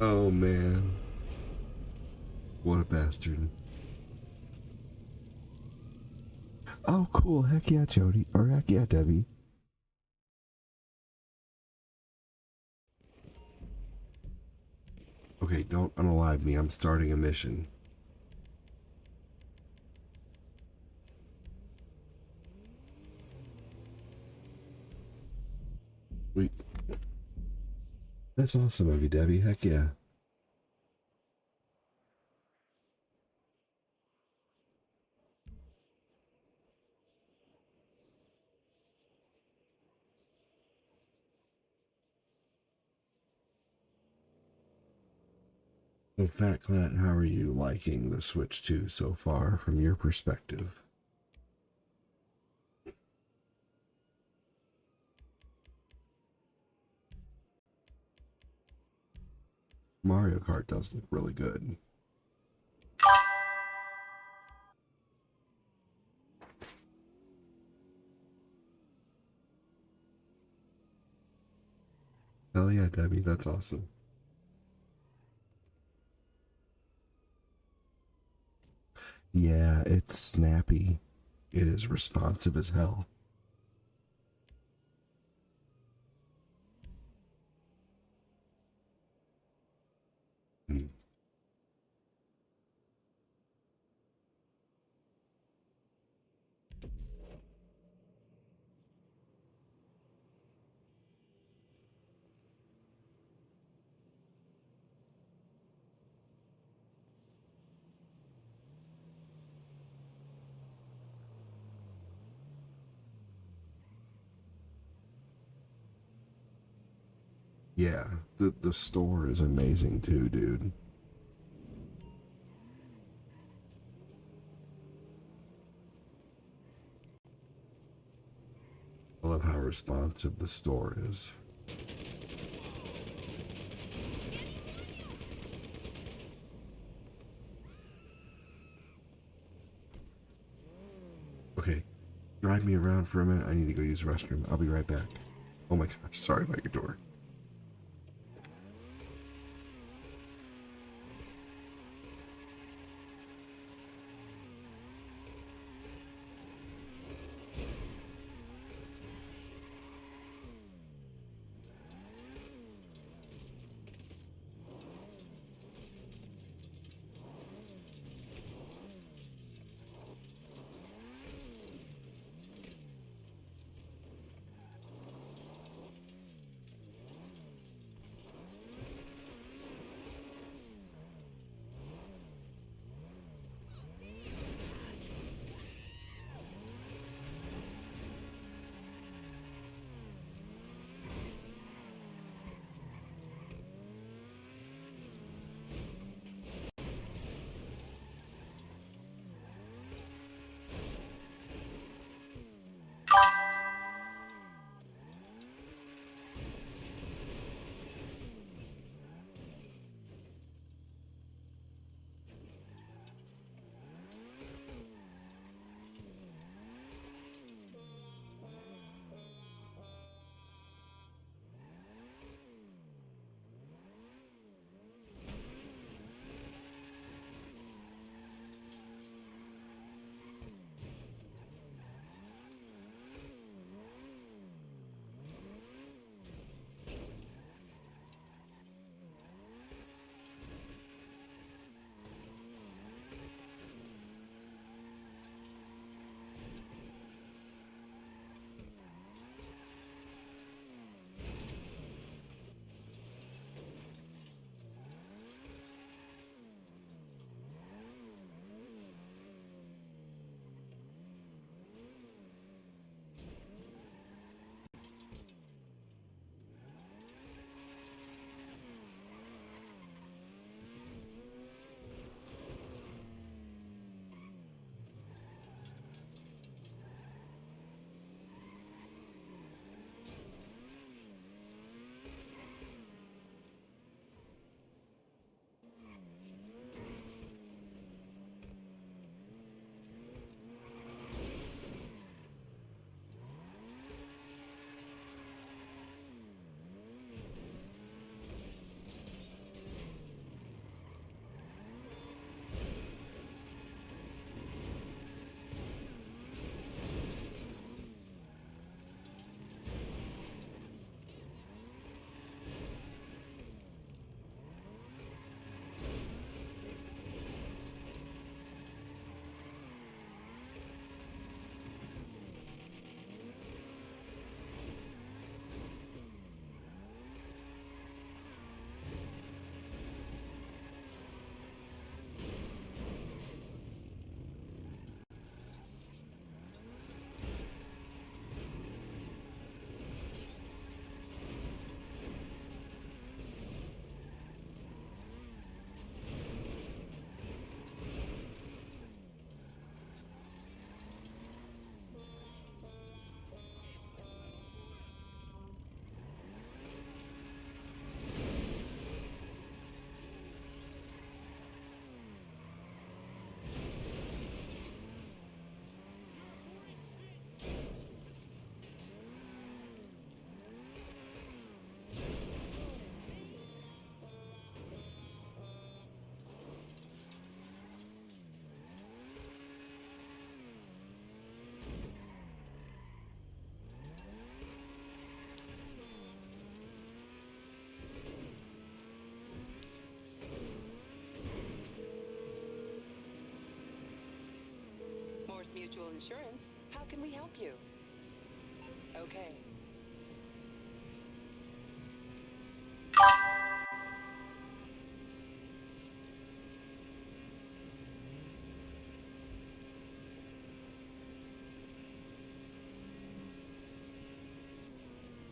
Oh man. What a bastard. Oh cool, heck yeah, Jody. Or heck yeah, Debbie. Okay, don't unalive me. I'm starting a mission. Wait. That's awesome of you, Debbie. Heck yeah. So, Fat Clat, how are you liking the Switch 2 so far from your perspective? Mario Kart does look really good. Hell yeah, Debbie, that's awesome. Yeah, it's snappy. It is responsive as hell. Hmm. Yeah, the store is amazing too, dude. I love how responsive the store is. Okay, drive me around for a minute. I need to go use the restroom. I'll be right back. Oh my gosh, sorry about your door. insurance. How can we help you? Okay.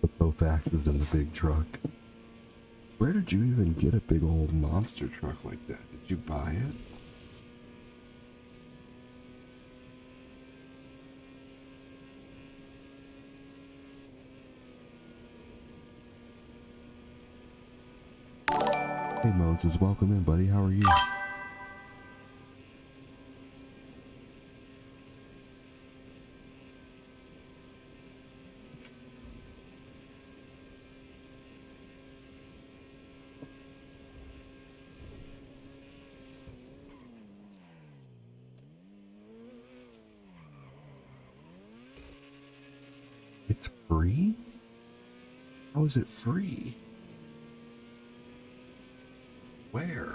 The Kofax is in the big truck. Where did you even get a big old monster truck like that? Did you buy it? Hey Moses, welcome in, buddy. How are you? It's free? How is it free? Where?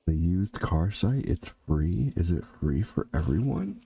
The used car site, it's free? Is it free for everyone?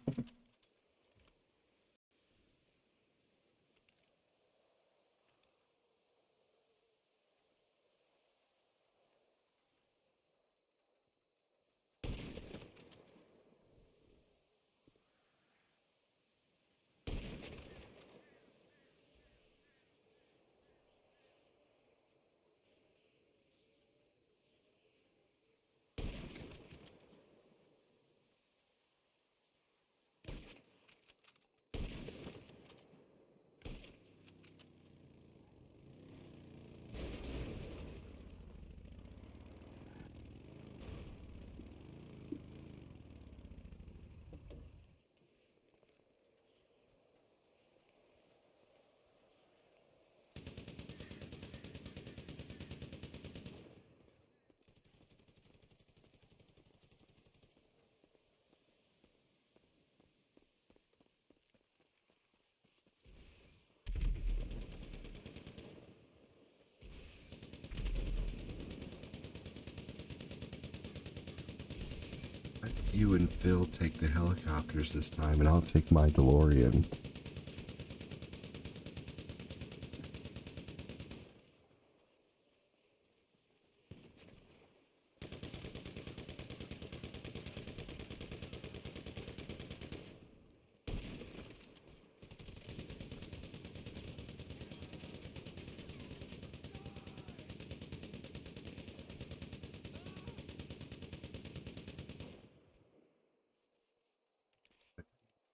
You and Phil take the helicopters this time, and I'll take my DeLorean.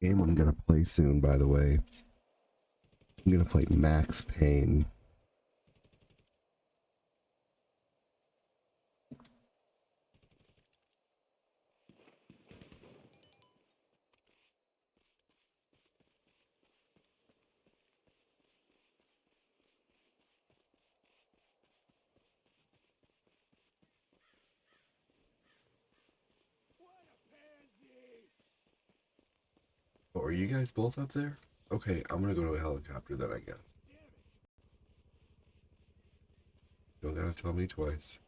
Game I'm gonna play soon, by the way. I'm gonna play Max Payne. Oh, are you guys both up there? Okay, I'm gonna go to a helicopter then, I guess. Don't gotta tell me twice.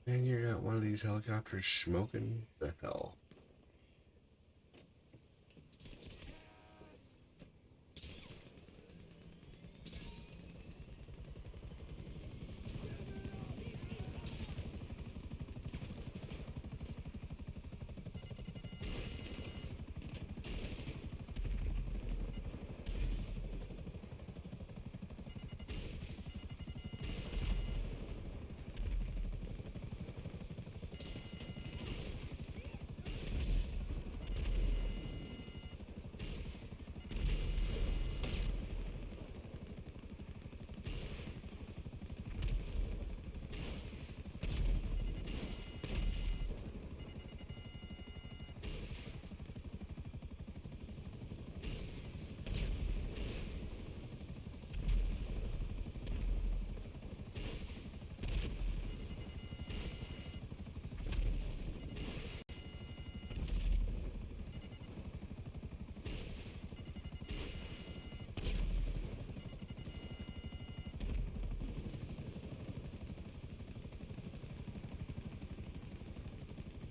Man, you're at one of these helicopters smoking? The hell?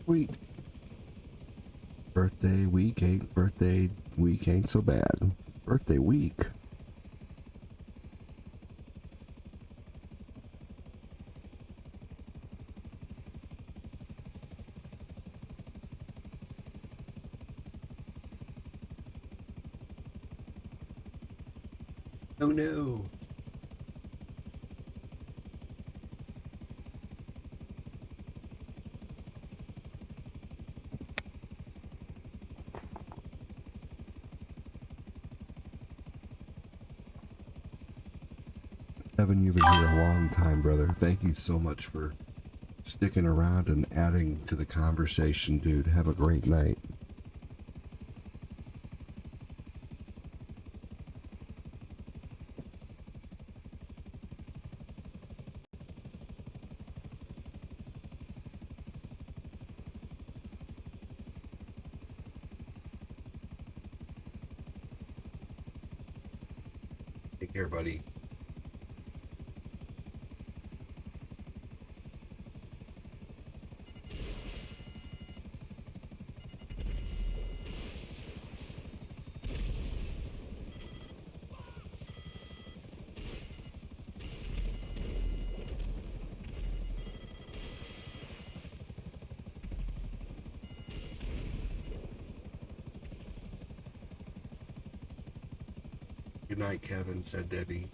Sweet. Birthday week ain't so bad. Birthday week. Oh no. Evan, you've been here a long time, brother. Thank you so much for sticking around and adding to the conversation, dude. Have a great night. Take care, buddy. Good night, Kevin, said Debbie.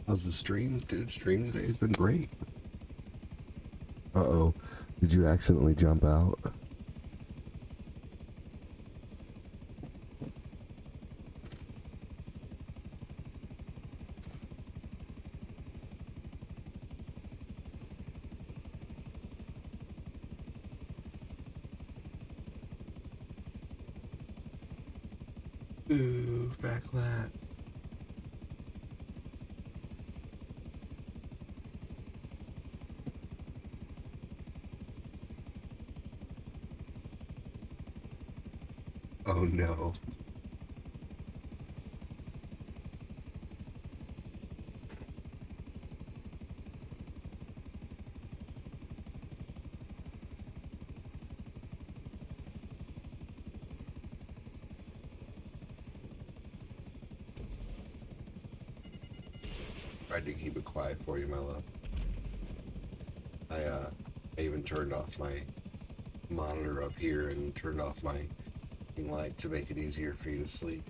How's the stream? Dude, stream today has been great. Uh-oh. Did you accidentally jump out? Ooh, backlat. Oh no. Tried to keep it quiet for you, my love. I even turned off my monitor up here and turned off my light to make it easier for you to sleep.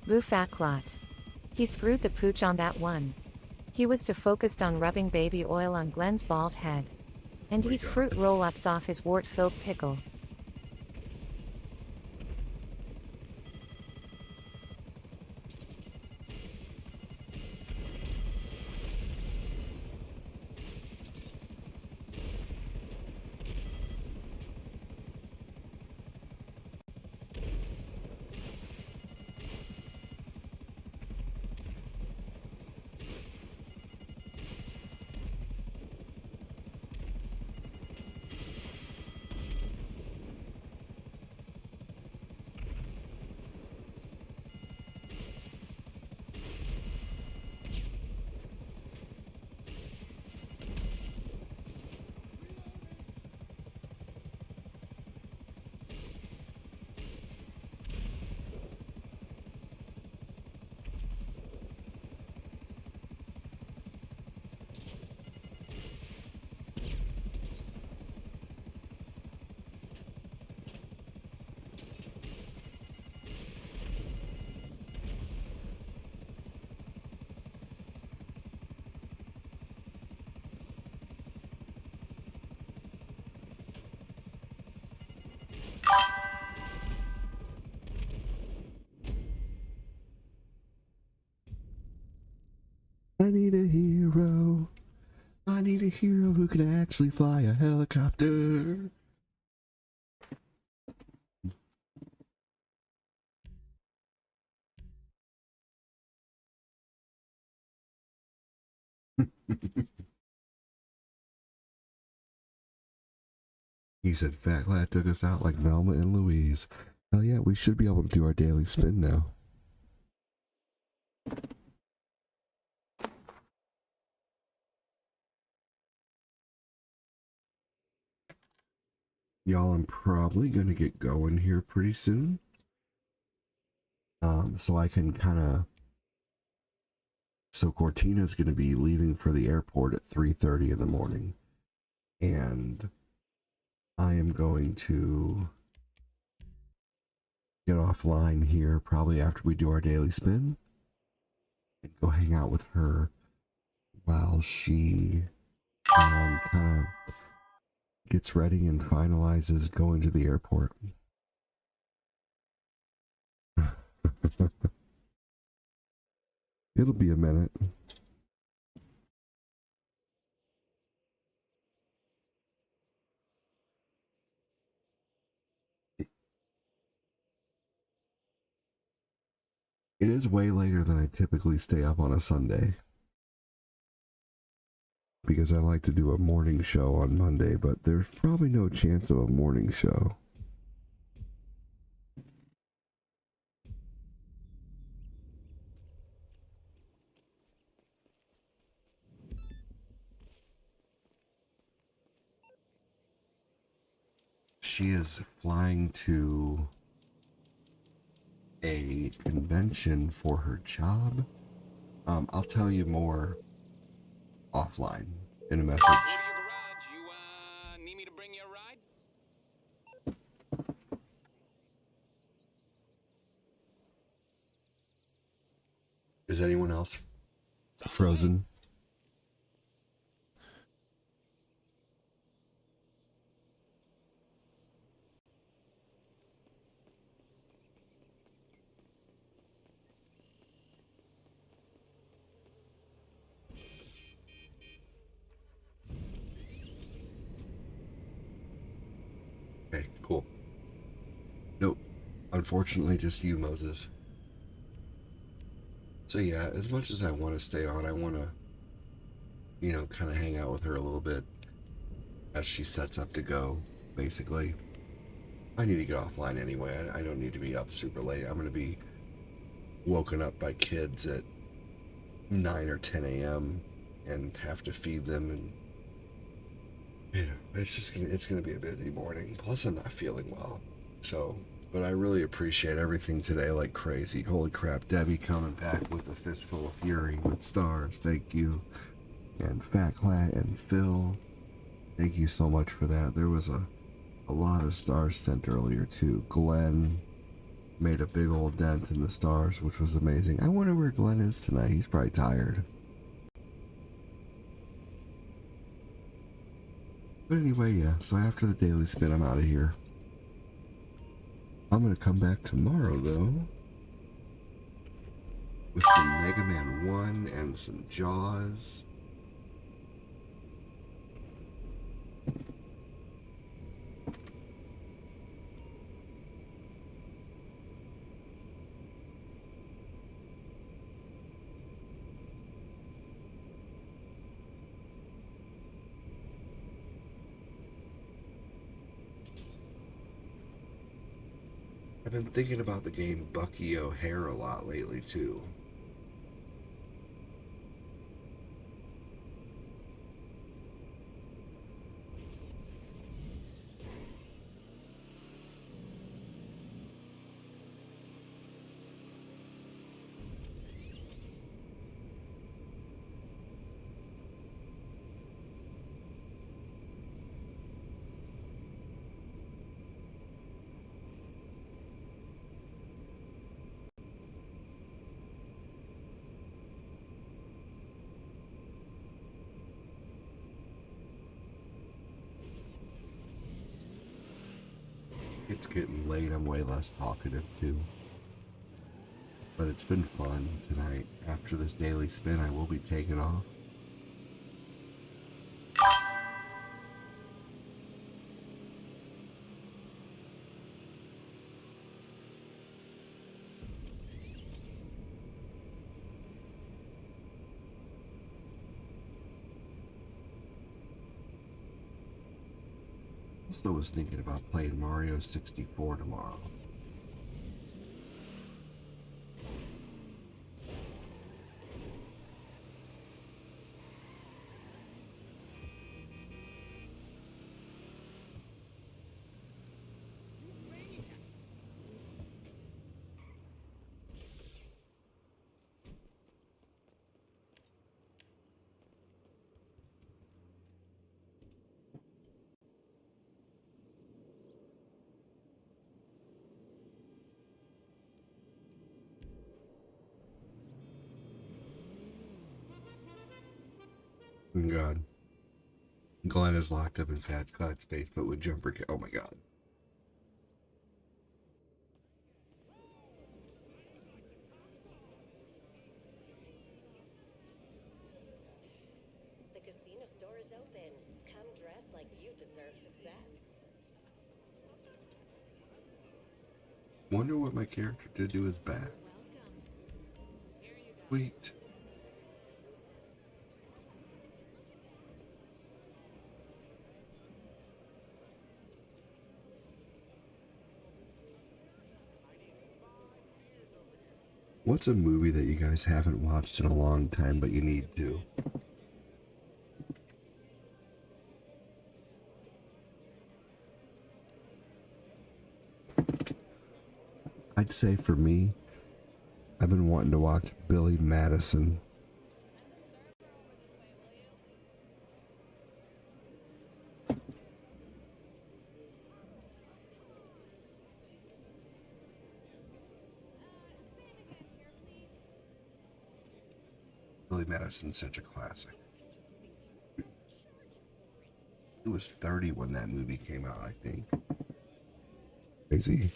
Boo Facklot. He screwed the pooch on that one. He was too focused on rubbing baby oil on Glenn's bald head. And eat fruit roll-ups off his wart-filled pickle. I need a hero. I need a hero who can actually fly a helicopter. He said Fat Lad took us out like Velma and Louise. Hell yeah, we should be able to do our daily spin now. Y'all, I'm probably gonna get going here pretty soon. So I can so Cortina's gonna be leaving for the airport at 3:30 in the morning. And I am going to get offline here probably after we do our daily spin and go hang out with her while she kind of gets ready and finalizes going to the airport. It'll be a minute. It is way later than I typically stay up on a Sunday, because I like to do a morning show on Monday, but there's probably no chance of a morning show. She is flying to a convention for her job. I'll tell you more offline in a message. You need me to bring you a ride? Is anyone else frozen? Okay, cool. Nope. Unfortunately, just you, Moses. So yeah, as much as I want to stay on, I want to, you know, kind of hang out with her a little bit as she sets up to go, basically. I need to get offline anyway. I don't need to be up super late. I'm going to be woken up by kids at 9 or 10 a.m. and have to feed them, and you know, it's gonna be a busy morning. Plus, I'm not feeling well. So, but I really appreciate everything today like crazy. Holy crap, Debbie coming back with a fistful of fury with stars. Thank you. And Fat Clat and Phil, thank you so much for that. There was a lot of stars sent earlier too. Glenn, Made a big old dent in the stars, which was amazing. I wonder where Glenn is tonight. He's probably tired. But anyway, yeah, so after the daily spin, I'm out of here. I'm gonna come back tomorrow, though, with some Mega Man 1 and some Jaws. I've been thinking about the game Bucky O'Hare a lot lately, too. It's getting late, I'm way less talkative too. But it's been fun tonight. After this daily spin, I will be taking off. Also was thinking about playing Mario 64 tomorrow. Oh my god. Glenn is locked up in Fat Cloud Space, but with Jumper oh my god. The casino store is open. Come dressed like you deserve success. Wonder what my character did to his back. Sweet. What's a movie that you guys haven't watched in a long time but you need to? I'd say for me, I've been wanting to watch Billy Madison. Billy Madison's such a classic. He was 30 when that movie came out, I think. Crazy.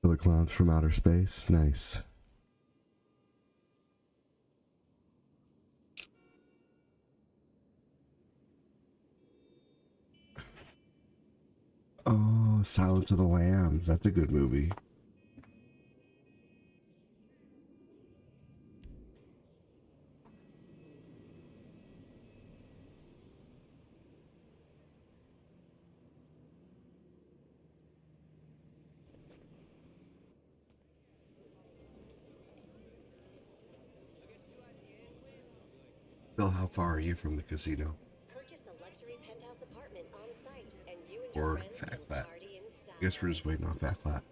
Killer Clowns from Outer Space, nice. Oh, Silence of the Lambs. That's a good movie. Bill, how far are you from the casino? Purchase a luxury penthouse apartment on site, and you and your Or friends Fat can Flat? party in style. I guess we're just waiting on Fat Flat.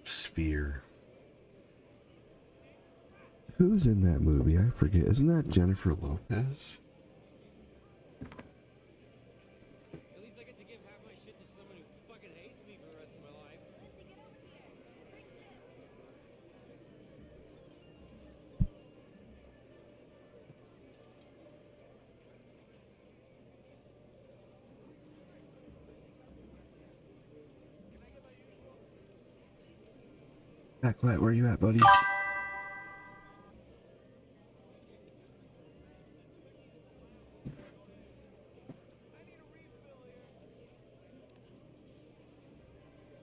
Sphere. Who's in that movie? I forget. Isn't that Jennifer Lopez? At least I get to give half my shit to someone who fucking hates me for the rest of my life. Fat Flat, where you at, buddy?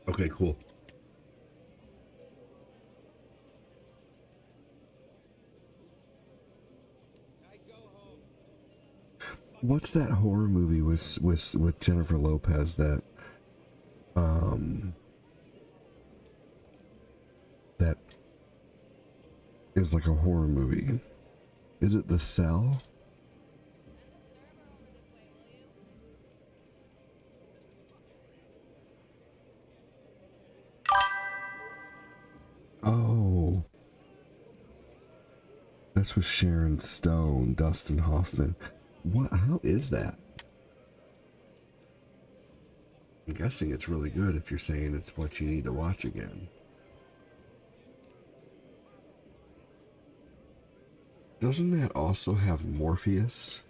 Okay, cool. What's that horror movie with Jennifer Lopez that that is like a horror movie? Is it The Cell? Oh, that's with Sharon Stone, Dustin Hoffman. What? How is that? I'm guessing it's really good if you're saying it's what you need to watch again. Doesn't that also have Morpheus?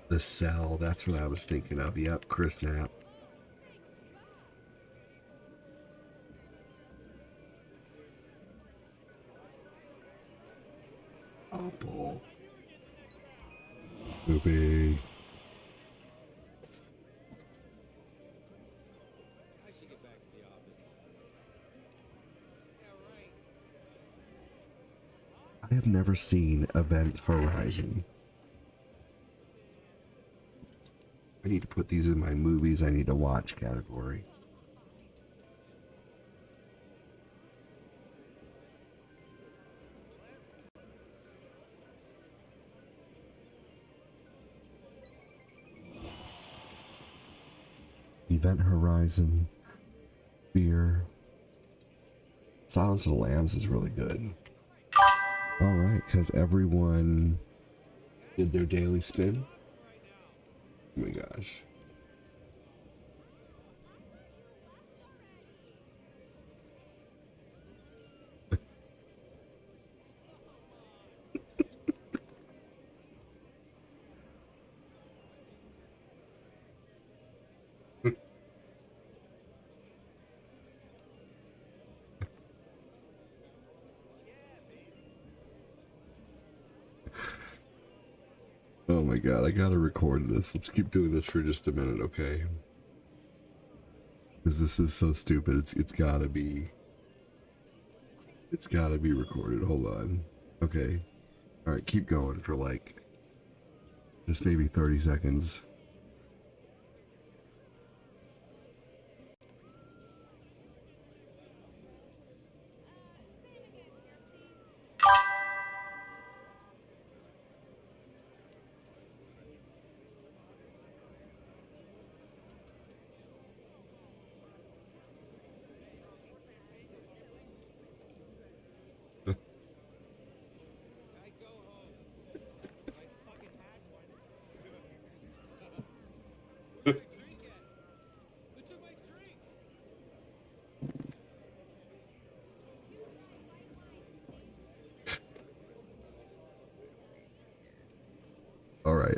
The Cell, that's what I was thinking of. Yep, Chris Knapp. Oh, bull. Poopy. I should get back to the office. Yeah, right. I have never seen Event Horizon. I need to put these in my movies I need to watch category. Event Horizon, Fear. Silence of the Lambs is really good. Alright, because everyone did their daily spin. Oh my gosh. Oh my god, I gotta record this. Let's keep doing this for just a minute, okay? Because this is so stupid. It's gotta be recorded. Hold on. Okay. Alright, keep going for like just maybe 30 seconds. I go home. If I fucking had one. Where's my drink at? Who took my drink?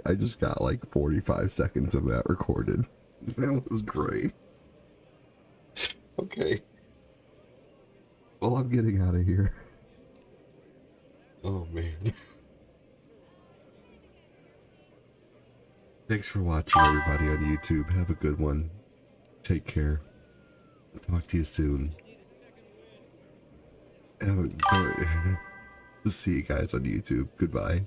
I just got like 45 seconds of that recorded. That was great. Okay. Well, I'm getting out of here. Oh, man. Thanks for watching, everybody on YouTube. Have a good one. Take care. Talk to you soon. See you guys on YouTube. Goodbye.